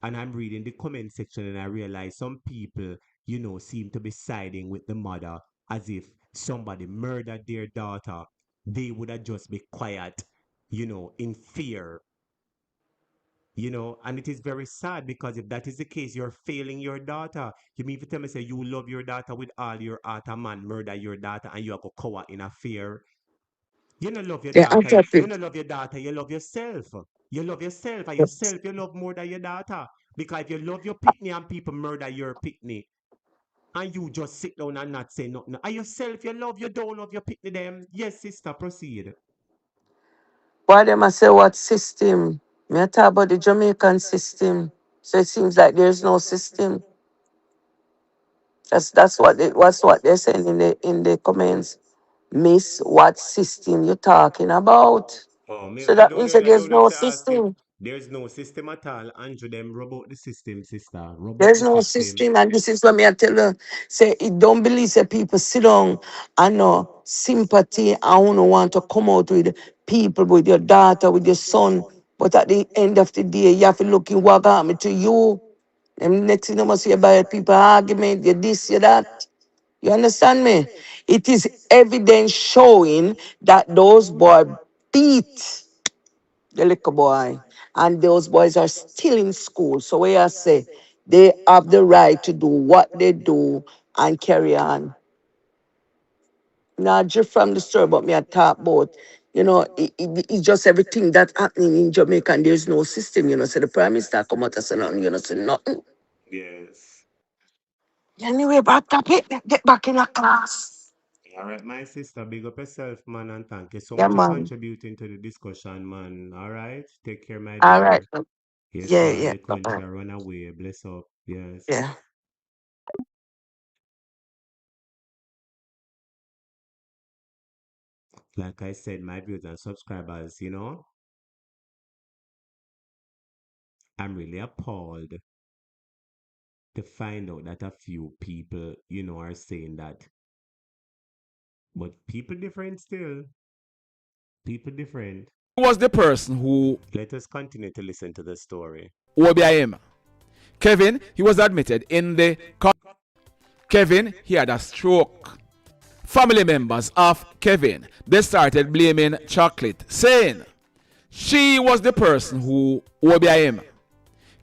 and I'm reading the comment section and I realize some people, seem to be siding with the mother as if somebody murdered their daughter. They would have just be quiet, in fear. And it is very sad because if that is the case, you're failing your daughter. You mean to tell me, say, you love your daughter with all your heart, a man murder your daughter and you have a cower in a fear? You don't love your Yeah, I daughter. tell You people. don't love your daughter. You love yourself. You love yourself. And yourself, you love more than your daughter. Because if you love your pitney and people murder your pitney, and you just sit down and not say nothing. And yourself, you don't love your pitney them. Yes, sister, proceed. Why them I say what system? Me I talk about the Jamaican system. So it seems like there's no system. That's what they're saying in the comments. Miss, what system you talking about? Oh, me, So that means that I there's don't know no if I ask you. system. There's no system at all. Andrew, them rub out the system, sister. Rub out There's the no system. system, and this is what me I tell you. Say, it don't believe that people sit down and no sympathy and who no want to come out with people, with your daughter, with your son. But at the end of the day, you have to look in what happened to you. And next thing you must hear about people argument, you this, you that. You understand me? It is evidence showing that those boys beat the little boy, and those boys are still in school. So where I say they have the right to do what they do and carry on. Not just from the story, but me I talk about, it's just everything that happening in Jamaica and there's no system, So the prime minister come out and say nothing, say nothing. Yes. Anyway, back topic, get back in a class. All right, my sister, big up yourself, man, and thank you so Yeah, much for man. contributing to the discussion, man. All right, take care, my All right. dear. Yes, Yeah, man, yeah. the country run away. Bless up. Yes. Yeah. Like I said, my viewers and subscribers, I'm really appalled to find out that a few people, are saying that. But people different still. People different. Who was the person who Let us continue to listen to the story. OBIM? Kevin, he was admitted in the Kevin, he had a stroke. Family members of Kevin, they started blaming Chocolate, saying she was the person who OBIM.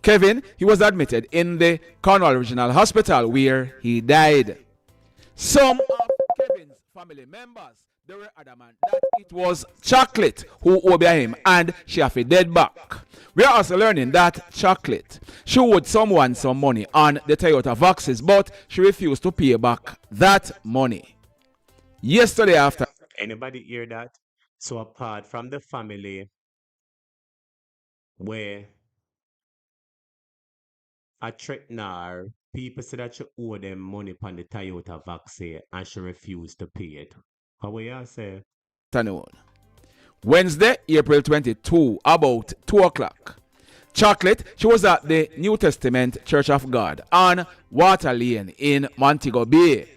Kevin, he was admitted in the Cornwall Regional Hospital where he died. Some of Kevin's family members, they were adamant that it was Chocolate who obeyed him and she have a dead back. We are also learning that Chocolate, she owed someone some money on the Toyota Voxes, but she refused to pay back that money. Yesterday after. Anybody hear that? So apart from the family where a threatener, people say that she owe them money on the Toyota vaccine and she refused to pay it. How will you say? Afternoon. Wednesday, April 22, about 2 o'clock. Chocolate, she was at the New Testament Church of God on Water Lane in Montego Bay,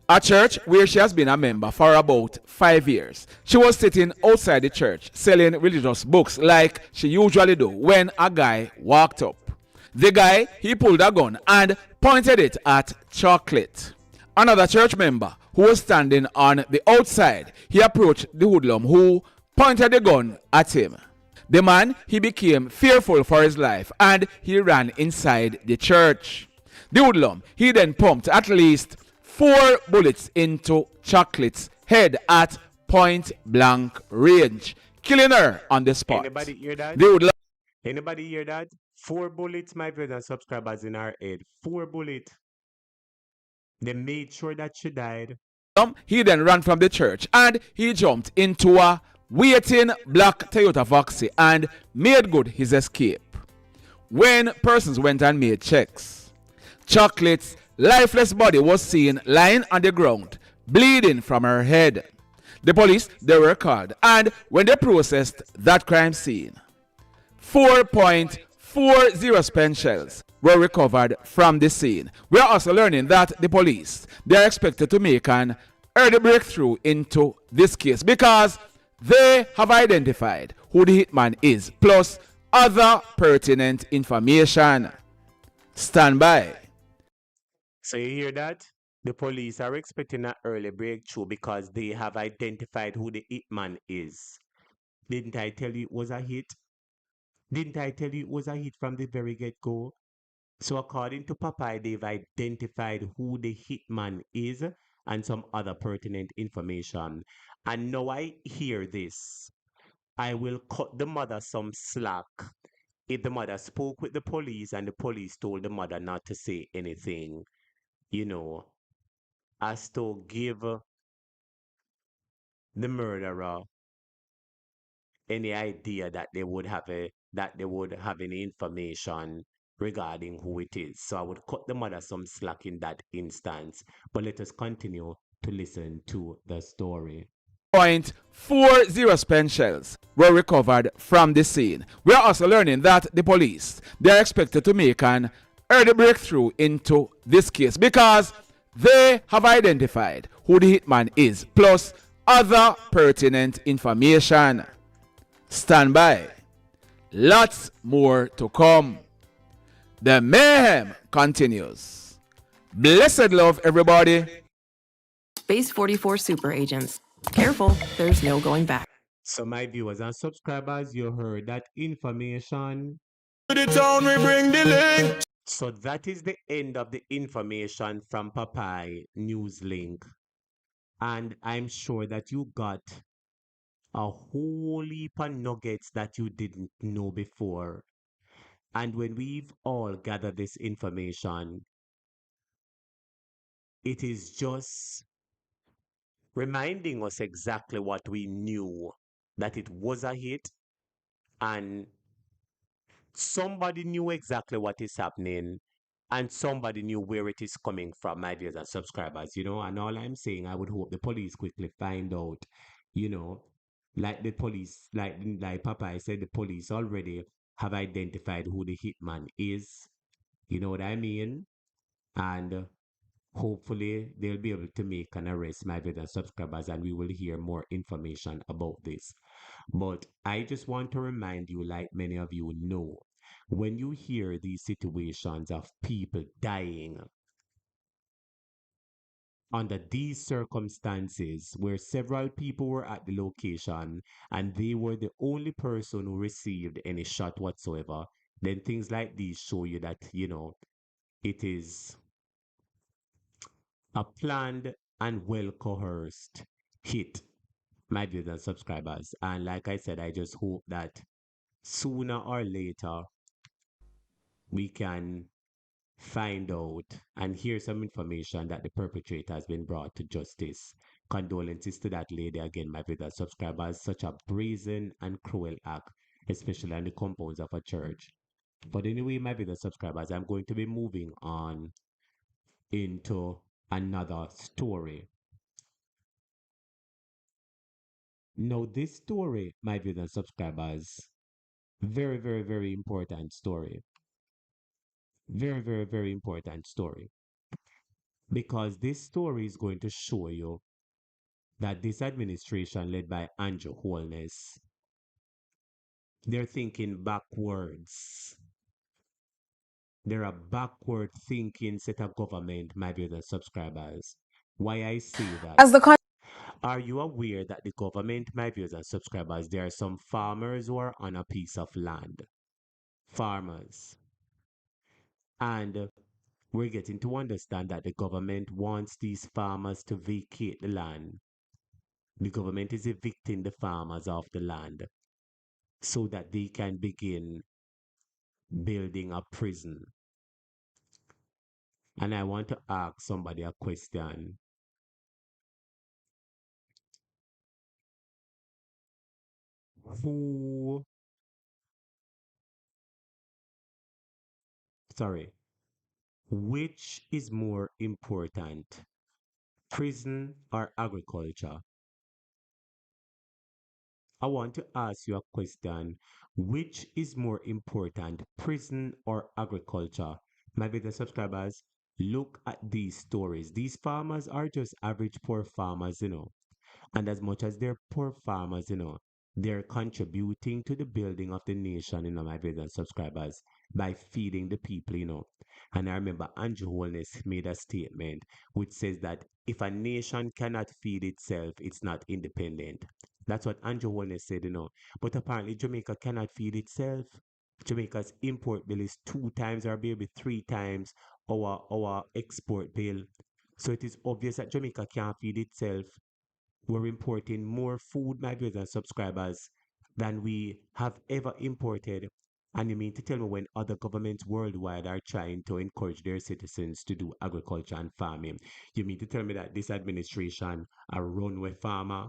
a church where she has been a member for about 5 years. She was sitting outside the church selling religious books like she usually do when a guy walked up. The guy, he pulled a gun and pointed it at Chocolate. Another church member who was standing on the outside, he approached the hoodlum who pointed the gun at him. The man, he became fearful for his life and he ran inside the church. The hoodlum, he then pumped at least 4 bullets into Chocolate's head at point blank range, killing her on the spot. Anybody hear that? Anybody hear that? 4 bullets, my viewers and subscribers, in her head. 4 bullets. They made sure that she died. He then ran from the church and he jumped into a waiting black Toyota Voxy and made good his escape. When persons went and made checks, Chocolate's lifeless body was seen lying on the ground, bleeding from her head. The police, they were called, and when they processed that crime scene, 4.40 spent shells were recovered from the scene. We are also learning that the police, they are expected to make an early breakthrough into this case because they have identified who the hitman is, plus other pertinent information. Stand by. So you hear that? The police are expecting an early breakthrough because they have identified who the hitman is. Didn't I tell you it was a hit? Didn't I tell you it was a hit from the very get-go? So according to Popeye, they've identified who the hitman is and some other pertinent information. And now I hear this. I will cut the mother some slack if the mother spoke with the police and the police told the mother not to say anything, you know, as to give the murderer any idea that they would have any information regarding who it is. So I would cut the mother some slack in that instance. But let us continue to listen to the story. .40 spent shells were recovered from the scene. We are also learning that the police, they are expected to make an early breakthrough into this case because they have identified who the hitman is, plus other pertinent information. Stand by. Lots more to come. The mayhem continues. Blessed love, everybody. Base 44 super agents. Careful, there's no going back. So my viewers and subscribers, you heard that information. To the town we bring the link. So that is the end of the information from Popeye News Link. And I'm sure that you got a whole heap of nuggets that you didn't know before. And when we've all gathered this information, it is just reminding us exactly what we knew, that it was a hit and somebody knew exactly what is happening and somebody knew where it is coming from, my viewers and subscribers, and all I'm saying, I would hope the police quickly find out, you know, like the police, like Popeye said, the police already have identified who the hitman is, you know what I mean? And hopefully they'll be able to make an arrest, my viewers and subscribers, and we will hear more information about this. But I just want to remind you, like many of you know, when you hear these situations of people dying under these circumstances where several people were at the location and they were the only person who received any shot whatsoever, then things like these show you that, it is a planned and well coerced hit, my viewers and subscribers. And like I said, I just hope that sooner or later we can find out and hear some information that the perpetrator has been brought to justice. Condolences to that lady again, my viewers and subscribers. Such a brazen and cruel act, especially on the compounds of a church. But anyway, my viewers and subscribers, I'm going to be moving on into another story. Now, this story, my viewers and subscribers, very, very, very important story. Very, very, very important story. Because this story is going to show you that this administration led by Andrew Holness, they're thinking backwards. They're a backward thinking set of government, my viewers and subscribers. Why I say that? Are you aware that the government, my viewers and subscribers, there are some farmers who are on a piece of land? Farmers. And we're getting to understand that the government wants these farmers to vacate the land. The government is evicting the farmers off the land so that they can begin building a prison. And I want to ask somebody a question. Which is more important, prison or agriculture? I want to ask you a question. Which is more important, prison or agriculture? My business subscribers, look at these stories. These farmers are just average poor farmers, And as much as they're poor farmers, they're contributing to the building of the nation, my business subscribers, by feeding the people, And I remember Andrew Holness made a statement which says that if a nation cannot feed itself, it's not independent. That's what Andrew Holness said, But apparently Jamaica cannot feed itself. Jamaica's import bill is 2 times or maybe 3 times our export bill. So it is obvious that Jamaica can't feed itself. We're importing more food, my viewers and subscribers, than we have ever imported. And you mean to tell me when other governments worldwide are trying to encourage their citizens to do agriculture and farming, you mean to tell me that this administration are run with farmer?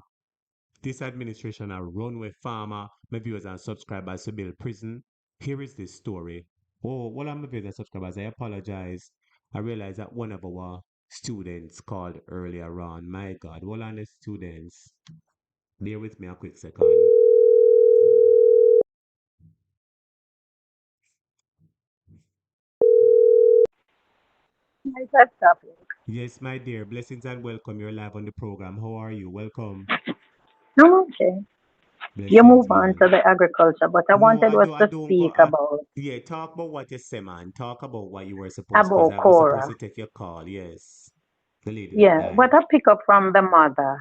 This administration are run with farmer, my viewers and subscribers to build prison? Here is this story. Oh, well, I'm my viewers and subscribers, I apologize. I realize that one of our students called earlier on. My God, hold on the students. Bear with me a quick second. Yes, my dear. Blessings and welcome. You're live on the program. How are you? Welcome. No, okay. You Blessings, move on to man. the agriculture, but I No, wanted was I to don't go. speak Yeah, talk about what you say, man. Talk about what you were supposed, because about I was supposed Cora. to take your call. Yes, the lady that Yeah, died. what I pick up from the mother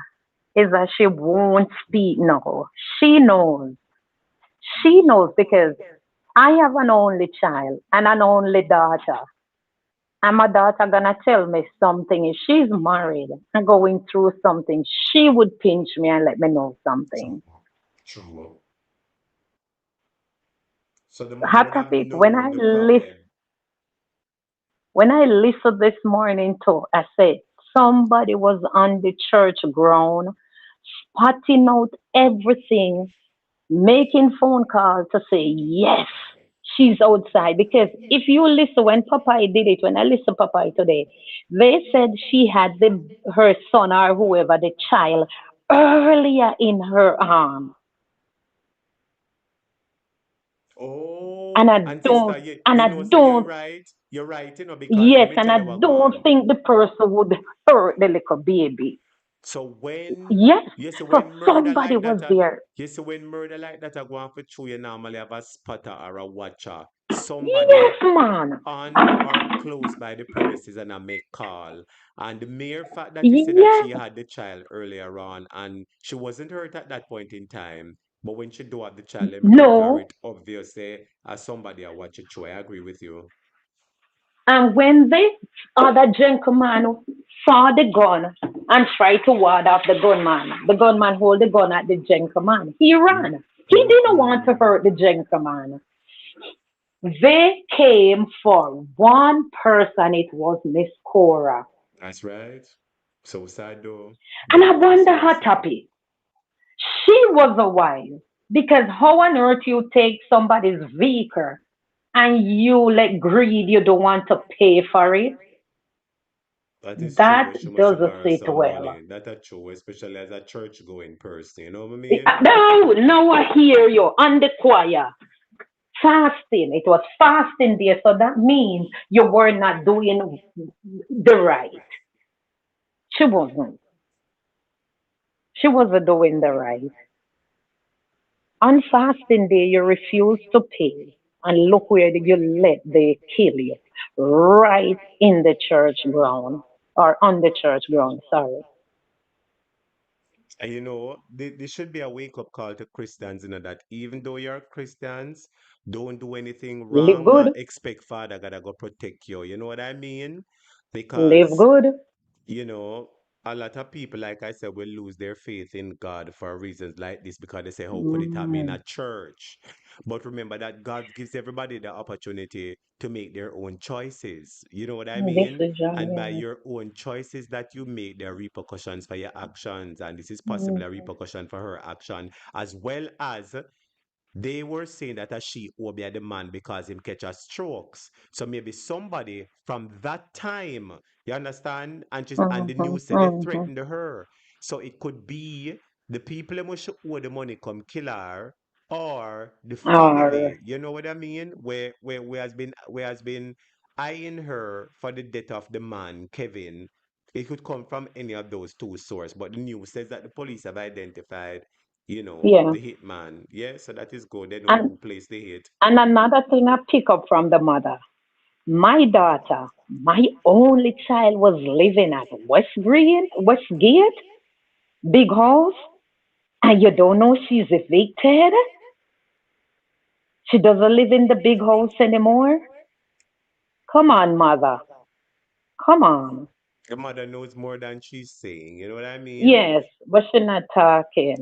is that she won't speak now. She knows. She knows because I have an only child and an only daughter. And my daughter gonna tell me something. If she's married and going through something, she would pinch me and let me know something. True. So the mother Hot would have topic. known the problem. When I listened this morning to, I said somebody was on the church ground, spotting out everything, making phone calls to say yes, she's outside. Because if you listen, when Popeye did it, when I listened to Popeye today, they said she had her son or whoever, the child, earlier in her arm. Oh, And I and sister, don't, you, and you I know, say you're don't, right. You're right, because let yes, me and tell I you what, go don't on. think the person would hurt the little baby. So when Yes. you see So when murder somebody like was that, there. you see when murder like that, I go on for true, you normally have a spotter or a watcher. Yes, Somebody man. on or close by the premises and I make call. And the mere fact that you said that Yes. she had the child earlier on and she wasn't hurt at that point in time. But when she do have the child, let me murder No. it obviously as somebody I watch it through. I agree with you. And when the other gentleman saw the gun and tried to ward off the gunman hold the gun at the gentleman. He ran. He didn't want to Mm-mm. hurt the gentleman. They came for one person. It was Miss Cora. That's right. So sad though. And I Very wonder so how sad. happy. She was a wife. Because how on earth you take somebody's vehicle and you let greed, you don't want to pay for it? That is true. That She must have doesn't borrowed sit some well. money. That is true, especially as a church going person. You know what I mean? No, now I hear you on the choir. Fasting. It was fasting day, so that means you were not doing the right. She wasn't. She wasn't doing the right. On fasting day, you refuse to pay. And look where you let they kill you. Right in the church ground. Or on the church ground, sorry. And there should be a wake up call to Christians, that even though you're Christians, don't do anything Live wrong good. and expect Father God to go protect you. You know what I mean? Live Because good. you know, a lot of people, like I said, will lose their faith in God for reasons like this because they say, how could it happen in Mm, a church? But remember that God gives everybody the opportunity to make their own choices. You know what I mean? decision, And by yeah. your own choices that you make, there are repercussions for your actions. And this is possibly Mm, a repercussion for her action, as well as they were saying that a she obey the man because him catch a strokes. So maybe somebody from that time, you understand? And the mhm, news said they mhm. threatened her. So it could be the people who should owe the money come kill her or the Or family. You know what I mean? Where has been eyeing her for the death of the man, Kevin, it could come from any of those two sources. But the news says that the police have identified, Yeah. the hitman. Yeah, so that is good. They know And who placed the hit. and another thing I pick up from the mother. My daughter, my only child, was living at Westgate, big house, and you don't know she's evicted. She doesn't live in the big house anymore. Come on, mother. Come on. The mother knows more than she's saying. You know what I mean? Yes, but she's not talking.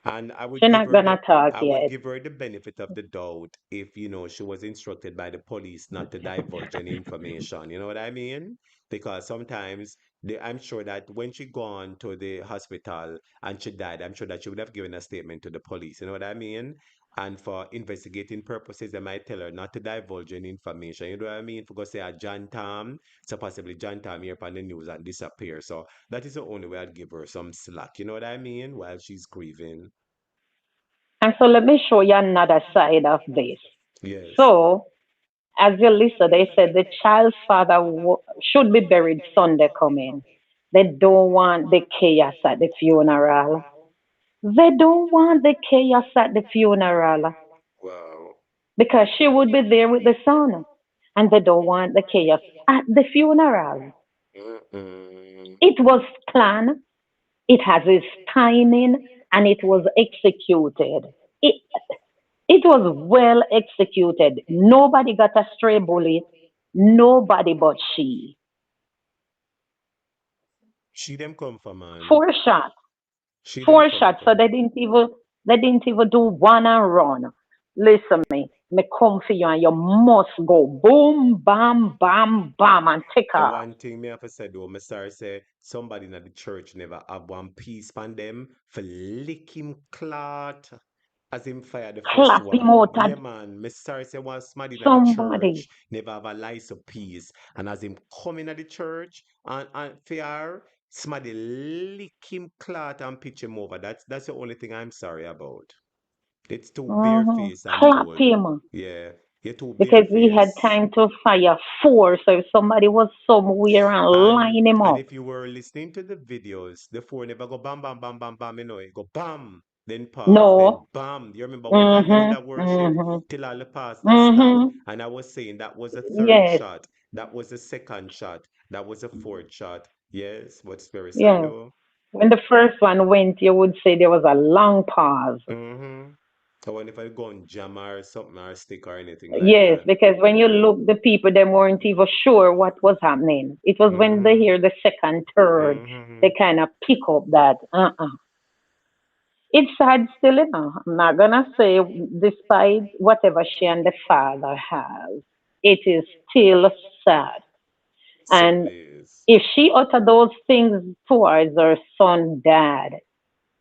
And She's not gonna talk I would yet. give her the benefit of the doubt if, she was instructed by the police not to divulge any information. You know what I mean? Because sometimes I'm sure that when she gone to the hospital and she died, I'm sure that she would have given a statement to the police. You know what I mean? And for investigating purposes, they might tell her not to divulge any information. You know what I mean? For go say a John Tam, so possibly John Tam here on the news and disappear. So that is the only way I'd give her some slack. You know what I mean? While she's grieving. And so let me show you another side of this. Yes. So, as you listen, they said the child's father should be buried Sunday coming. They don't want the chaos at the funeral. They don't want the chaos at the funeral Wow. because she would be there with the son. And they don't want the chaos at the funeral. Mm-mm. It was planned, it has its timing, and it was executed. It, it was well executed. Nobody got a stray bullet, nobody but she. She them come for man. Four shots, She them four come shots. So for. they didn't even do one and run. Listen me come for you and you must go boom, bam, bam, bam, and take The off. one thing me have to say though, my sorry say somebody in the church never have one piece pan them for lick him clot as him fire the first Clap him one. out Yeah at man, me sorry say one somebody in the somebody. church never have a lice of peace. And as him come in at the church and fear, somebody lick him clot and pitch him over. That's the only thing I'm sorry about. It's too barefaced and Clap bold. him. Yeah. You're too Because we had barefaced. time to fire four. So if somebody was somewhere and And line him and up. if you were listening to the videos, the phone never go bam bam bam bam bam, it go bam, then pause, then No. bam. You remember when I end Mhm. that worship Mhm. till all the pastor stop, Mhm. and I was saying that was a third Yes. shot, that was a second shot, that was a fourth shot. Yes, what Spirit said Yes. though. When the first one went, you would say there was a long pause. Mm-hmm. I wonder if I go on jam or something or stick or anything like Yes, that. because when you look, the people they weren't even sure what was happening. It was when they Mm-hmm. hear the second, third, Mm-hmm. they kind of pick up that. It's sad still, I'm not gonna say, despite whatever she and the father have, it is still sad. And Certainly is. if she uttered those things towards her son, dad,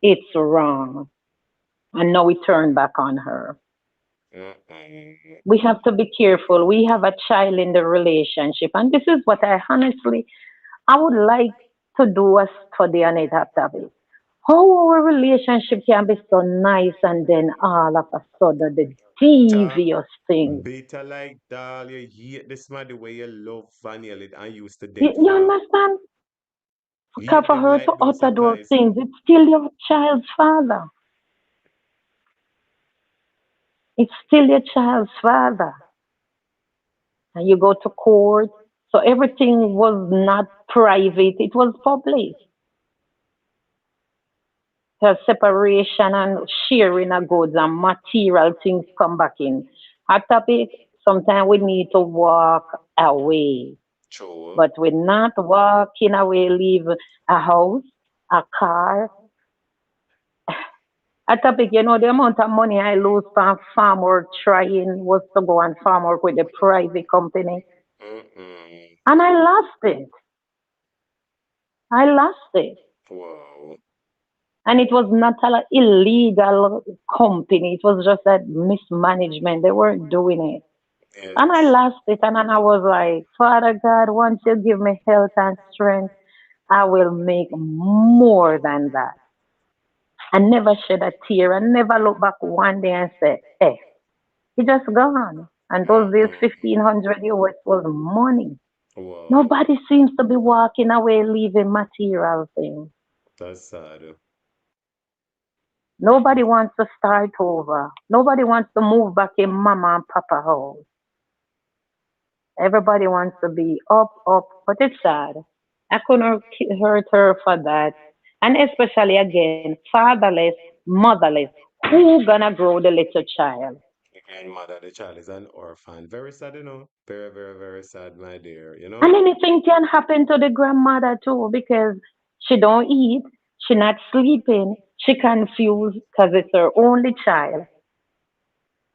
it's wrong. And now we turn back on her. Mm-mm. We have to be careful. We have a child in the relationship, and this is what I would like to do a study on it after this. How our relationship can be so nice and then all of a sudden the Ta devious things. bitter like doll, you hate this man the way you love Vanilla and used to You, death you for. understand? Hate For them her to like those utter those supplies. things, it's still your child's father. It's still your child's father. And you go to court. So everything was not private, it was public. The separation and sharing of goods and material things come back in. Hot topic, sometimes we need to walk away. True. But we're not walking away, leave a house, a car. A topic, the amount of money I lose from farm work trying was to go and farm work with a private company. Mm-mm. And I lost it. I lost it. Wow. And it was not an illegal company. It was just that mismanagement. They weren't doing it. And I Yes. lost it. And then I was like, Father God, once you give me health and strength, I will make more than that. I never shed a tear. I never look back one day and say, hey, it just gone. And those days, 1500 US was money. Wow, Nobody seems to be walking away leaving material things. that's sad. Nobody wants to start over. Nobody wants to move back in mama and papa house. Everybody wants to be up, up, but it's sad. I couldn't hurt her for that. And especially again, fatherless, motherless. Who gonna grow the little child? The grandmother, the child is an orphan. Very sad, Very, very, very sad, my dear. And anything can happen to the grandmother too because she don't eat, she not sleeping, she confused because it's her only child.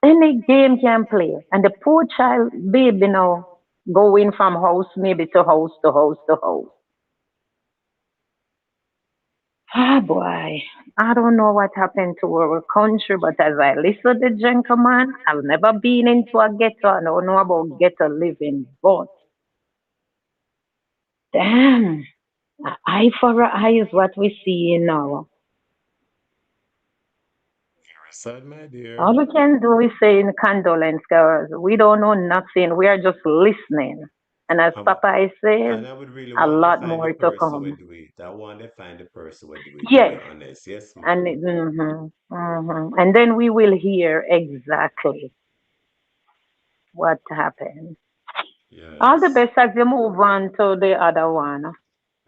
Any game can play, and the poor child baby now going from house maybe to house to house to house. Ah boy, I don't know what happened to our country, but as I listen to the gentleman, I've never been into a ghetto. I don't know about ghetto living, but damn, a eye for an eye is what we see now. Very sad, my dear. All we can do is say in condolence, girls. We don't know nothing. We are just listening. And as Um, Papa is saying, and I would really a want to lot find the more to person who come. do it. I want to find the person who do it, to be Yes, honest. Yes, and ma'am. and then we will hear exactly what happened. All the Yes. best as you move on to the other one.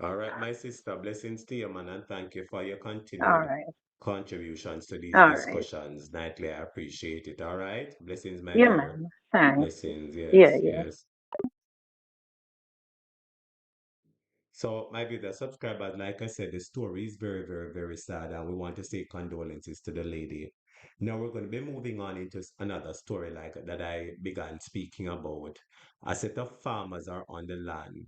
All right, my sister. Blessings to you, man, and thank you for your All continued right, contributions to these all right. discussions. Nightly, I appreciate it. All right. Blessings, my Yeah, dear. man. Thanks. Blessings. Yeah, Yes, yeah. yes. So, my dear subscribers, like I said, the story is very, very, very sad, and we want to say condolences to the lady. Now we're going to be moving on into another story like that I began speaking about. A set of farmers are on the land,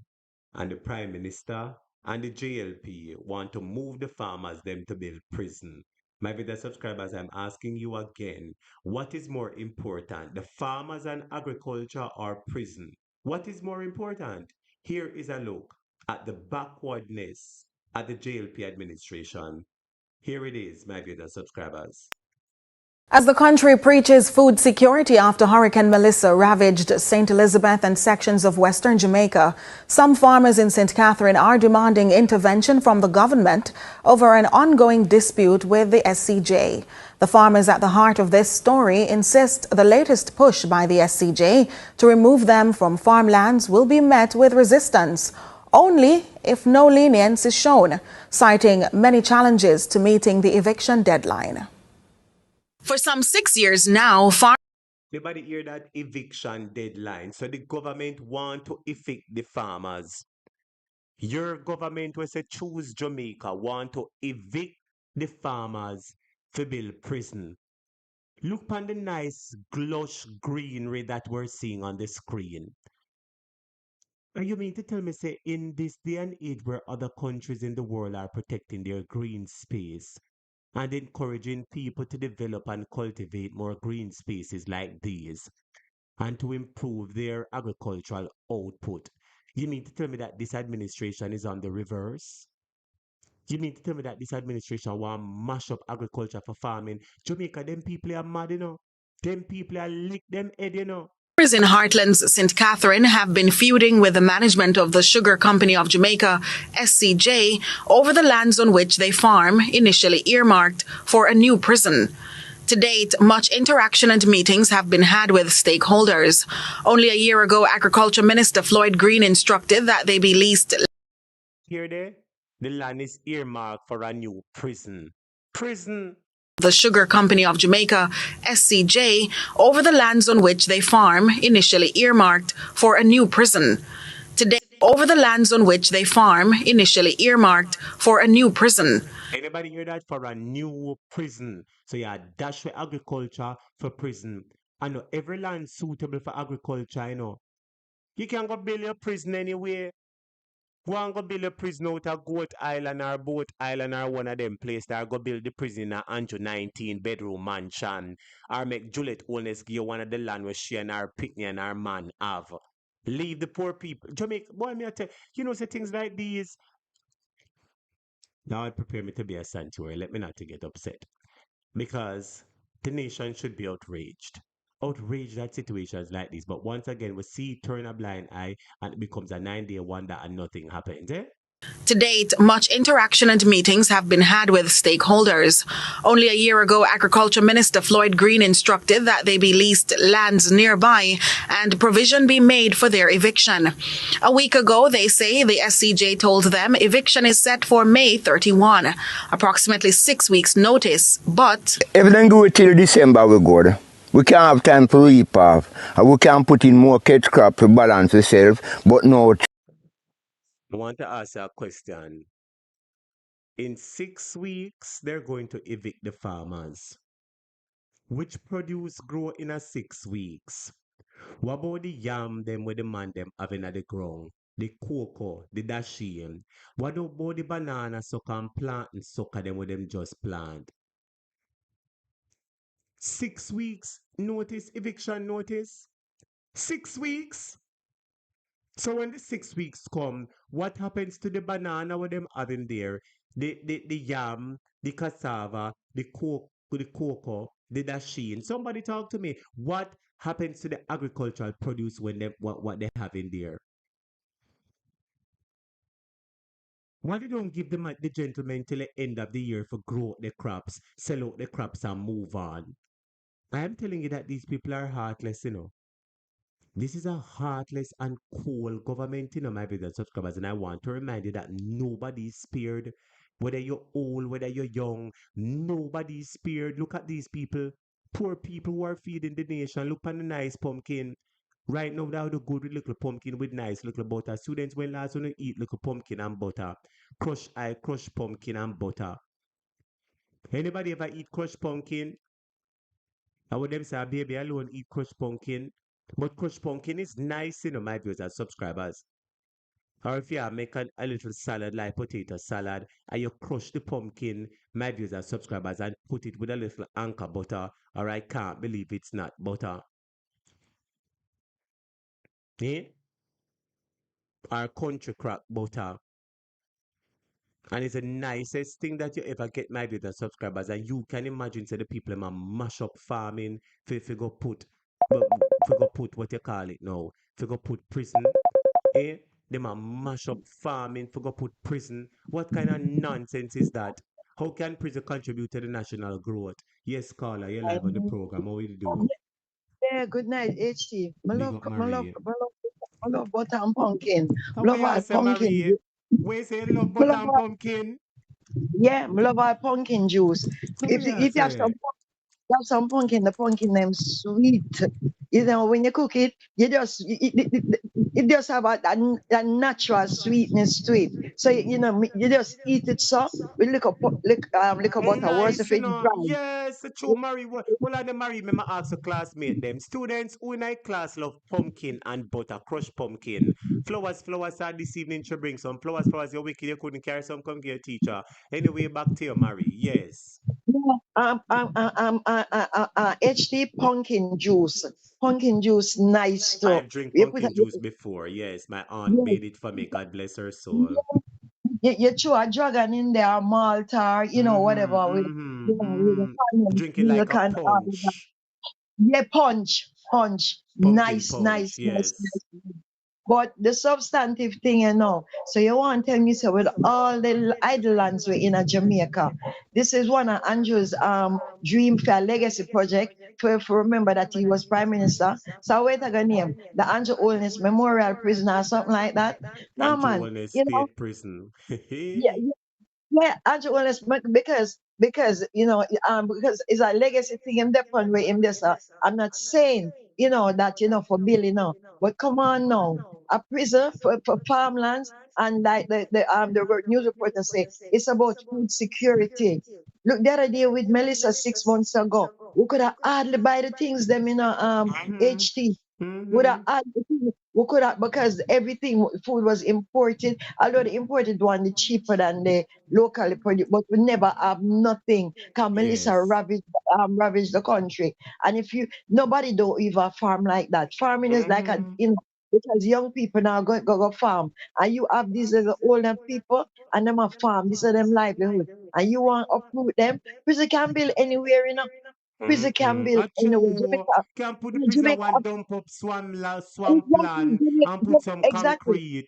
and the Prime Minister and the JLP want to move the farmers them to build prison. My dear subscribers, I'm asking you again, what is more important, the farmers and agriculture or prison? What is more important? Here is a look at the backwardness at the JLP administration. Here it is, my dear subscribers. As the country preaches food security after Hurricane Melissa ravaged St. Elizabeth and sections of western Jamaica, some farmers in St. Catherine are demanding intervention from the government over an ongoing dispute with the SCJ. The farmers at the heart of this story insist the latest push by the SCJ to remove them from farmlands will be met with resistance only if no lenience is shown, citing many challenges to meeting the eviction deadline. For some 6 years now, Everybody hear that eviction deadline. So the government want to evict the farmers. Your government will say choose Jamaica want to evict the farmers to build prison. Look on the nice lush greenery that we're seeing on the screen. And you mean to tell me, say, in this day and age where other countries in the world are protecting their green space and encouraging people to develop and cultivate more green spaces like these and to improve their agricultural output, you mean to tell me that this administration is on the reverse? You mean to tell me that this administration want mash up agriculture for farming? Jamaica, them people are mad. Them people are lick them head. farmers in Heartland's St. Catherine have been feuding with the management of the Sugar Company of Jamaica, SCJ, over the lands on which they farm, initially earmarked for a new prison. To date, much interaction and meetings have been had with stakeholders. Only a year ago, Agriculture Minister Floyd Green instructed that they be leased. Here they, the land is earmarked for a new prison. Prison. The Sugar Company of Jamaica, SCJ, over the lands on which they farm, initially earmarked for a new prison. Today, over the lands on which they farm, initially earmarked for a new prison. Anybody hear that? For a new prison. So yeah, dash for agriculture for prison. I know every land suitable for agriculture. You can go build your prison anywhere. Go and go build a prison out of Goat Island or Boat Island or one of them places. Or go build the prison in a Andrew 19 bedroom mansion. Or make Juliet Owners give you one of the land where she and her picnic and her man have. Leave the poor people. Jamaica, boy, me I tell say things like these. Now it prepare me to be a sanctuary. Let me not to get upset. Because the nation should be outraged. outraged at situations like this. But once again, we see turn a blind eye and it becomes a 9-day wonder and nothing happens. Eh? To date, much interaction and meetings have been had with stakeholders. Only a year ago, Agriculture Minister Floyd Green instructed that they be leased lands nearby and provision be made for their eviction. A week ago, they say the SCJ told them eviction is set for May 31, approximately 6 weeks' notice, but if they do it till December, we're good. We can't have time to reap off. And we can put in more catch crop to balance itself, but no. I want to ask you a question. In 6 weeks, they're going to evict the farmers. Which produce grow in a 6 weeks? What about the yam them with the man them having at the ground? The cocoa, the dasheen. What about the banana sucker and plant and sucker them with them just plant? 6 weeks notice, eviction notice. 6 weeks. So when the 6 weeks come, what happens to the banana with them having there? The yam, the cassava, the cocoa, the dasheen. Somebody talk to me. What happens to the agricultural produce when they what they have in there? Why they don't give them the gentlemen till the end of the year for grow the crops, sell out the crops and move on? I am telling you that these people are heartless, you know. This is a heartless and cold government, you know, my brothers and subscribers, and I want to remind you that nobody is spared. Whether you're old, whether you're young, nobody is spared. Look at these people, poor people who are feeding the nation. Look at the nice pumpkin. Right now, they have the good little pumpkin with nice little butter. Students when last want to eat little pumpkin and butter. Crush pumpkin and butter. Anybody ever eat crushed pumpkin? I would them say a baby alone eat crushed pumpkin. But crushed pumpkin is nice, you know, my viewers and subscribers. Or if you make a little salad like potato salad and you crush the pumpkin, my viewers and subscribers, and put it with a little anchor butter, or I can't believe it's not butter. Eh? Or country crack butter. And it's the nicest thing that you ever get, my viewers and subscribers. And you can imagine, say, the people in mash up farming, if you go put, what you call it now, if you go put prison, eh? Them a mash up farming, for go put prison. What kind of nonsense is that? How can prison contribute to the national growth? Yes, Carla, you're live on the program. How will you do? Yeah, good night, HT. I Big love, up, I love, Marie. I love butter and pumpkin. How Love will you all say, pumpkin. Marie? Where you say you love I butter love and all, pumpkin? yeah, I love all pumpkin juice. How will If you if say? you have some pumpkin, the pumpkin them sweet. You know, when you cook it, you just it just have a natural sweetness to it. So you know, you just eat it so with little butter. Worse Nice, if you it's know. dry. Yes, true, Marie. Well, I Marie, me ask a classmate them. Students who in a class love pumpkin and butter, crushed pumpkin. Flowers are this evening to bring some flowers. You're wicked, you couldn't carry some, come here, teacher. Anyway, back to you, Marie. Yes. Yeah, HT pumpkin juice. Pumpkin juice, nice too. I've drink You put a, pumpkin juice before. Yes, my aunt yeah, made it for me. God bless her soul. you throw a dragon in there, malt or whatever with a Drink it like milk a and all that. punch. Yeah, punch. Pumpkin Nice, punch. nice, nice, Yes. nice. But the substantive thing, so you want to tell me, so with all the idle lands we're in Jamaica, this is one of Andrew's dream fair legacy project. For remember that he was prime minister. So wait a name, the Andrew Holness Memorial Prison or something like that. No Andrew man, Wellness you know, State Prison. yeah, yeah, Andrew Wallace, because it's a legacy thing in the point where him this. I'm not saying that for Bill, but come on now, a prison for farmlands and like the news reporter say it's about food security. Look, the other day with Melissa 6 months ago, we could have hardly buy the things them HT. Would have had the thing- we could have because everything food was imported. Although the imported one is cheaper than the locally produced, but we never have nothing. Cause Melissa Yes. ravaged the country. And if you nobody don't even farm like that. Farming is like because young people now go farm. And you have these as older people and them a farm. These are them livelihood. And you want to uproot them, because they can build anywhere, Prison can build A anyway. true Jamaica, can put the yeah, prison Jamaica, one dump up swamp exactly, land and Jamaica, put some exactly. concrete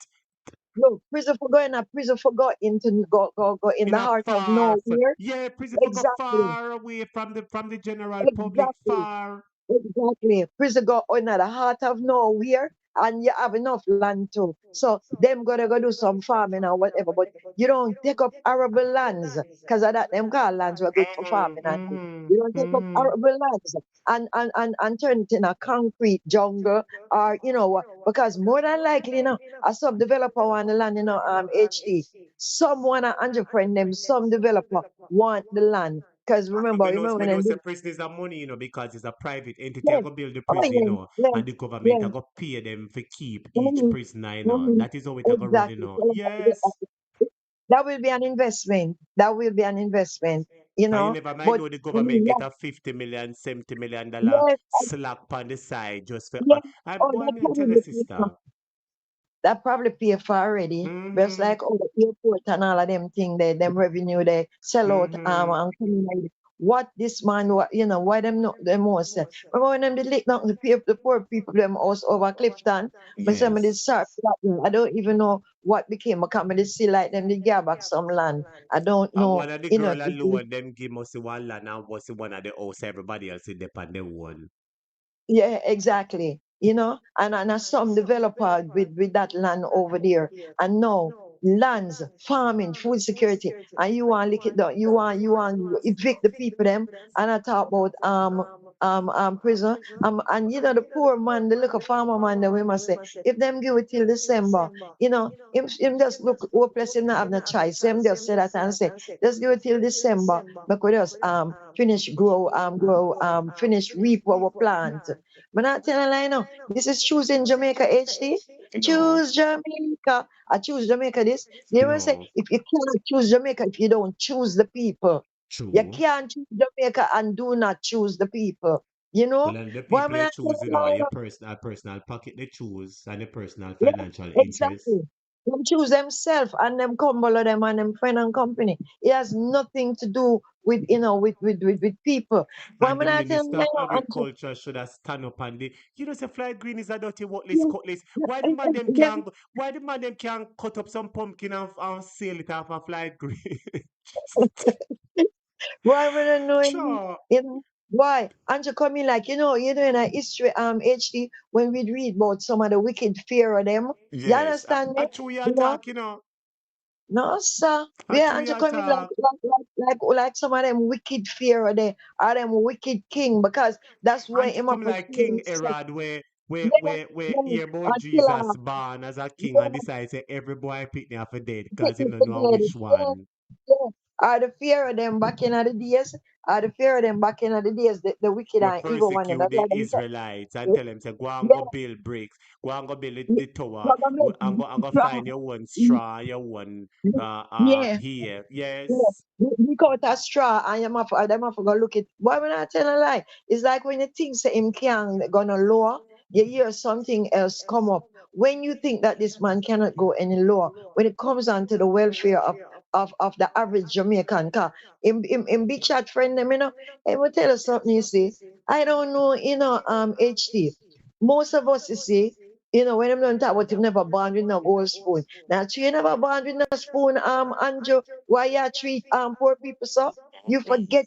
No, prison for going a prison for go into go in in the a heart of far nowhere. yeah, prison for go Exactly, far away from the general public exactly. far. Exactly. Prison go on at the heart of nowhere and you have enough land too. So them gotta go do some farming or whatever. But you don't take up arable lands because of that them call lands were good for farming and things. You don't take up arable lands and turn it in a concrete jungle or because more than likely, a sub developer want the land, HD. Someone a entrepreneur them, some developer want the land. Because remember We when know they say did, prison is a money, because it's a private entity. I yes, go build the oh prison, yeah, yeah, and the government I yeah. go pay them for keep each Mm-hmm. prisoner, Mm-hmm. That is how it I go run, Exactly. Yes. That will be an investment. That will be an investment, Cause you never might But know the we government need get that. a $50 million, $70 million Yes, slap on the side just for yes. I Oh, boy that me tell probably the pay sister. for that probably pay for already. Just like the airport and all of them thing, them revenue they sell out and community. What this man, why them not the most? Remember when them did lick down the poor people them house over Clifton? But some of this Yes. start I don't even know what became of comedy. See like them they gave back some land. I don't And know, one of the if girl it alone, them give us the one land and was the one of the house, everybody else in depend their one. Yeah, exactly. And some developer with that land over there. And now lands, farming, food security, and you want lick it down. You want evict the people them. And I talk about prison. And the poor man, the little farmer man, the we must say, if them give it till December, him just look hopeless, him not have no choice. So him just say that and say, just give it till December, because finish finish reap our plant. But not telling lie now. This is choosing Jamaica HD. No. Choose Jamaica. I choose Jamaica this. They will say No. if you cannot choose Jamaica if you don't choose the people. You True. can't choose Jamaica and do not choose the people. You know? Well, and the Why am people I they not choose, telling lie your now? personal pocket they choose and the personal Yeah, financial interest. exactly. Them choose themselves and them cumble them and them friend and company. It has nothing to do with with people. Why am And I the not telling Minister of lie now? Agriculture should have stand up and say fly green is a dirty worthless Yeah, cutlass. yeah, Why the man them them can't cut up some pumpkin and sell it off a fly green? Why would I know him? Sure. Why? And to come in like, in a history HD when we read about some of the wicked fear of them. You Yes. understand me? A true You know? attack, No, sir. A Yeah, true and to come in like attack. some of them wicked fear of them or them wicked king because that's where And to him come up like fear King himself. Herod, Yeah, where yeah. hear about Until Jesus born as a king and yeah, decide say every boy pick me off a dead because him taking don't for know dead. which Yeah, one. yeah. Are the fear of them back in the days? Are the fear of them back in the days? The wicked We and evil one. And persecute that's the why them. Israelites and tell them say go and Yeah, go build bricks, go and go build yeah. the tower, Government and go find strong. your one straw, your one Yeah, here. yeah. Yes. Look out a straw and them have to go look it. Boy, when I tell a lie, it's like when you think say him can gonna lower, you hear something else come up. When you think that this man cannot go any lower, when it comes on to the welfare of the average Jamaican car, in big chat friend them, I will tell you something, you see. I don't know, HD. Most of us, you see, when I'm not talk about him never born with no gold spoon. Now, you never born with no spoon, Andrew. Why you treat poor people so? You forget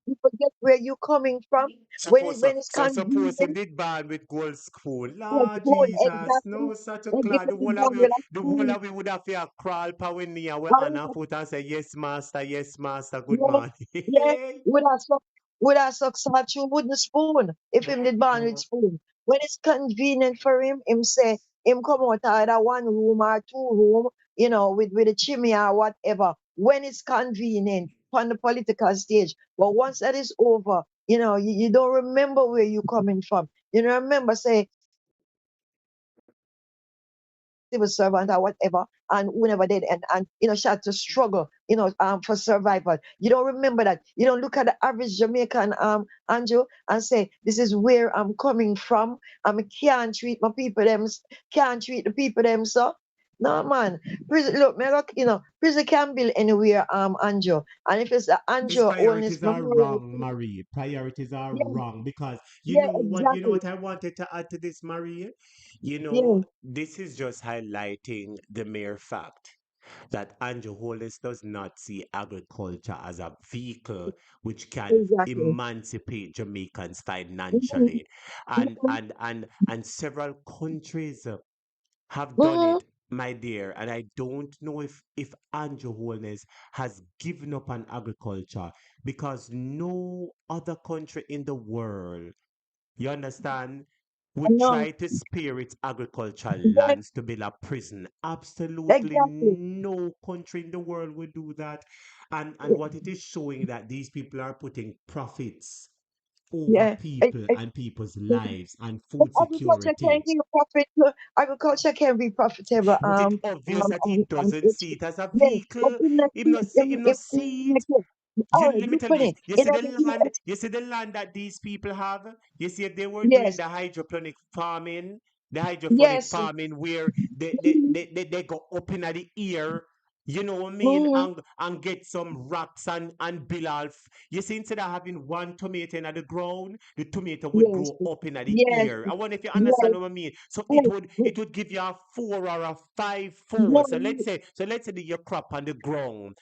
you forget where you coming from. When it's Suppose him convenient, did born with gold spoon. yes, Lord spoon, Jesus, exactly. no such a And if cloud. it's born with a The whole spoon, of we would have to crawl power near where Anna oh, foot and say, yes, master, good yeah, morning. yeah, would have suck through wooden spoon if him did born with spoon. When it's convenient for him say him come out either one room or two room, with a chimney or whatever. When it's convenient on the political stage. But once that is over, you don't remember where you coming from. You don't remember say civil servant or whatever, and whenever they and she had to struggle, for survival. You don't remember that. You don't look at the average Jamaican Andrew and say, this is where I'm coming from. Can't treat my people them can't treat the people them so. No man, prison. Look, me look, prison can build anywhere. Anjo, and if it's the These Anjo owners priorities are memorial, wrong, Marie. Priorities are yeah, wrong because yeah, you know exactly, what I wanted to add to this, Marie? yeah, This is just highlighting the mere fact that Andrew Hollis does not see agriculture as a vehicle which can exactly. emancipate Jamaicans Mm-hmm. financially. And several countries have done Mm-hmm. it, my dear. And I don't know if Andrew Holness has given up on agriculture because no other country in the world, you understand, would No, try to spare its agricultural yeah, lands to build a prison. Absolutely exactly. no country in the world would do that. And what it is showing that these people are putting profits over Yeah. people and people's But lives and food agriculture can security. give profit. Agriculture can be profitable. But it's obvious that he doesn't It's, see it as a yeah, but vehicle. in the Him not see it. all You, right, let me look tell you on this. it. In the US, You see the land that these people have? You see if they were doing yes, the hydroponic yes, farming where they go up in the air, you know what I mean, mm-hmm, and get some rocks and build off. You see, instead of having one tomato in the ground, the tomato would yes, grow up in the yes, air. I wonder if you understand yes, what I mean. So yes, it would give you a 4 or a 5 4. no, So let's say that your crop on the ground,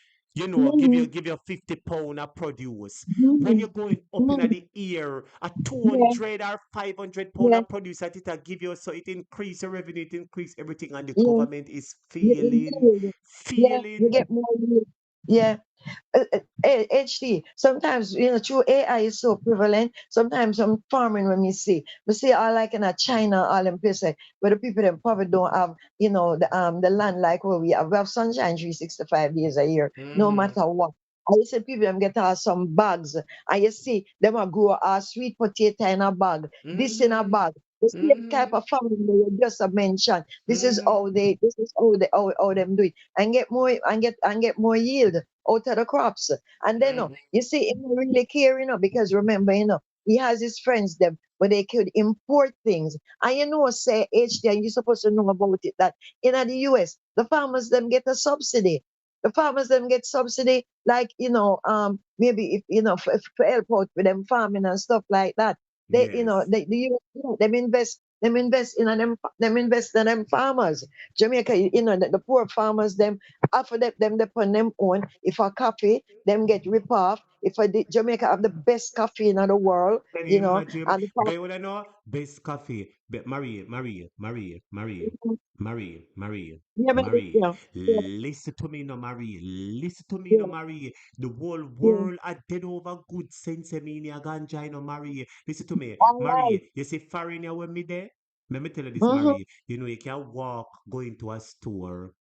mm-hmm, give you 50 pound of produce. When mm-hmm, you're going up in mm-hmm, the air, a yeah, 200 or 500 pound yeah, of produce that it'll give you, so it increase the revenue, it increase everything, and the yeah, government is failing, yeah, you failing. get more yield. Yeah. HD. Sometimes, through AI is so prevalent. Sometimes some farming when we see all like in a China, all them places where the people in probably don't have, the land like where we have. We have sunshine 365 days a year, no Mm-hmm. matter what. And you see people them get some bags, and you see them a grow a sweet potato in a bag, this in a Mm-hmm. bag. The same type Mm-hmm. of farming that you just mentioned. Mm-hmm. This is how them do it, and get more yield out of the crops. And then, you see, he don't really care, because remember, he has his friends them where they could import things. And say HDI, you're supposed to know about it that in the US, the farmers them get a subsidy. The farmers them get subsidy, like maybe if for help out with them farming and stuff like that. They Yes. the US, them invest in them farmers. Jamaica, the poor farmers them after them depend them own. If a coffee, them get rip off. If Jamaica have the best coffee in the world, Can you imagine? and the farm, Get what I know? Best coffee. But yeah, Marie. yeah, Listen to me no, Marie. Listen to me no, yeah, Marie. The whole yeah. world are dead over good sense. Me a ganja no, Marie. Listen to me, All right. Marie. You see foreigner when me there? Let me tell you this, Mm-hmm. Marie. You can walk, go into a store.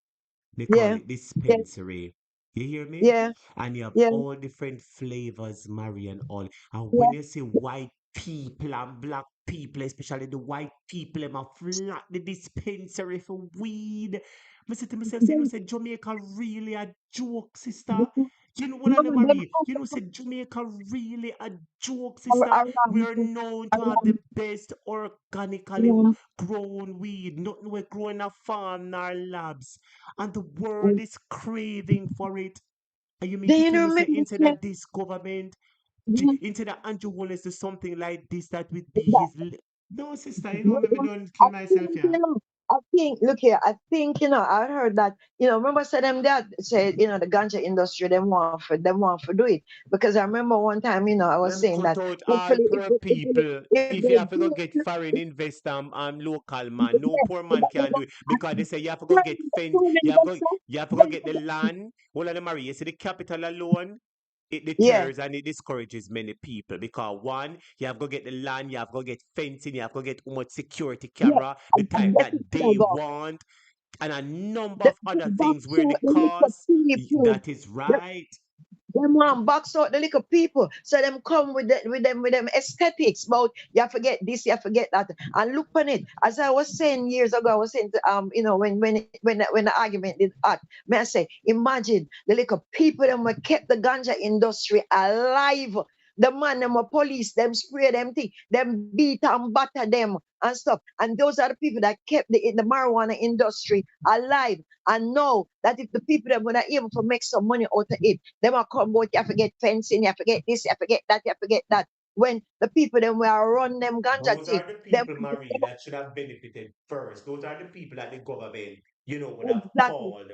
They call Yeah, it yeah, dispensary. You hear me? yeah, And you have yeah, all different flavors, Mary, and all. And when yeah. you see white people and black people, especially the white people, them a flock the dispensary for weed. I say to myself, Them, say Jamaica really a joke, sister. them, You know what I know, no, them Marie? Say Jamaica really a joke, sister. around, We are known to have around, the best organically around. grown weed. Nothing we grow in a farm nor labs. And the world is craving for it. And you mean Then to you tell know, me, say, remember, instead of this government, instead of Andrew Wallace do something like this, that would be his. No, sister, let me don't I kill myself think, here. look here, I think, I heard that, remember said them that said, the ganja industry, them want to do it. Because I remember one time, I was Them saying cut that out all hopefully poor people. if If you they have to go do get it, foreign investor and local man, no poor if man can do it because they say you have to go get fence. You have to go get the land. Hold on, Marie. You see the capital alone. It yeah, deters and it discourages many people because one, you have to go get the land, you have to go get fencing, you have to go get how much security yeah, camera, the type that's that the they want, and a number the of other things box where the out the little cost. people. That is right. Them want box out the little people. So them come with them aesthetics about you forget this, you forget that. And look on it. As I was saying years ago, I was saying to, when the argument did hot, may I say, imagine the little people them who kept the ganja industry alive. The man, them a police, them spray them thing, them beat and batter them and stuff. And those are the people that kept the marijuana industry alive. And know that if the people that were not able to make some money out of it, them will come out, you forget fencing, you forget this, you forget that, you forget that. When the people them were run them ganja Those thing, are the them people, Marie, that should have benefited first. Those are the people that the government, would have exactly. called,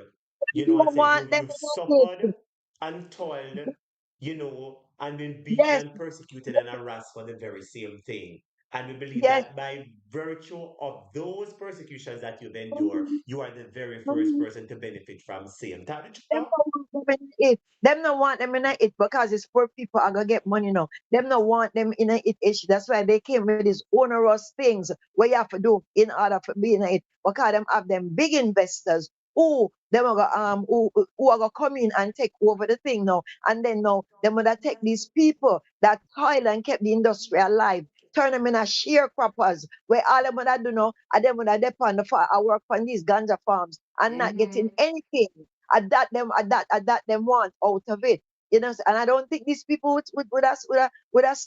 You and don't say, want them you've in suffered it. and toiled, and been beaten Yes, and persecuted and harassed for the very same thing. And we believe yes. that by virtue of those persecutions that you've endured, Mhm, you are the very first mhm. person to benefit from same. Tell the truth, Them no? no want them in it. Them no want them in it because it's poor people are gonna get money now. Them no want them in it issue. That's why they came with these onerous things where you have to do in order to be in it. Because them have them big investors who them are who are gonna come in and take over the thing now. And then now them gonna take these people that toil and kept the industry alive. Turn them in a sharecroppers where all them gonna do now, and them gonna depend on I work on these ganja farms and not getting anything at that them want out of it. And I don't think these people would have stood would have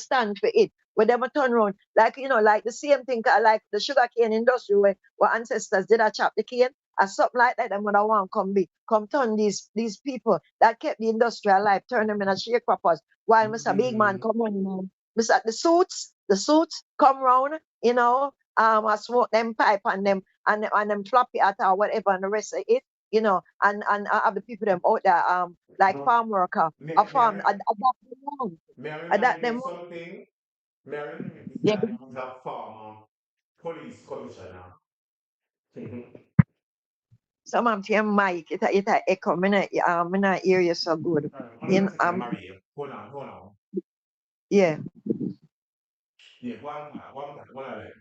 stand for it. When them a turn around, like like the same thing, like the sugar cane industry where ancestors did a chop the cane, or something like that, them would have want come turn these people that kept the industry alive, turn them in a sharecroppers. While Mr. Big Man come on, Mr. The suits come round, I smoke them pipe and them flop it at or whatever and the rest of it, and I have the people them out there, like No. farm worker, a farm, adapt them wrong. May I remind Adapt you them of wrong. something? May I remind you Yeah, that you have former police commissioner. some of them mic, it echo, me not hear you so good. Hold on a second, Marie. Hold on. Yeah, Yeah, one of them.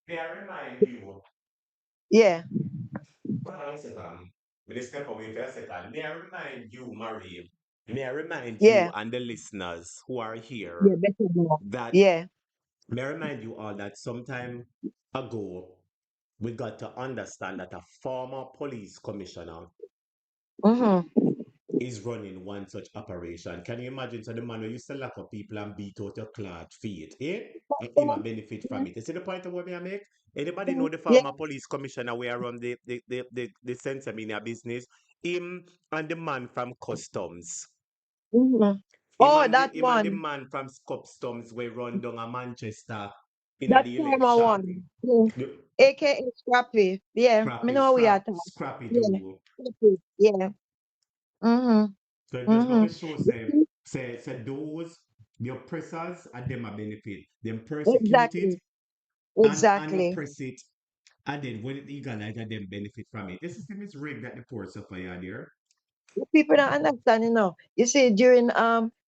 May I remind you, yeah, hold on a second. May I step away for a second. May I remind you, Marie, may I remind you yeah, and the listeners who are here yeah, better know. that, Yeah, may I remind you all that some time ago, we got to understand that a former police commissioner mm-hmm. is running one such operation. Can you imagine? So the man who used to lock up people and beat out your clad feet, eh? And him a benefit from it. You see the point of what me I make? Anybody know the Yeah, former police commissioner where run the sense business? Him and the man from customs. mm-hmm. Him Oh, and the that him and the one, man from customs where run down a Manchester in that the farmer election. one, yeah. The AKA Scrappy. Yeah, me scrappy, know we are talking. scrappy Yeah, do. Scrappy. Yeah, mm-hmm, So it just got to show mm-hmm. say those the oppressors and them a benefit. Them persecute it Exactly, and exactly. oppress it. And then when it legalize and them benefit from it. The system is rigged that the poor suffer here. People don't understand, You see, during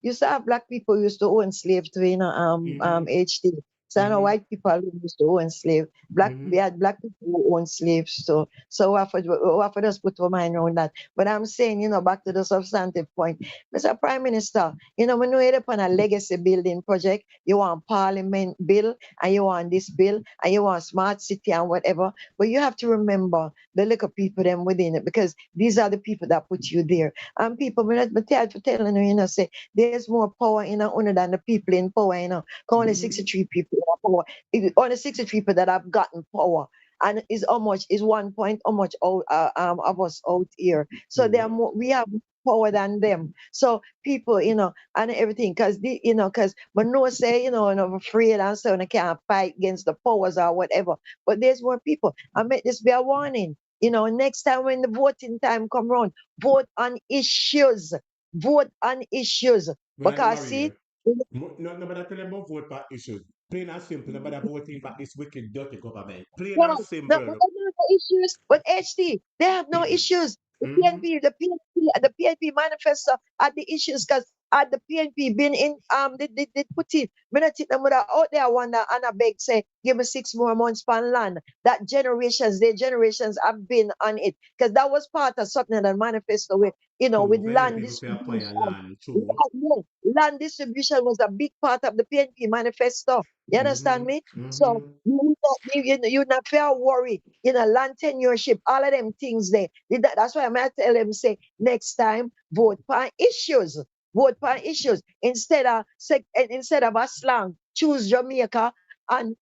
used to have black people used to own slaves too, Mm-hmm. HD. So I know Mm-hmm. white people used to own slave. We Mm-hmm. had black people who own slaves. So we have to just put our mind around that. But I'm saying, back to the substantive point, Mr. Prime Minister, when you're upon a legacy building project, you want parliament bill and you want this bill and you want smart city and whatever. But you have to remember the little people them within it because these are the people that put you there. And people, but tell for telling you, say there's more power in honor than the people in power, 'Cause only Mm-hmm. 63 people have power. Only 63 people that have gotten power. And is how much is 1 point how much of us out here. So they are True. more we have more power than them. So people, and everything, because but no say, and I'm afraid and so and I can't fight against the powers or whatever. But there's more people. I make this be a warning. Next time when the voting time come round, vote on issues. Vote on issues. Well, I Because Maria. see, Nobody tell them about vote for issues. Plain and simple. Nobody voting for this wicked, dirty government. Plain no, and no, but simple. they have no issues. But HT, they have no issues. The Mm-hmm. PNP, the PNP manifesto had the issues because had the PNP been in they put it. When I think them would have out there wonder and I beg say, give me 6 more months pan land. That their generations have been on it. Because that was part of something that manifesto with, True. with For help land people to acquire distribution. land. True. Yeah, land distribution was a big part of the PNP manifesto. You understand me? Mm-hmm. So Mm-hmm. you not fair worry, land tenureship, all of them things there. That's why I might tell them say next time vote for issues. vote for issues instead of a slang. Choose Jamaica and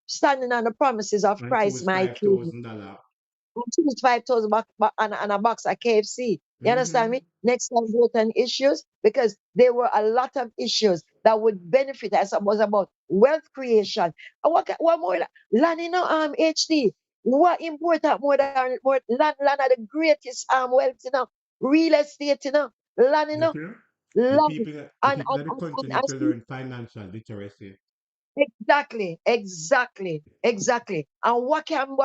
standing on the promises of And Christ, choose my King. $5,000. And choose 5,000 and a box of KFC. You understand Mm-hmm. me? Next time, vote on issues because there were a lot of issues that would benefit us. It was about wealth creation. And what more? Land, HD. What important more land are the greatest wealth, real estate, land, Yes, sir. The land, people, the and, people of the country and need to learn financial literacy. exactly. And what can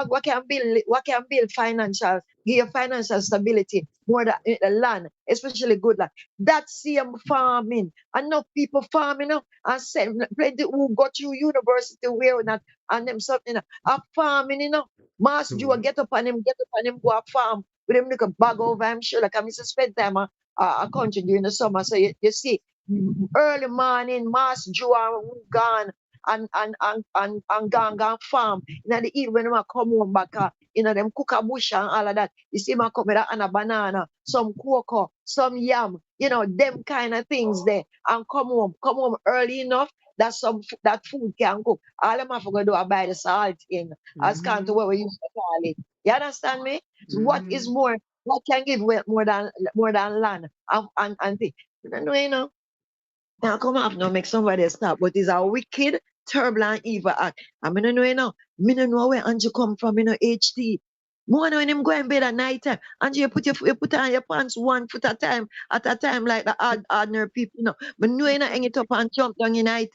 build financial, give you financial stability more than land, especially good land. That's same farming. Enough people farming up and say plenty who go through university where not and them something a farming, Mass Jew True. get up on him, go a farm with him like a bag over him sure like I miss spend time a country during the summer. So you see early morning, Mass Jew are gone and gone farm. In the evening, when I come home back, them cook a bush and all of that. You see, I come with and a banana, some cocoa, some yam, them kind of things there. And come home early enough that that food can cook. All I'm have to go do is buy the salt in, as can't to Mm-hmm. what we used to call it. You understand me? So what Mm-hmm. is more? What can give more than land and thing? You don't know, now come off now make somebody stop, but it's a wicked, terrible, and evil act. I mean, I know, me no know where Angie come from, HT. More when him go in bed at night time. Angie, you put on your pants 1 foot at a time, like the ordinary people, But no, hang it up and jump down in it,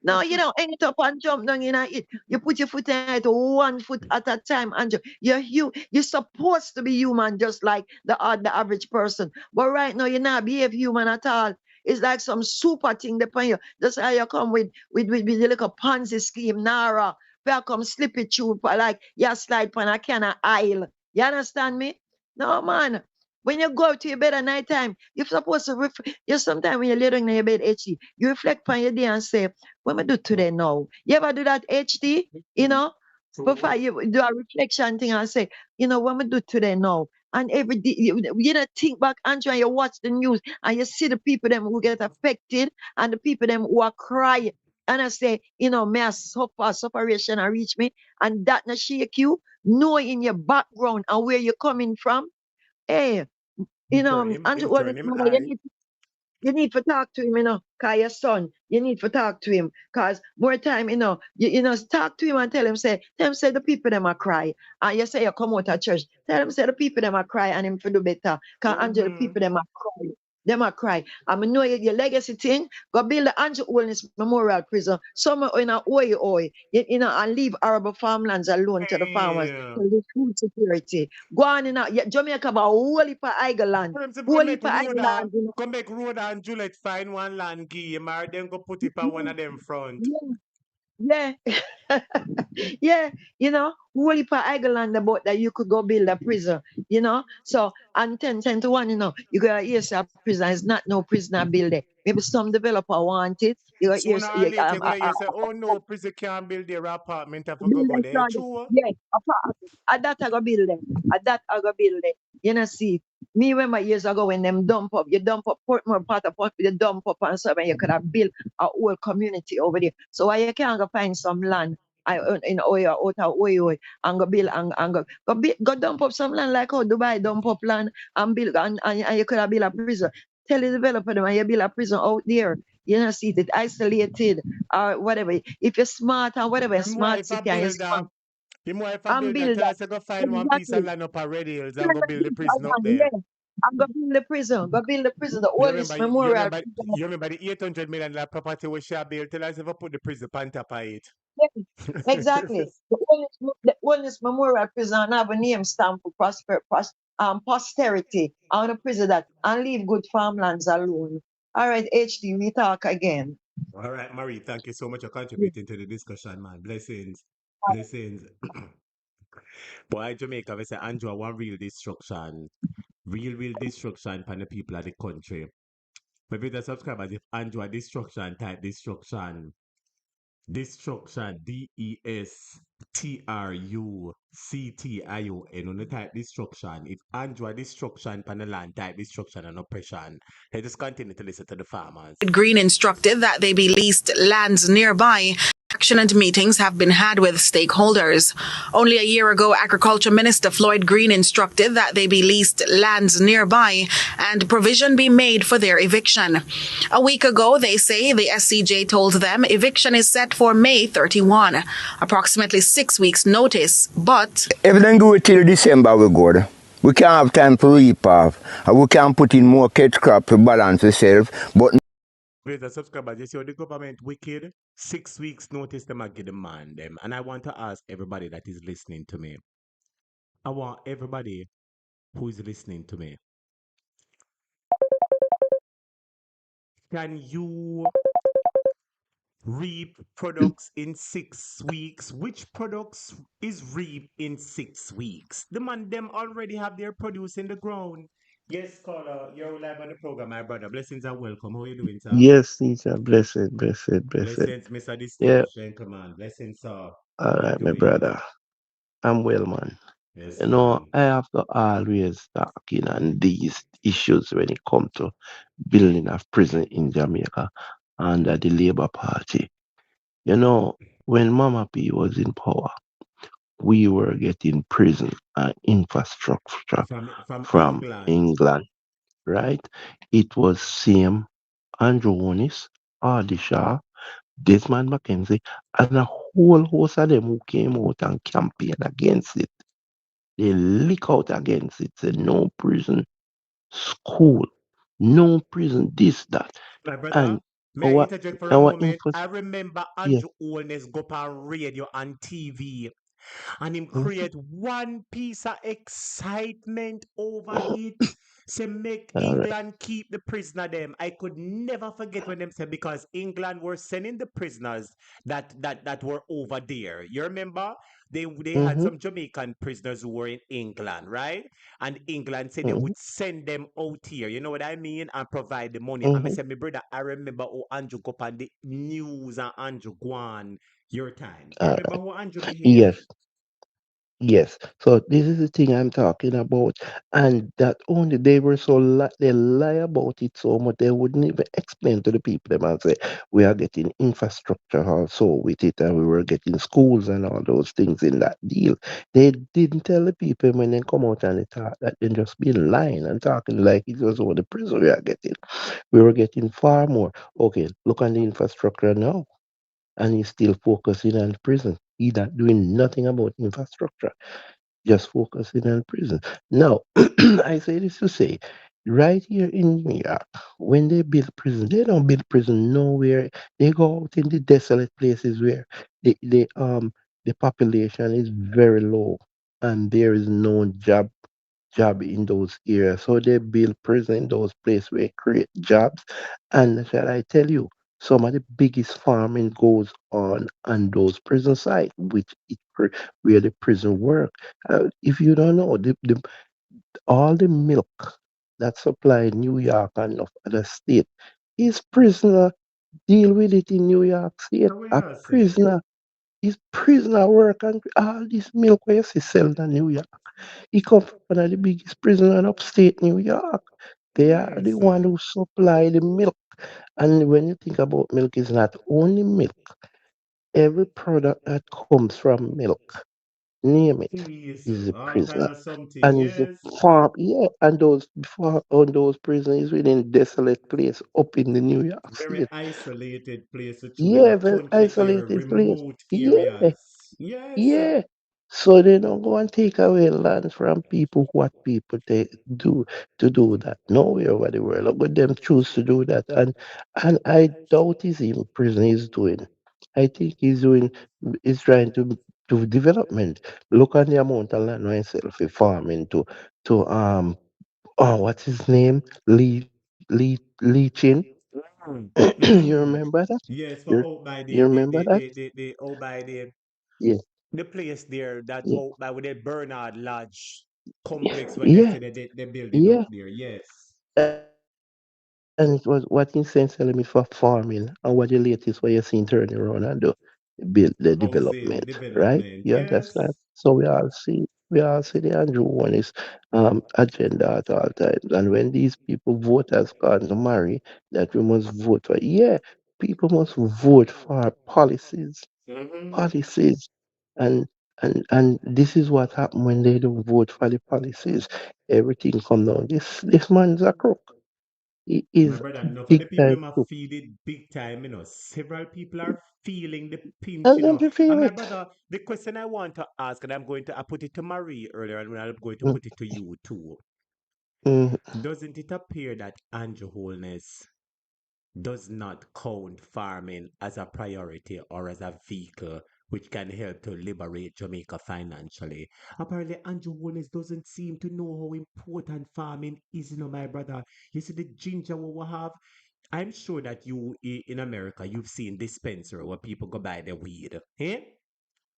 No, you don't hang it up and jump down in it. You put your foot in it 1 foot at a time, Angie. You're supposed to be human, just like the average person. But right now, you're not behave human at all. It's like some super thing upon you. Just how you come with the little Ponzi scheme, Nara. Where come slip it through, like you slide on a can of aisle. You understand me? No, man. When you go to your bed at night time, you're supposed to you sometimes when you're laying in your bed, HT, you reflect on your day and say, what am I do today now? You ever do that, HT? Before you do a reflection thing and say, what am I do today now? And every day, you know, think back, Andrew, and you watch the news and you see the people them who get affected and the people them who are crying. And I say, may I suffer, sufferation and reach me. And that not shake you, know in your background and where you're coming from. Hey, Andrew, Him well, turn him mother, eye. you need to talk to him, cause your son, you need to talk to him, cause more time, talk to him and tell him say the people them a cry, and you say you come out of church, tell him say the people them a cry and him for do better, cause Angel, the Mm-hmm. people them a cry. Them a cry. I know your legacy thing. Go build the Angel Wellness Memorial Prison somewhere in a oi, and leave arable farmlands alone to the farmers. Yeah. To the food security. Go on Jamaica have a whole heap of Land. For him to Whole heap of Land. come make Rhoda and Juliet find one land game or then go put it on one of them front. Yeah. Yeah, whole heap of Land about that you could go build a prison, So and 10 to 1, you gotta hear say a prison is not no prisoner building. Maybe some developer want it. You got hear Sooner or say later you're gonna hear say, oh no, prison can't build their apartment, I forgot build go a there. project. True. Yeah, at that I go build them. At that I go build them. See, me remember years ago when them you dump up Portmore part of Port, you dump up and so and you could have built a whole community over there. So why you can't go find some land in Oyo, out of Oyo, and go build and go dump up some land like how Dubai dump up land and build and you could have built a prison. Tell the developer them and you build a prison out there. See it isolated or whatever. If you're smart and whatever, Him smart wife a city and you're builder. smart Him wife a and builder. build Tell that. us to go find one piece of Exactly. land up at Red Hills and Turn go that build the build prison up that there. yeah. And go build the prison. Go build the prison, the You oldest remember you memorial remember prison. you remember the 800 million property we shall build. Tell us if I put the prison on top of it. Yeah, exactly. The oldest memorial prison and have a name stamp for posterity on a prison that and leave good farmlands alone. All right, HD, we talk again. All right, Marie, thank you so much for Yeah. contributing to the discussion, man. Blessings. Blessings. Boy, Jamaica, we say Andrew one real destruction. Real destruction for the people of the country. Maybe the subscribers, if Andrew destruction, type destruction. Destruction, Destruction. On the type destruction. If Android destruction pan the land, type destruction and oppression. Let us continue to listen to the farmers. Green instructed that they be leased lands nearby. Action and meetings have been had with stakeholders. Only a year ago, Agriculture Minister Floyd Green instructed that they be leased lands nearby and provision be made for their eviction. A week ago, they say the SCJ told them eviction is set for May 31, approximately 6 weeks' notice, but If they do it till December, we good. We can't have time to reap off. And we can put in more catch crop to balance itself. But Viewers subscribers, you see how the government wicked? 6 weeks notice them I give the man them. And I want to ask everybody that is listening to me. I want everybody who is listening to me. Can you reap products in 6 weeks? Which products is reap in 6 weeks? The man them already have their produce in the ground. Yes, caller, you're live on the program, my brother. Blessings and welcome. How are you doing, sir? Yes, teacher. Blessed, blessed, blessed. Blessings, Mr. Yeah. Distinguished Gentleman. Blessings, sir. All How you right, my doing? brother. I'm well, man. Yes, You know, man. I have to always talking on these issues when it comes to building of prison in Jamaica under the Labour Party. You know, when Mama P was in power, we were getting prison and infrastructure From from England. England, right? It was same Andrew Onis, Ardisha, Desmond Mackenzie, and a whole host of them who came out and campaigned against it. They leak out against it, say no prison, school, no prison, this, that. My brother, And may I our interject for a our moment? info, I remember yes. Andrew Holness go on radio and TV and him Mhm. create one piece of excitement over it. Say make All right. England keep the prisoner them. I could never forget when them said because England were sending the prisoners that were over there. You remember? They had Mm-hmm. some Jamaican prisoners who were in England, right? And England said they Mm-hmm. would send them out here. You know what I mean? And provide the money. And I Mm-hmm. said, my brother, I remember how Andrew go up on the news and Andrew go on your time. You All remember right. how Andrew behave? Yes. Yes. So this is the thing I'm talking about. And that only they were so they lie about it so much they wouldn't even explain to the people them and say we are getting infrastructure also with it and we were getting schools and all those things in that deal. They didn't tell the people when they come out and they talk that they just been lying and talking like it was all the prison we are getting. We were getting far more. Okay, look on the infrastructure now. And he's still focusing on prison. He's not doing nothing about infrastructure, just focusing on prison. Now, I say this to say, right here in New York, when they build prison, they don't build prison nowhere. They go out in the desolate places where the population is very low and there is no job in those areas. So they build prison in those places where it create jobs. And shall I tell you, some of the biggest farming goes on those prison sites, where the prison work. If you don't know, all the milk that supply New York and of other state is prisoner deal with it in New York State. So what A you say? prisoner is prisoner work and all this milk where you see sell in New York. He come from one of the biggest prison in upstate New York. They are Well, the one sir. who supply the milk. And when you think about milk, it's not only milk. Every product that comes from milk, name it, Please, is a all kind prisoner. of something, And is the yes. farm, yeah, and on those prisons within desolate place up in the New York Very State. isolated place, true, in the Yeah, very country area, isolated place. remote Yeah, areas. Yes, sir. yeah. So they don't go and take away land from people what people they do to do that. Nowhere over the world. Look what them choose to do that. And I doubt he's in prison he's doing. I think he's trying to do development. Look at the amount of land myself he farming to what's his name? Leaching. Mm. You Mm. remember that? Yes, for You out by you remember that? the out by Yeah, the place there that yeah, out by with the Bernard Lodge complex where they yeah, say they build it up yeah. there. Yes. And it was what he sent selling me for farming and what the latest what you seen turning around and do. build the Housing development, right? development. You understand? Yes. So we all see the Andrew one is agenda at all times. And when these people vote has gone to marry, that we must vote for, yeah, people must vote for policies, Mm-hmm. policies. And and this is what happened when they don't vote for the policies. Everything come down. This man's a crook. He My is brother, a enough of big the people time them are crook. feel it big time, Several people are feeling the pinch, And don't you feel And my it? brother, the question I want to ask, and I put it to Marie earlier, and I'm going to Mm, put it to you too. mm, Doesn't it appear that Andrew Holness does not count farming as a priority or as a vehicle which can help to liberate Jamaica financially? Apparently, Andrew Holness doesn't seem to know how important farming is, my brother. You see the ginger what we have? I'm sure that in America, you've seen dispensary where people go buy their weed. Eh?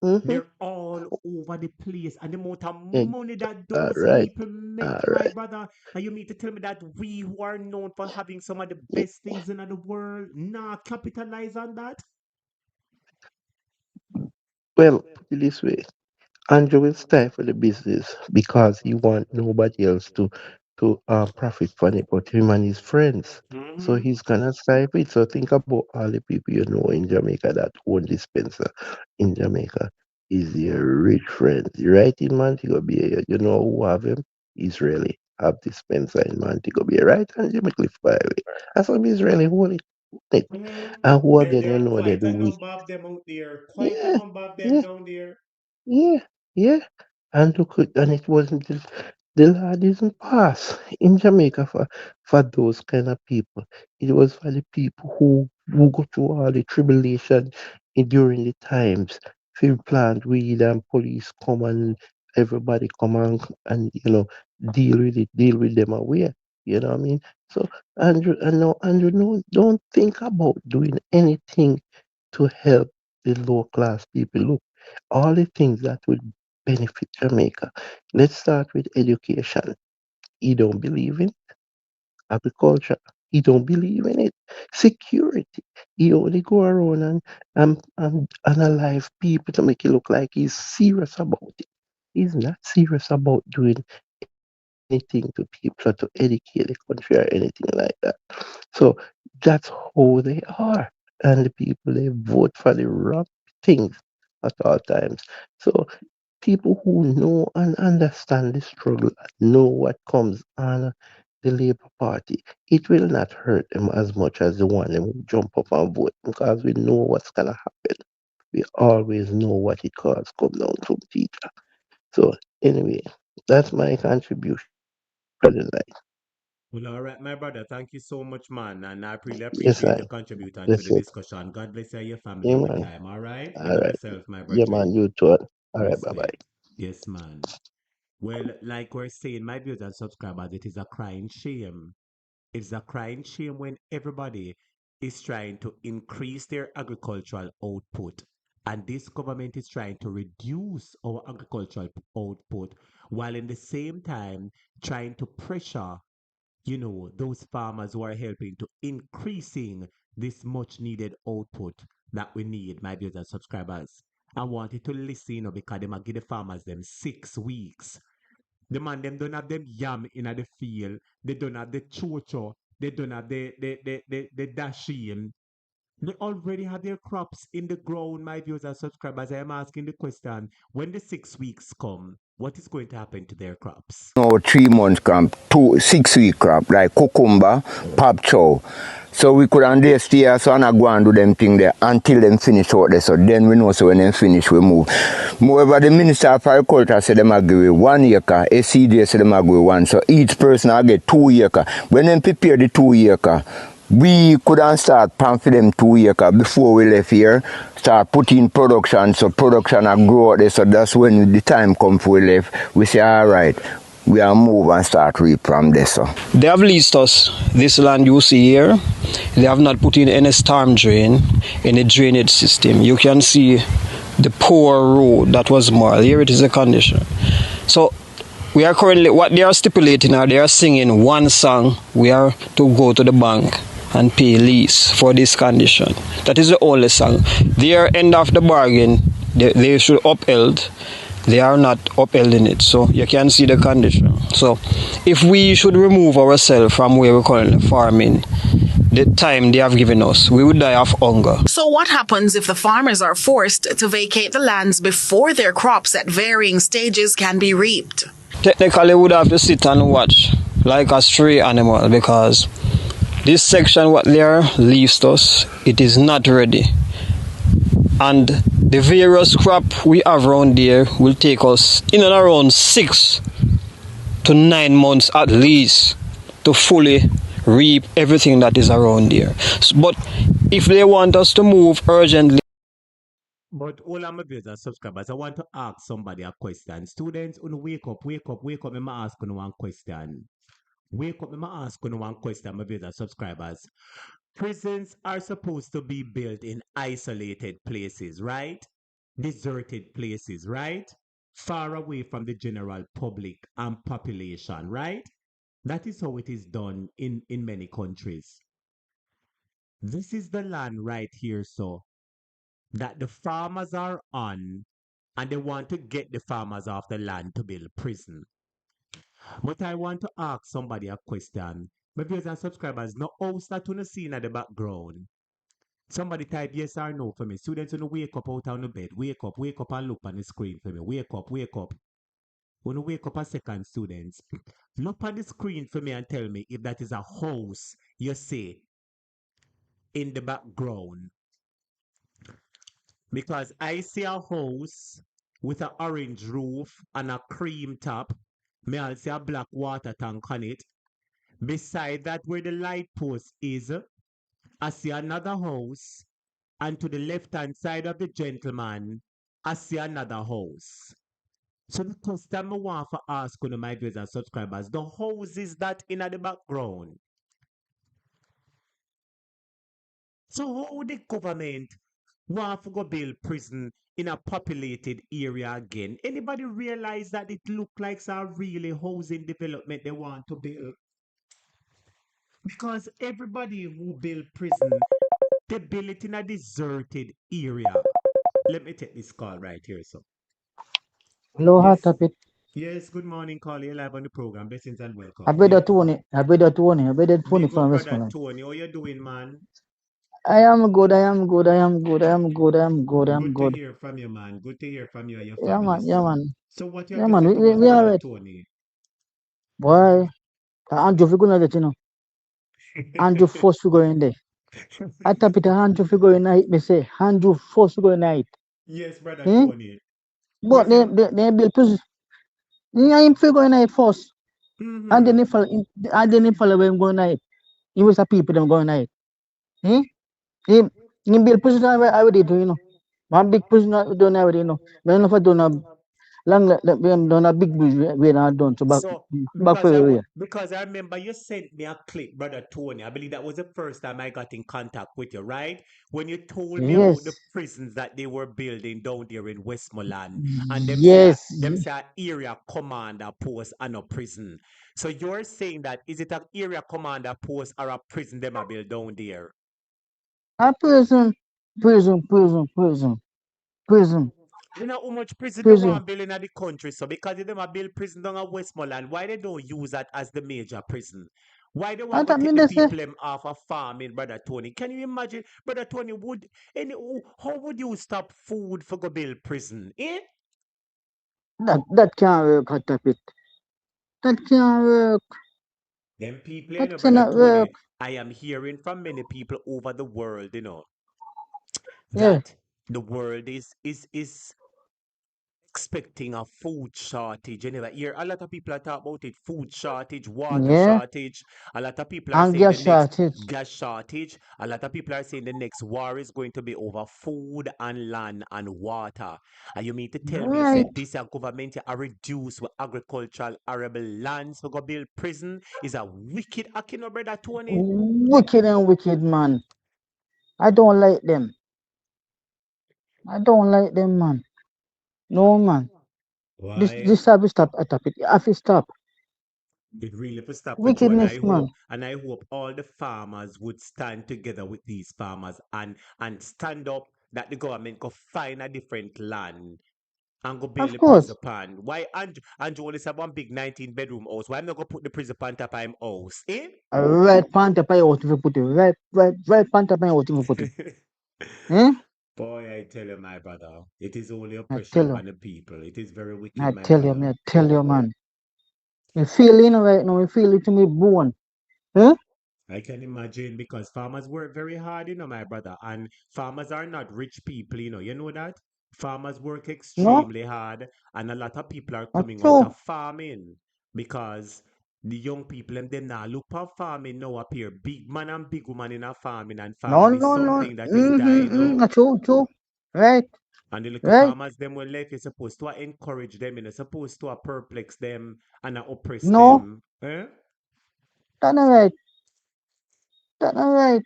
mm-hmm. They're all over the place. And the amount of Yeah, money that all those right, people all make, my right. brother. And you mean to tell me that we who are known for having some of the best things in the world, capitalize on that? Well, put it this way. Andrew will stifle the business because he want nobody else to profit from it but him and his friends. So Mm-hmm. he's gonna stifle it. So think about all the people you know in Jamaica that own dispenser in Jamaica. Is your rich friends. Right in Montego Bay, you know who have him? Israeli have dispenser in Montego Bay, right on Jimmy Cliff Byway. That's some Israeli hold it. Mm-hmm. And who There, again there you are know they quite do a week. number of them out there. Quite a Yeah, number of them yeah. down there. Yeah, yeah. And look, and it wasn't the law didn't pass in Jamaica for those kind of people. It was for the people who go through all the tribulation during the times. Field plant weed and police come and everybody come and deal with them away. You know what I mean? So Andrew, no, don't think about doing anything to help the low class people. Look, all the things that would benefit Jamaica. Let's start with education. He don't believe in agriculture. He don't believe in it. Security. He only go around and analyze people to make it look like he's serious about it. He's not serious about doing anything to people to educate the country or anything like that. So that's how they are. And the people they vote for the wrong things at all times. So people who know and understand the struggle, know what comes on the Labour Party, it will not hurt them as much as the one who jump up and vote because we know what's gonna happen. We always know what it costs come down to teacher. So anyway, that's my contribution for the night. Well, all right, my brother. Thank you so much, man. And I really Yes, appreciate I. your contribution to That's the it. discussion. God bless you and your family Yeah, all the man. time. All right. Big All up right. yourself, my Yeah, man. brethren. You too. All right. Yes, Bye bye. mate. Yes, man. Well, like we're saying, my viewers and subscribers, it is a crying shame. It's a crying shame when everybody is trying to increase their agricultural output. And this government is trying to reduce our agricultural output while in the same time trying to pressure, those farmers who are helping to increasing this much needed output that we need, my viewers and subscribers. I wanted to listen, because they might give the farmers them 6 weeks. The man them don't have them yam in the field. They don't have the chocho. They don't have the dasheen. They already have their crops in the ground, my viewers and subscribers. I am asking the question, when the 6 weeks come, what is going to happen to their crops? No 3 month crop, 6 week crop, like cucumber, pop chow. So we could and they stay here, so I go and do them thing there until them finish out there. So then we know, so when them finish we move. Moreover, the Minister of Agriculture said them agree with 1 acre, SCDA said them agree with 1. So each person will get 2 acre. When them prepare the 2 acre, we couldn't start plan for them 2 acre before we left here, start putting production, so production will grow out there. So that's when the time come for we left, we say, all right, we are move and start reap from there. So They have leased us this land you see here. They have not put in any storm drain, any drainage system. You can see the poor road that was marred. Here it is the condition. So we are currently, what they are stipulating are they are singing one song. We are to go to the bank and pay lease for this condition. That is the only song. Their end of the bargain, they should upheld. They are not upholding it, so you can see the condition. So if we should remove ourselves from where we're currently farming, the time they have given us, we would die of hunger. So what happens if the farmers are forced to vacate the lands before their crops at varying stages can be reaped? Technically, we would have to sit and watch like a stray animal, because this section what they are leased us, it is not ready. And the various crop we have around there will take us in and around 6 to 9 months at least to fully reap everything that is around there. But if they want us to move urgently. But all of my viewers and subscribers, I want to ask somebody a question. Students, wake up, wake up, wake up. Let me ask you one question. Wake up, let me ask you one question, my viewers and subscribers. Prisons are supposed to be built in isolated places, right? Deserted places, right? Far away from the general public and population, right? That is how it is done in many countries. This is the land right here, so that the farmers are on, and they want to get the farmers off the land to build prison. But I want to ask somebody a question. My viewers and subscribers, no house that you see in the background. Somebody type yes or no for me. Students, wake up out of the bed. Wake up and look on the screen for me. Wake up, wake up. Wake up a second, students. Look on the screen for me and tell me if that is a house you see in the background. Because I see a house with an orange roof and a cream top. Me I see a black water tank on it. Beside that, where the light post is, I see another house. And to the left-hand side of the gentleman, I see another house. So the question I want to ask you, my viewers and subscribers, the houses that in the background. So how the government want to go build prison in a populated area again? Anybody realize that it look like some really housing development they want to build? Because everybody who build prison, they build it in a deserted area. Let me take this call right here, so. Hello, Yes. Hatapit. Yes, good morning, Carl. You're live on the program. Blessings and welcome. I better Tony. I better Tony. I better Tony Big up, from brother Westmoreland. Tony. How you doing, man? I am good. I am good. I am good. I am good. I am good. I am Good to good. hear from you, man. Good to hear from you and your Yeah, family, man. Yeah, so. man. So what you have Yeah, to man. say to us, We are brother right. Tony? Boy, Andrew figure in you know. Andrew first figure in there. Hatapit Andrew figure in night. Me say Andrew first figure in night. Yes, brother Hmm? Tony. But Yes, you. they build prison. Yeah, him figure in night first. And then Mm-hmm. he follow. And then he follow where him going night. He was a people them going night. Hmm? He build prison already, you know. One big prison done already, you know. But enough done a long done a big bridge we not done to So back for area. because I remember you sent me a clip, brother Tony. I believe that was the first time I got in contact with you, right? When you told me about the Yes. prisons that they were building down there in Westmoreland, and Yes. them say a area commander post and a prison. So you're saying that is it an area commander post or a prison them are built down there? A prison, prison. You know how much prison they Prison. want building in the country, so because if them a build prison down at Westmoreland, why they don't use that as the major prison? Why they I want to thought me take the they say people them off of farming, brother Tony? Can you imagine, brother Tony? How would you stop food for go build prison? Eh? that can't work, Hatapit. That can't work. Them people, That brother cannot work. Tony. I am hearing from many people over the world, Yeah. that the world is expecting a food shortage. Anyway, here a lot of people are talking about it. Food shortage, water Yeah. shortage. A lot of people are And saying the gas next shortage. gas shortage. A lot of people are saying the next war is going to be over food and land and water. And you mean to tell me, you Right. said this a government a reduce with agricultural arable lands for go build prison is a wicked act, brother Tony. Wicked and wicked, man. I don't like them. I don't like them, man. No, man. Why? This have to stop, Hatapit. Have to stop. It really for stop for two, Wickedness, man. and I hope all the farmers would stand together with these farmers and stand up that the government go find a different land and go build Of the prison course. pan. Why Andrew only have one big 19-bedroom house? Why I'm not gonna put the prison pan top of him house? Eh? A right pant up I ought to put it. Right pant up I ought to put it. Eh? Boy, I tell you, my brother, it is only I tell oppression you. by the people. It is very wicked, I my tell you, brother. me, I tell you, man. You feel it right now, you feel it to me bone. Eh? I can imagine because farmers work very hard, my brother. And farmers are not rich people, you know that? Farmers work No? extremely hard, and a lot of people are That's coming out true. of farming because the young people them they now look for farming now appear big man and big woman in a farming, and No, farming is no, no. something that is dying out. True, true. Right, And the little right. farmers them when left, you're supposed to encourage them, supposed to perplex them and oppress No, them. Eh? that not right. That not right.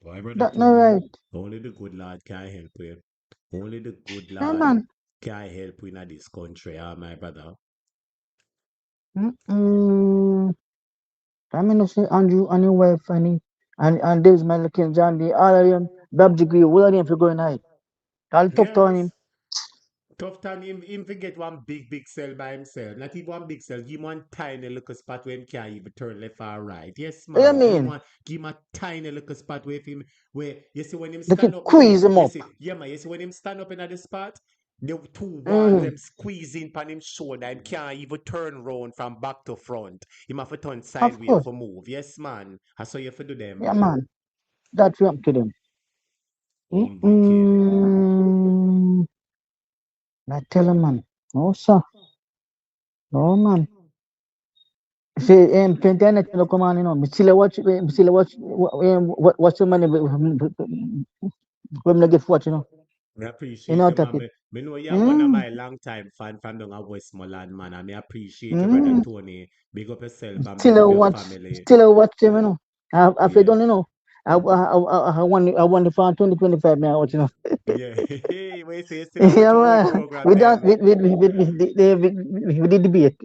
Boy, brother That not Tony, right. only the good Lord can help you. Only the good Yeah, Lord man. can help you in this country, my brother. Mm-mm. I mean, to say Andrew and your wife and Desmond, looking John, all of them, Bob degree, all of them for going high. I'll talk to him. Yes. Tough time him to get one big cell by himself. Not even one big cell. Give him one tiny little spot where him can't even turn left or right. Yes, What you man. mean? Give him a tiny little spot where you see when him They stand can up, squeeze him you up. see, yeah man, you see when him stand up in the spot, the two walls Mm-hmm. them squeezing on him shoulder. Him can't even turn round from back to front. Him have to turn Of sideways course. for move. Yes, man. I saw you for do them. Yeah, man. That's what I'm to them. Wicked. Mm-mm. I tell him, man. No, sir. No, man. See, plenty of net will come on, me still watch the money when they get watch, I You appreciate know, you, tap man. it. Me know you're one of Mm. my long time fan from down at Westmoreland, man. And me appreciate your brother Mm. Tony. Big up yourself and big Still up a your watch, family. still a watch them, After Yeah. done, I won the farm 2025 now, Yeah. Hey, wait, say you still watch Yeah, your old man. program We done, them. we did debate.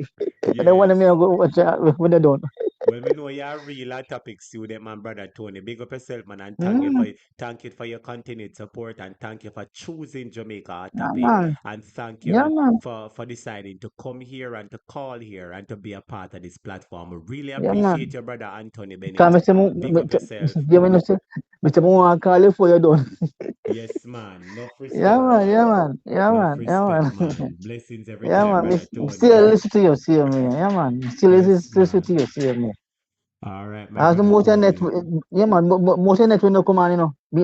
And I want Yes. me to go watch when they done. Well, me know you're real hot topic student, man, brother Tony. Big up yourself, man, and Mm. thank you for your continued support, and thank you for choosing Jamaica Hot Yeah, Topic, man. and thank Yeah, you man. for deciding to come here and to call here and to be a part of this platform. We really Yeah, man. appreciate your brother Anthony Because Bennett. Big up yourself. Mr. Mo want call you for you done. Yes, man. Enough Yeah, respect, man. Yeah, man. man. Yeah, Enough man. Yeah, respect, man. man. Blessings every Yeah, time, man. brother Still Tony. listen to you, see me. Yeah, man. Still Yes, listen to man. you, see me. All right, my As the brother most net, Tony. yeah, man. Most net when you come on, we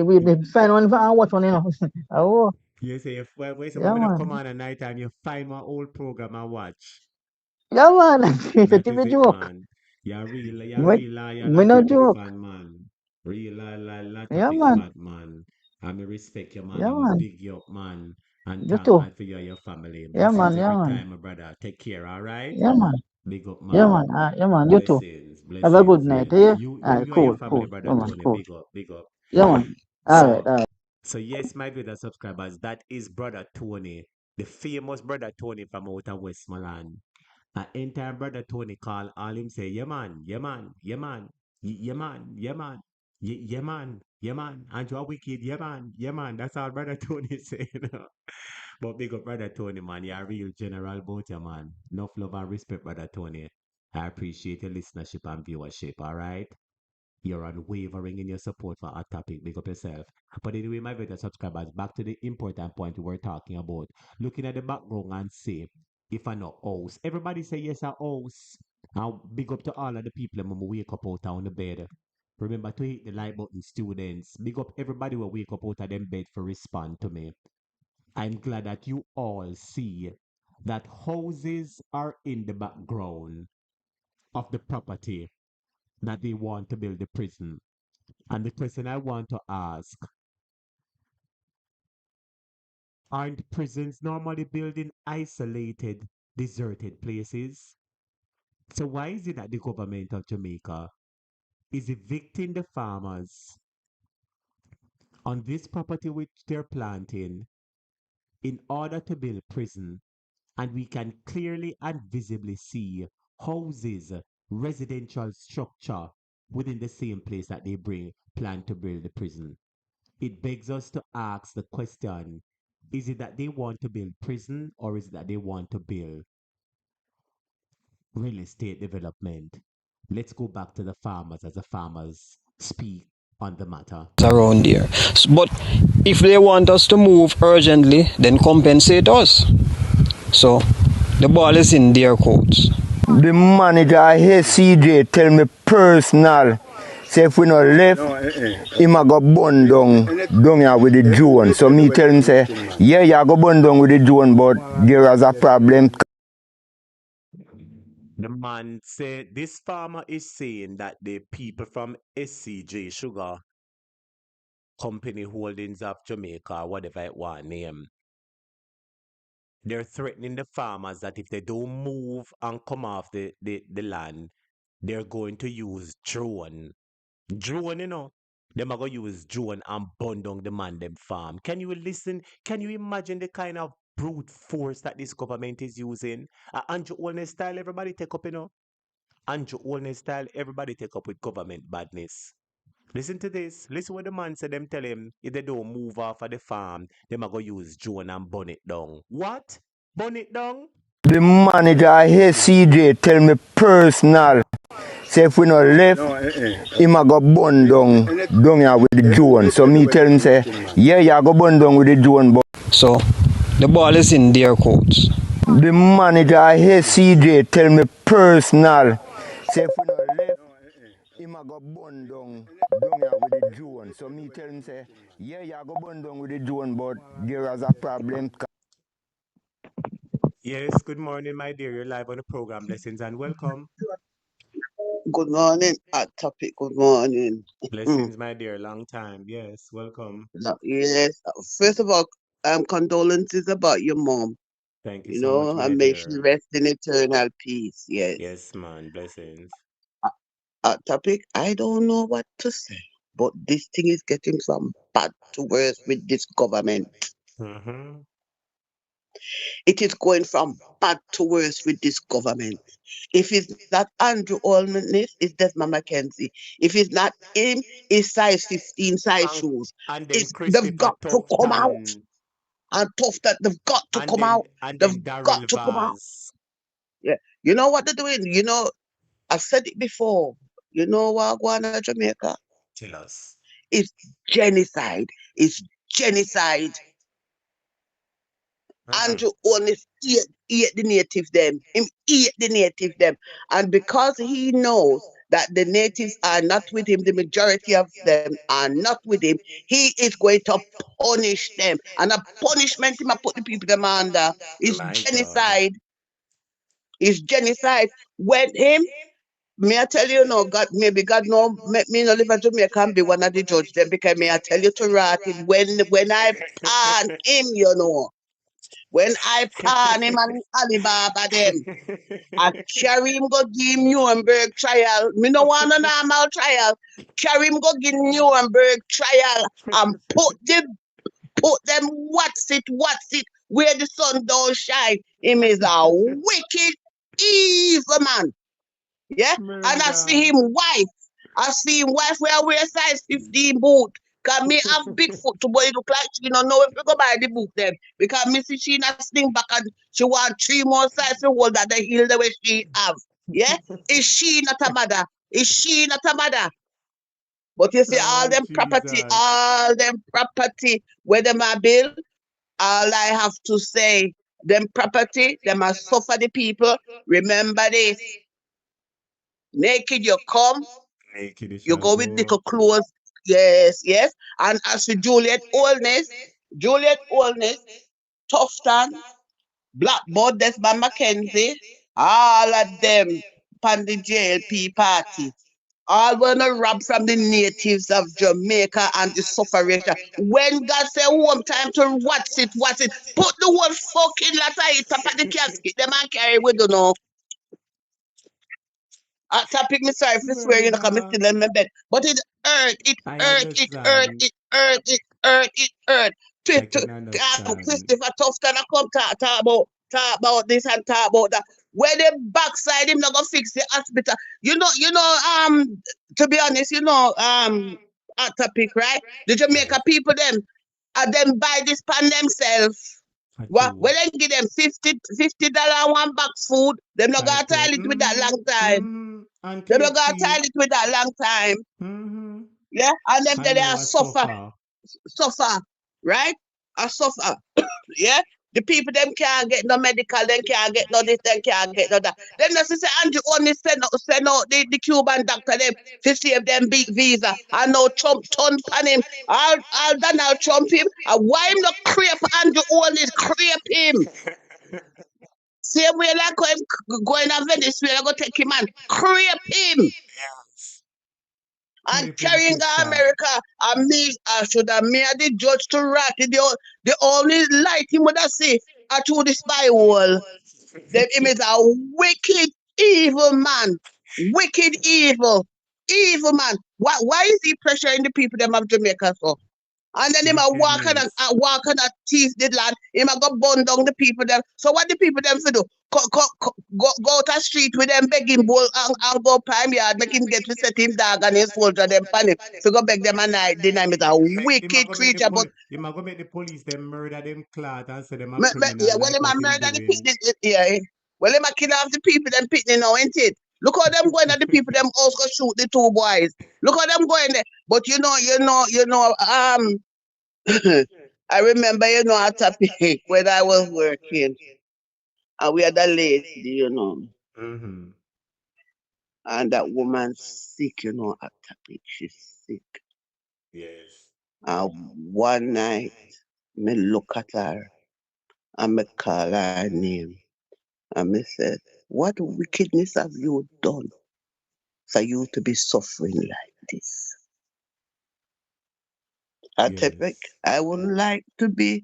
find one and watch one, Oh, You say, wait, so yeah, when I come man. on at night time, you find my old program and watch. Yeah, man. It's That a is it, joke. man. You're Me, real lion me and no topic joke. fan, man. Real lion Yeah, topic man. fan, man. I'm a respect you, man. Yeah, I'm a man. big you up, man. And You thank too. God for you and your family. Yeah, man. Blessings Yeah, every man. time, my brother. Take care, all right? Yeah, man. Big up, Yeah, man. man. Yeah, man. You too. Blessings, Have a good blessings. night, Yes. eh? You and your Cool, family, cool. brother Yeah, man. Tony. Cool. Big up, big up. Yeah, man. All right, So, all right. so yes, my brother subscribers, that is brother Tony, the famous brother Tony from out of Westmoreland. Anytime brother Tony call, all him say, yeah man, yeah man, yeah man, yeah man, yeah man, yeah man, yeah man, and you are wicked, yeah man, yeah man. That's all brother Tony say. But big up brother Tony, man. You're a real general about you, man. Enough love and respect, brother Tony. I appreciate your listenership and viewership, all right? You're unwavering in your support for our topic. Big up yourself. But anyway, my better subscribers, back to the important point we were talking about. Looking at the background and say, if I know house. Everybody say yes, a house. Now, big up to all of the people who wake up out on the bed. Remember to hit the like button, students. Big up everybody who wake up out of them bed for respond to me. I'm glad that you all see that houses are in the background of the property that they want to build the prison. And the question I want to ask, aren't prisons normally built in isolated, deserted places? So why is it that the government of Jamaica is evicting the farmers on this property which they're planting in order to build prison? And we can clearly and visibly see houses, residential structure within the same place that they plan to build the prison. It begs us to ask the question, is it that they want to build prison or is it that they want to build real estate development? Let's go back to the farmers as the farmers speak on the matter. Around there. But if they want us to move urgently, then compensate us. So the ball is in their courts. The manager here, CJ, tell me personal. Say if we not left, him a go burn down here with the drone. So me tell him say, yeah, you go burn down with the drone, but there is a problem. The man said this farmer is saying that the people from SCJ Sugar Company Holdings of Jamaica, whatever it want name, they're threatening the farmers that if they don't move and come off the land, they're going to use drone. Drone, you know. Them are going to use drone and burn down the man them farm. Can you listen? Can you imagine the kind of brute force that this government is using? Andrew Holness style, everybody take up, you know. Andrew Holness style, everybody take up with government badness. Listen to this. Listen what the man said. Them tell him if they don't move off of the farm, them are going to use drone and burn it down. What? Burn it down? The manager here, CJ, tell me personal. Say if we not left, him a go burn down here with the drone. So me tell him say, yeah, you go burn down with the drone. But so the ball is in their courts. The manager here, CJ, tell me personal. Say if we not left, him a go burn down here with the drone. So me tell him say, yeah, you go burn down with the drone, but there is a problem. Yes, good morning, my dear. You're live on the program. Blessings and welcome. Good morning, Hot Topic. Good morning. Blessings, my dear. Long time. Yes, welcome. Yes. First of all, condolences about your mom. Thank you so much, my and may she dear. rest in eternal peace. Yes. Yes, man. Blessings. Hot Topic, I don't know what to say, but this thing is getting from bad to worse with this government. Mm-hmm. It is going from bad to worse with this government. If it's not Andrew Holness, it's Desmond McKenzie. If it's not him, it's size 15 size shoes. And then They've Christopher got to come out. Tufton. And Tufton, they've got to come out. And They've then Daryl got to come out. Vaz. Yeah. You know what they're doing? I've said it before. You know what going on in Jamaica? Tell us. It's genocide. It's genocide. Andrew Holness ate the native them. Him ate the native them. And because he knows that the natives are not with him, the majority of them are not with him, he is going to punish them. And a punishment him put the people them under is genocide. Is genocide. When him, may I tell you no, God, maybe God no make me no live in Jamaica and be one of the judge them, because may I tell you to rat him when I pan him, when I pan him and Alibaba them, I carry him go give him Nuremberg trial. Me no want a normal trial. Carry him go give Nuremberg trial and put them what's it, where the sun don't shine. Him is a wicked, evil man. Yeah? And I see him wife. I see him wife where I wear size 15 boot. Cause me have big foot to boy look like she don't know if you go buy the boot them. Because me see she not sling back and she want 3 more size to hold that the heel the way she have. Yeah? Is she not a mother? Is she not a mother? But you see all them property where them are built, all I have to say, them property, them are suffer the people. Remember this. Naked you come, you go with little clothes. Yes. And as for Juliet Holness, Tufton, Blackboard, Desmond McKenzie, all of them on the JLP party. All wanna rob from the natives of Jamaica and the sufferation. When God say home time to what's it, put the whole fucking letter it up at the casket. Them and carry with you know. Topic me sorry for swearing because I'm still in my bed. But it hurt. I can understand. Christopher Tufton come talk about talk about this and talk about that. Where the backside him not gonna fix the hospital. To be honest, hot topic, right? The Jamaica people them buy this pan themselves. What? When they give them $50 one box food, them not gonna toilet with that long time. And Them not gonna KFC. toilet with that long time. Mm-hmm. Yeah, and them I they know are I suffer, right? I suffer. Yeah. The people them can't get no medical, them can't get no this, them can't get no that. Then that's say Andrew only send out the Cuban doctor them to save them big visa. And now Trump turn pan him. All Donald Trump him. And why him not crepe Andrew only crepe him? Same way like him going to Venezuela, go take him and crepe him. And Creeping carrying to sister. America, and me, I should have made the judge to rat. The only light he would have see are through the spy wall. Then him is a wicked, evil man. Wicked, evil man. Why is he pressuring the people them of Jamaica so? And then him a Wickedness. walk and a thief the land. Him a go burn down the people them. So what the people them for do? Go to the street with them begging bowl and go prime yard, make him get to set him dog and his soldier them pan him. So go beg them a night. The name is a Him a wicked go make the creature. But him a go make the police them murder them clot and say them a criminal yeah, well, like him a what him murder the doing. people. Yeah, well, him a kill off the people them pitney now, ain't it? Look how them going at the people them also shoot the two boys. Look how them going there. But I remember, at topic when I was working, and we had a lady, Mm-hmm. and that woman sick, at topic. She's sick. Yes. And one night, me look at her, and me call her name, and me said, "What wickedness have you done for you to be suffering like this?" At topic, Yes. I would like to be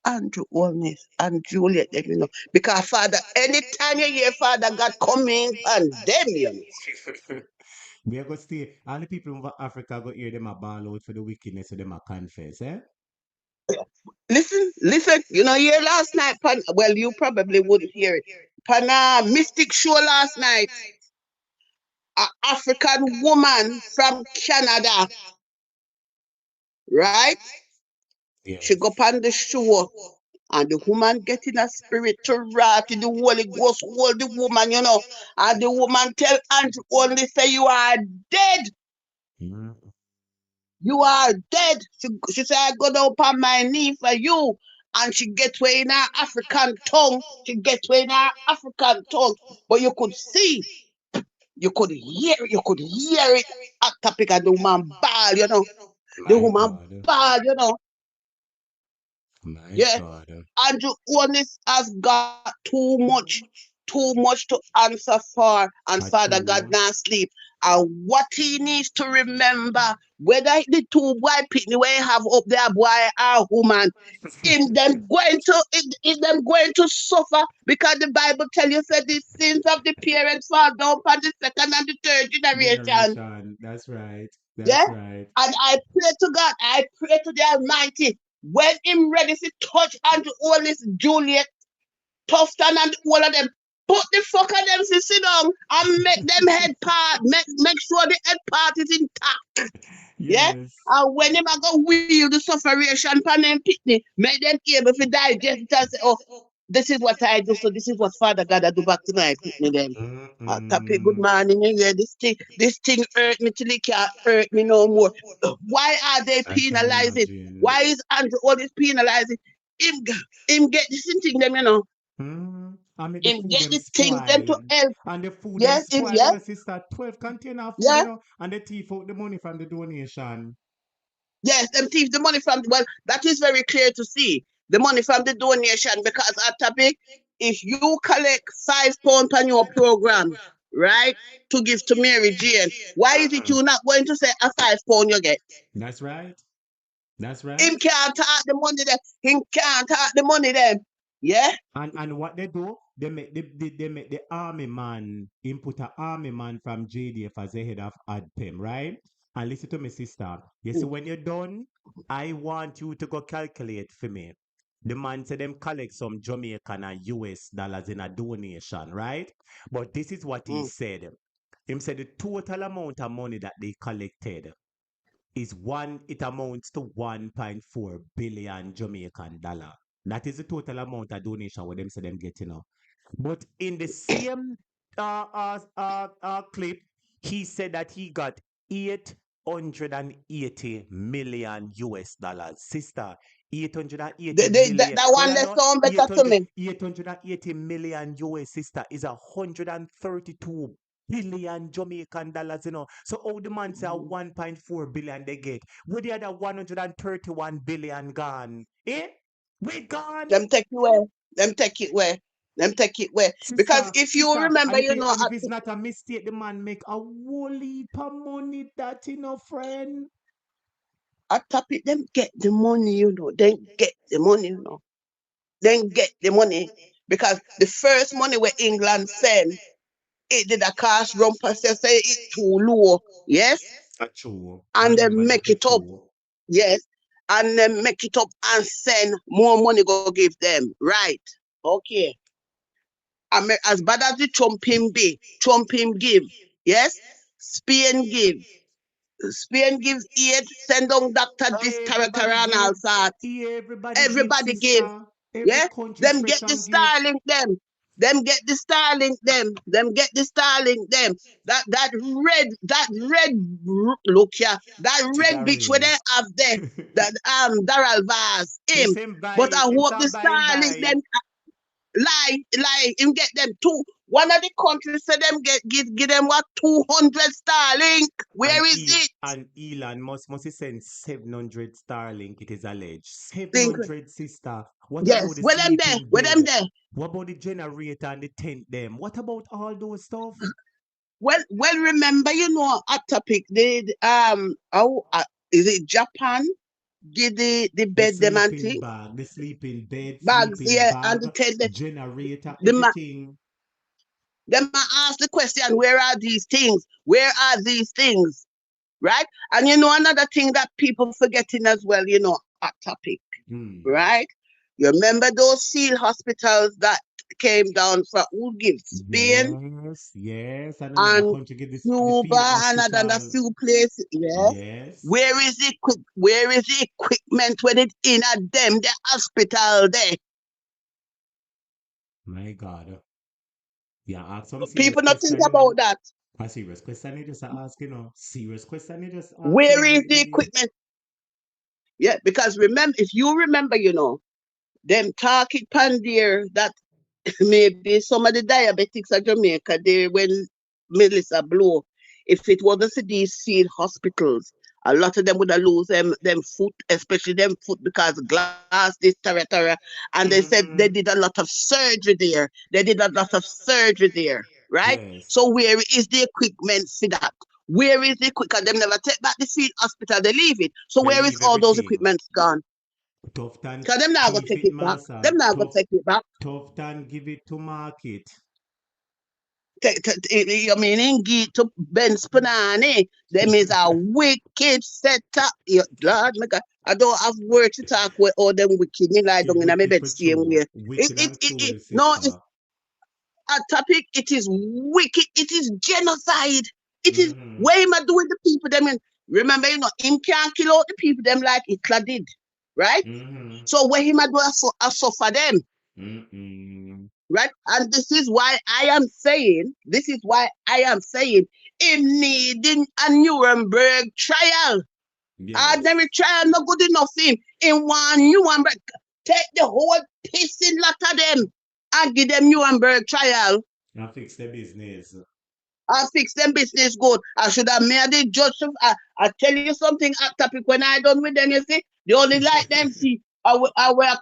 Andrew Holness and Juliet, because Father, anytime you hear Father God coming and them. We are going to stay. All the people in Africa go hear them a ball out for the wickedness of them a confess, eh? Listen, here last night, well, you probably wouldn't hear it. Pan Mystic Show last night, an African woman from Canada, right? She go Yes. on the show, and the woman getting a spirit to rat in the Holy Ghost, hold the woman, and the woman tell Andrew only say you are dead. Mm. You are dead. She said, I go down on my knee for you. And she get way in her African tongue. She get way in her African tongue. But you could see, you could hear it at topic of the woman ball. The My woman God. ball. My Yeah. God. Andrew Honest has got too much to answer for, and I Father God true. not sleep. And what he needs to remember, whether the two boy pitney where he have up there, boy or woman, in them going to suffer because the Bible tell you said the sins of the parents fall down for the second and the third generation. Generation. That's right. Yeah? That's right. And I pray to God, I pray to the Almighty, when him ready to touch and to all this Juliet, Tufton and all of them, put the fuck of them to sit down and make them head part, make sure the head part is intact. Yeah? Yes. And when them a go wheel the sufferation pan them pitney, make them able to digest it and say, oh, this is what I do, so this is what Father God I do back to my pitney them. Tappy, good Mm-mm. morning. Yeah, this thing hurt me till it can't hurt me no more. Why are they I can penalizing? imagine. Why is Andrew always penalizing? Him, him get this thing them. I make the Him food get them the things them spoil. to help. And the food them Yes, spoil, sister. 12 container of food, yeah. and they thief out the money from the donation. Yes, them thief the money from. Well, that is very clear to see the money from the donation because at topic, if you collect £5 on your program, right, to give to Mary Jane, why is it you not going to say a £5 you get? That's right. That's Him right. can't talk the money them. Him can't talk the money them. Yeah? And what they do, they make the army man, input a army man from JDF as the head of ADPEM, right? And listen to me, sister. You see, when you're done, I want you to go calculate for me. The man said them collect some Jamaican and US dollars in a donation, right? But this is what he said. Him said the total amount of money that they collected it amounts to 1.4 billion Jamaican dollar. That is the total amount of donation what them say them get, But in the same clip, he said that he got 880 million US dollars. Sister, 880 million. That Well, one I that know sound better to me. 880 million US, sister, is 132 billion Jamaican dollars, So how the man say 1.4 billion they get? Where the other 131 billion gone? Eh? We gone? Them take you away. Them take it away. Them take it away. Because if you Sister, remember, and if it's not a mistake, the man make a whole heap of money that, friend. at topic, them get the money, Then get the money, Then get the money. Because the first money where England sent, it did a cash rumpus, they say it too low. Yes? That's true. I And remember then that make is it up. true. Yes. And then make it up and send more money go give them. Right. Okay. As bad as the Trump him be, Trump him give. Yes? Spain give. Spain gives aid, send on doctor this Everybody and all give. sorts. Everybody give, Everybody give. sister. Every Yeah? country Them get stretch the and give. Starlink them. Them get the Starlink them. Them get the Starlink them. That red look here. That red bitch where Figurine. they have there. That Daryl Vaz Him him. say him But buy, I him hope say the buy him Starlink buy. them lie him get them two. One of the countries say them give them what 200 Starlink. Where is it? And Elon must he send 700 Starlink, it is alleged. Think 700, sister. What about yes. the Where them there? sleeping Where them bed? there? What about the generator and the tent them? What about all those stuff? Well, remember, a topic. Is it Japan? Give the The bed them and sleeping thing bag, the sleeping bed, bags, sleeping yeah, and bag, the tell generator, the ma everything. them ask the question, where are these things? Where are these things? Right? And another thing that people forgetting as well, a topic, right? You remember those SEAL hospitals that came down for who gives Spain Yes. And another and country get the field Cuba and another hospital. few places. Yes. Yes. Where is the equipment when it's in at them, the hospital there? My God. Yeah, ask some serious People not think question, about that. A serious question you just ask, Serious question you just ask, Where is the lady. equipment? Yeah, because if you remember, them talking pan there that maybe some of the diabetics of Jamaica there when Melissa blow, if it wasn't for these seed hospitals, a lot of them would have lose them foot, especially them foot because glass, this territory. And they said they did a lot of surgery there. They did a lot of surgery there, right? Yes. So where is the equipment for that? Where is the equipment? Them never take back the field hospital, they leave it. So They where is leave all those everything. equipments gone? Tough than So them not gonna thief take it, it back. master. Them not gonna take it back. Tough than give it to market. You mean in get to Ben Spunani? Them is a wicked setup. Lord, I don't have words to talk with all them wicked. Me lie It down in my wicked bed for same true. way. Wicked and It cruel, no, it's sister. a topic. It is wicked. It is genocide. It is what am I doing the people them? Remember, him can't kill out the people them like Hitler did, right? So what him I do I suffer them. Right? And this is why I am saying, him needing a Nuremberg trial. Yes. Ordinary trial not good enough for him. In one Nuremberg, take the whole pissing lot of them and give them Nuremberg trial And fix the business. and fix them business good. I should have made the judge. I tell you something at topic when I done with them, you see, they only like them see. I will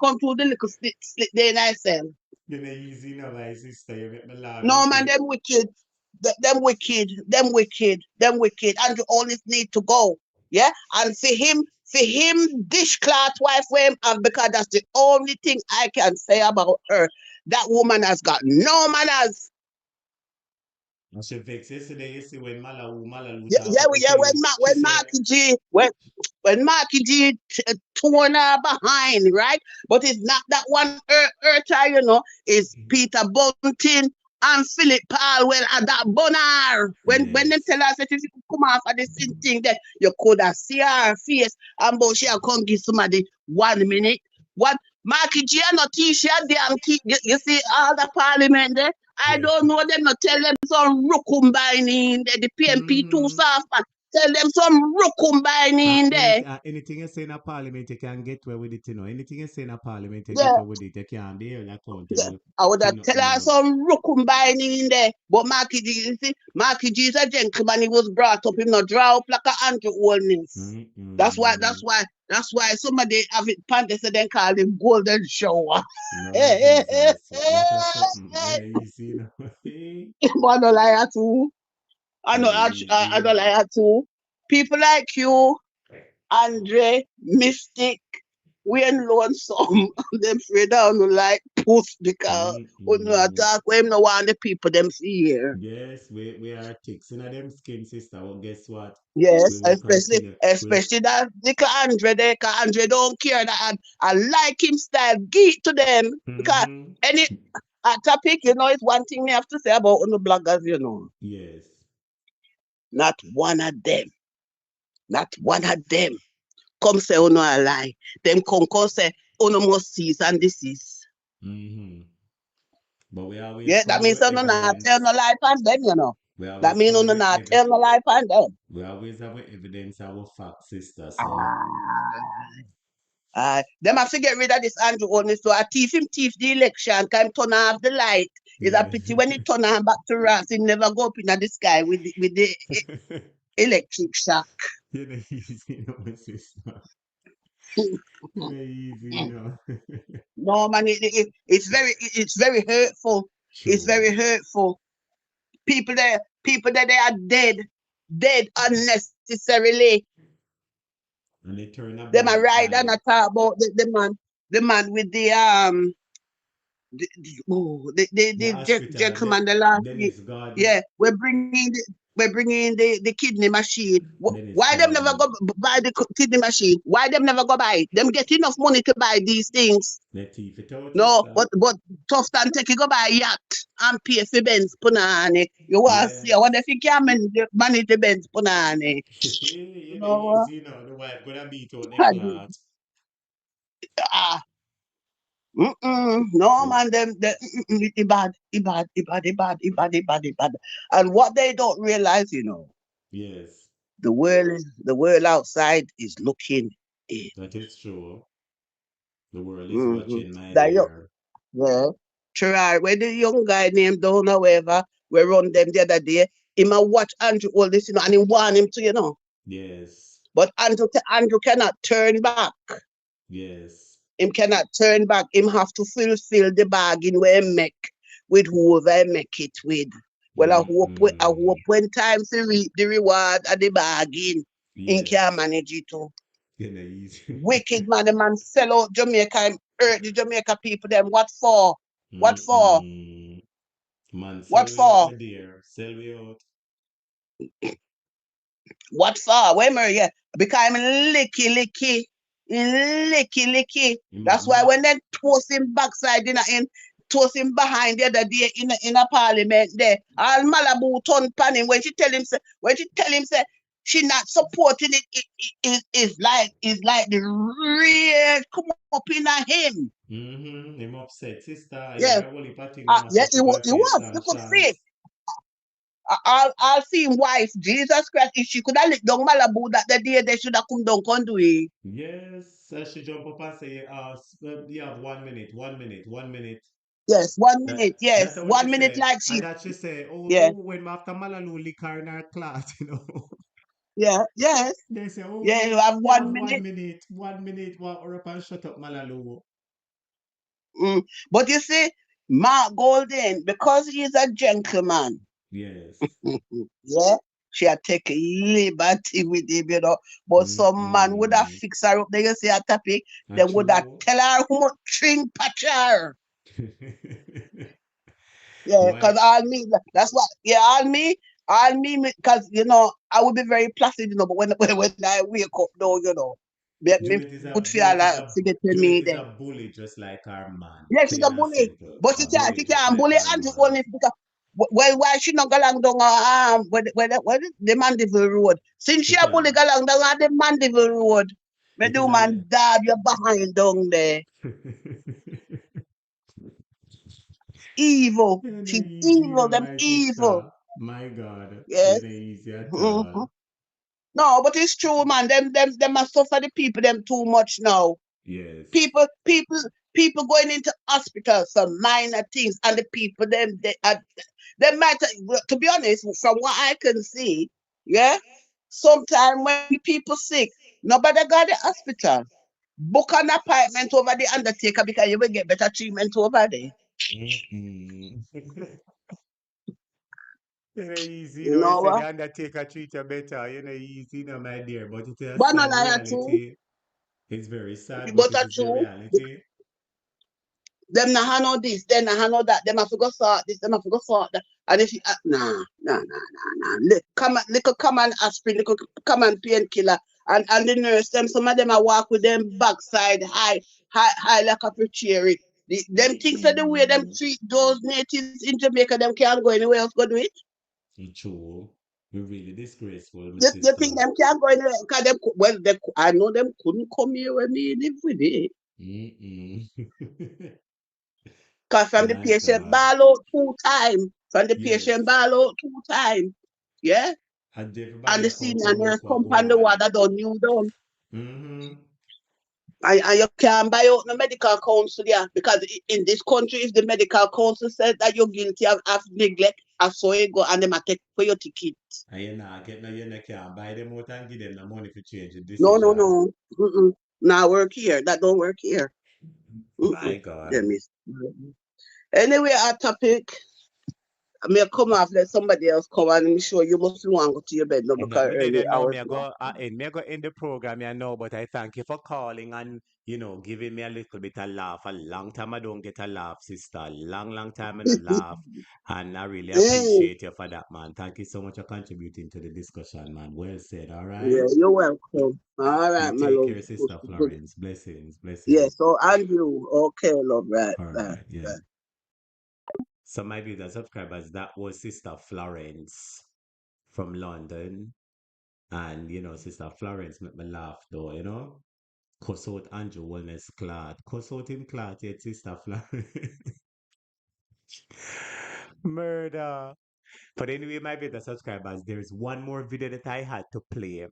come to the little slit there and I say. You're not easy now, my sister. You make me laugh. No man, them wicked, them wicked, them wicked, them wicked, and you always need to go. Yeah, and for him, dishcloth wife for him, and because that's the only thing I can say about her. That woman has got no manners. And she vexed yesterday, you see, when Malawu Yeah, talk up the thing. She when said, Marky G, when when Marky G torn her behind, right? But it's not that one hurter, it's Peter Bunting and Philip Paul. Well, at that bonar. When them tell us that if you come off of the same thing, that you could have see her face and but she come give somebody 1 minute. What Marky G and not teach you damn you see all the parliament there. I don't know them not tell them some rukumbine in there. The PMP too soft man. Tell them some rukumbine in there. Anything you say in a parliament, you can get away with it, Anything you say in a parliament, you get Yeah. away with it. You can't be held Yeah, accountable I would to have tell nothing her else. some rukumbine in there. But Marky G, you see, Marky G is a gentleman. He was brought up, him not draw up like a Andrew Oldness. That's why somebody have it panted so they call him golden shower. Lord Jesus, what a something. Yeah, easy, I don't lie at all. I know Yeah, I easy, don't lie at all. People like you, Andre, Mystic, we ain't lonesome. Them afraid down like puss because when you attack when no want the people them see here. Yes, we are ticks in them skin, sister. Well, guess what? We Yes, will continue. especially that little Andre there, cause Andre don't care that I like him style, geek to them. Because any topic, it's one thing we have to say about the bloggers, Yes. Not one of them. Not one of them. Come say no a lie. Them come say no must cease and desist. But we always Yeah, that come means with no not tell evidence. no lie on them. We That always means no come with not tell no lie on them. We always have evidence, our facts, sister. So Ah. Them have to get rid of this Andrew only so I thief the election, can turn off the light. It's a yeah. pity when he turn on back to Ross, he never go up in the sky with the electric shock. Easy, my sister. Easy, No man, it's very hurtful. It's True. very hurtful. People that they are dead unnecessarily. And they turn a Them a blind ride and eye. a talk about the man with The the hospital, gentleman the last week. Dennis Gordon. Yeah, we're bringing the kidney machine. Dennis Why them never Gordon. go buy the kidney machine? Why them never go buy it? Them get enough money to buy these things. They thief it out, No, sister. but tough and take it go buy yacht and pay for Benz punani. You want to see what Yes. if you can manage the Benz punani? Yeah, they No, easy, The wife gonna beat out the clot. ah, no man, it bad, it bad, it bad, it bad, it bad, it bad, it bad. And what they don't realize, Yes, the world outside is looking in. that is true. The world is Mm-hmm. watching, my That you, dear. yeah. Try where the young guy named Don, however, we run them the other day. Him a watch Andrew all this, and he want him to. Yes, But Andrew cannot turn back. yes, Him cannot turn back. Him have to fulfill the bargain where he make with whoever he make it with. Well, I hope when time to reap the reward of the bargain, he can yes. manage it too. Easy. Wicked man, the man sell out Jamaica, him hurt the Jamaica people. Them what for? What for? Man, What sell we out, for? my dear. Sell we out. What for? Wait a minute, yeah. Because I'm licky. Licky. That's why when they toss him backside toss him behind the other day in a parliament there, all Malibu turn pan him when she tell him say she not supporting it is like the real come up in him. Him upset, sister. I Yeah. hear a whole heap of things mash Yeah, up he him was. face You and could see it. chance. I'll see him wife. Jesus Christ, if she could have licked down Malibu that the day they should have come down can do it. Yes, I should jump up and say, you have 1 minute, 1 minute, 1 minute. Yes, 1 minute. That Yes, how she 1 minute say. like And she. that she say, Yeah, when after Malalu lick her in her class, yeah, yes, They say, yeah. You you, have you have one one minute. minute, 1 minute, walk up and shut up, Malalu. Mm. But you see, Mark Golden, because he's a gentleman, Yes. yeah, she had take liberty with him. But some man would have fixed her up. They you see a topic, they Not would have true. tell her how much string patch her. Yeah, Why? because all me, that's what, yeah, all me. All me, because I will be very placid, but when I wake up, though, me put feel like forgetting me Juliet is there. a bully just like our man. Yeah, she's a Plain and bully, simple. but A she bully just can't like bully our Andrew man. only because well, why she not go along down where the Mandeville Road? Since she She a bully can't. go along down the Mandeville Road, me It is do a man dab your behind down there. Evil, You're not she's easy, evil. Them my evil. sister. My God. Yes. You're not easy at hmm all. No, but it's true, man. Them must suffer the people them too much now. Yes. People going into hospitals for minor things, and the people they might, to be honest, from what I can see, yeah. Sometimes when people sick, nobody got the hospital. Book an appointment over the undertaker because you will get better treatment over there. Mm-mm. You're not easy, You You know say what? the undertaker treat you better. You're not easy, my dear. But it's a But no sad lie too. reality. It's very sad, but But it a is the true. reality. Them not handle this, them not handle that. Them have to go sort this, them have to go sort that. And if you nah. Little common aspirin, little common painkiller, and the nurse them. Some of them I walk with them backside high like a cherry. Them things are the way them treat those natives in Jamaica. Them can't go anywhere else. Go do it. It's true. You're really disgraceful, my You think sister. them can't go anywhere? Cause I know them couldn't come here when me live with it. Mm-mm. Cause from the My patient God. ball out 2 times. From the patient Yes. ball out 2 times. Yeah. And And everybody the I come senior from work nurse for a come whole on the lot. water done, you done. Mm-hmm. And you can't buy out the medical council, yeah. Because in this country, if the medical council says that you're guilty of neglect, I saw you go and they might take for your ticket. And you can't buy them out and give them the money to change the No, no, decision. no. Mm-mm. Now work here. That don't work here. My Mm-mm. God. Them is. Anyway, our topic. I may come off, let somebody else come and I'm sure you must want to go to your bed now And that because me early didn't know hours now. me I go in the program, but I thank you for calling and giving me a little bit of laugh. A long time I don't get a laugh, sister. Long time I don't laugh. And I really Mm. appreciate you for that, man. Thank you so much for contributing to the discussion, man. Well said, all Yeah, right? you're welcome. All You right, my take love. care, Good, sister good. Florence. Blessings, Yeah, blessings. so Andrew, okay, love, right, All right, right, yeah. right. So my viewers, subscribers, that was Sister Florence from London. And Sister Florence make me laugh though. Cuss out Andrew Wellness Clot. Cuss out him clot yet, Sister Florence. Murder. But anyway, my better subscribers, there's one more video that I had to play.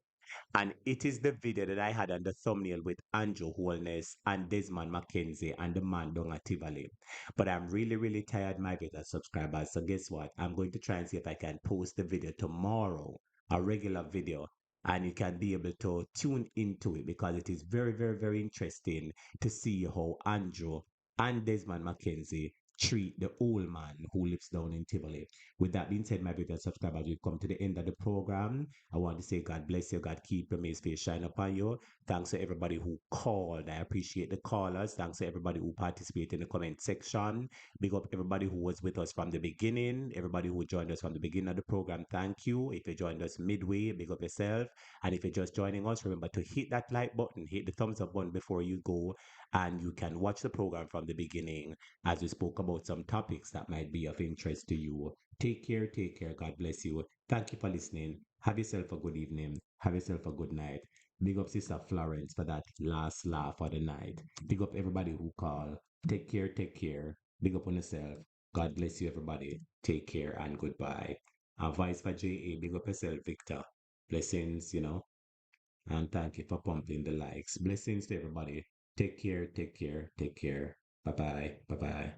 And it is the video that I had on the thumbnail with Andrew Holness and Desmond Mackenzie and the man down at Tivoli. But I'm really, really tired, my better subscribers. So guess what? I'm going to try and see if I can post the video tomorrow, a regular video. And you can be able to tune into it because it is very, very, very interesting to see how Andrew and Desmond Mackenzie treat the old man who lives down in Tivoli. With that being said, my better subscribers, we've come to the end of the program. I want to say God bless you, God keep your may his face shine upon you. Thanks to everybody who called. I appreciate the callers. Thanks to everybody who participated in the comment section. Big up everybody who was with us from the beginning, everybody who joined us from the beginning of the program. Thank you. If you joined us midway, big up yourself. And if you're just joining us, remember to hit that like button, hit the thumbs up button before you go, and you can watch the program from the beginning as we spoke about some topics that might be of interest to you. Take care, take care. God bless you. Thank you for listening. Have yourself a good evening. Have yourself a good night. Big up Sister Florence for that last laugh of the night. Big up everybody who called. Take care, take care. Big up on yourself. God bless you, everybody. Take care and goodbye. Advice for JA. Big up yourself, Victor. Blessings. And thank you for pumping the likes. Blessings to everybody. Take care, take care, take care. Bye bye. Bye bye.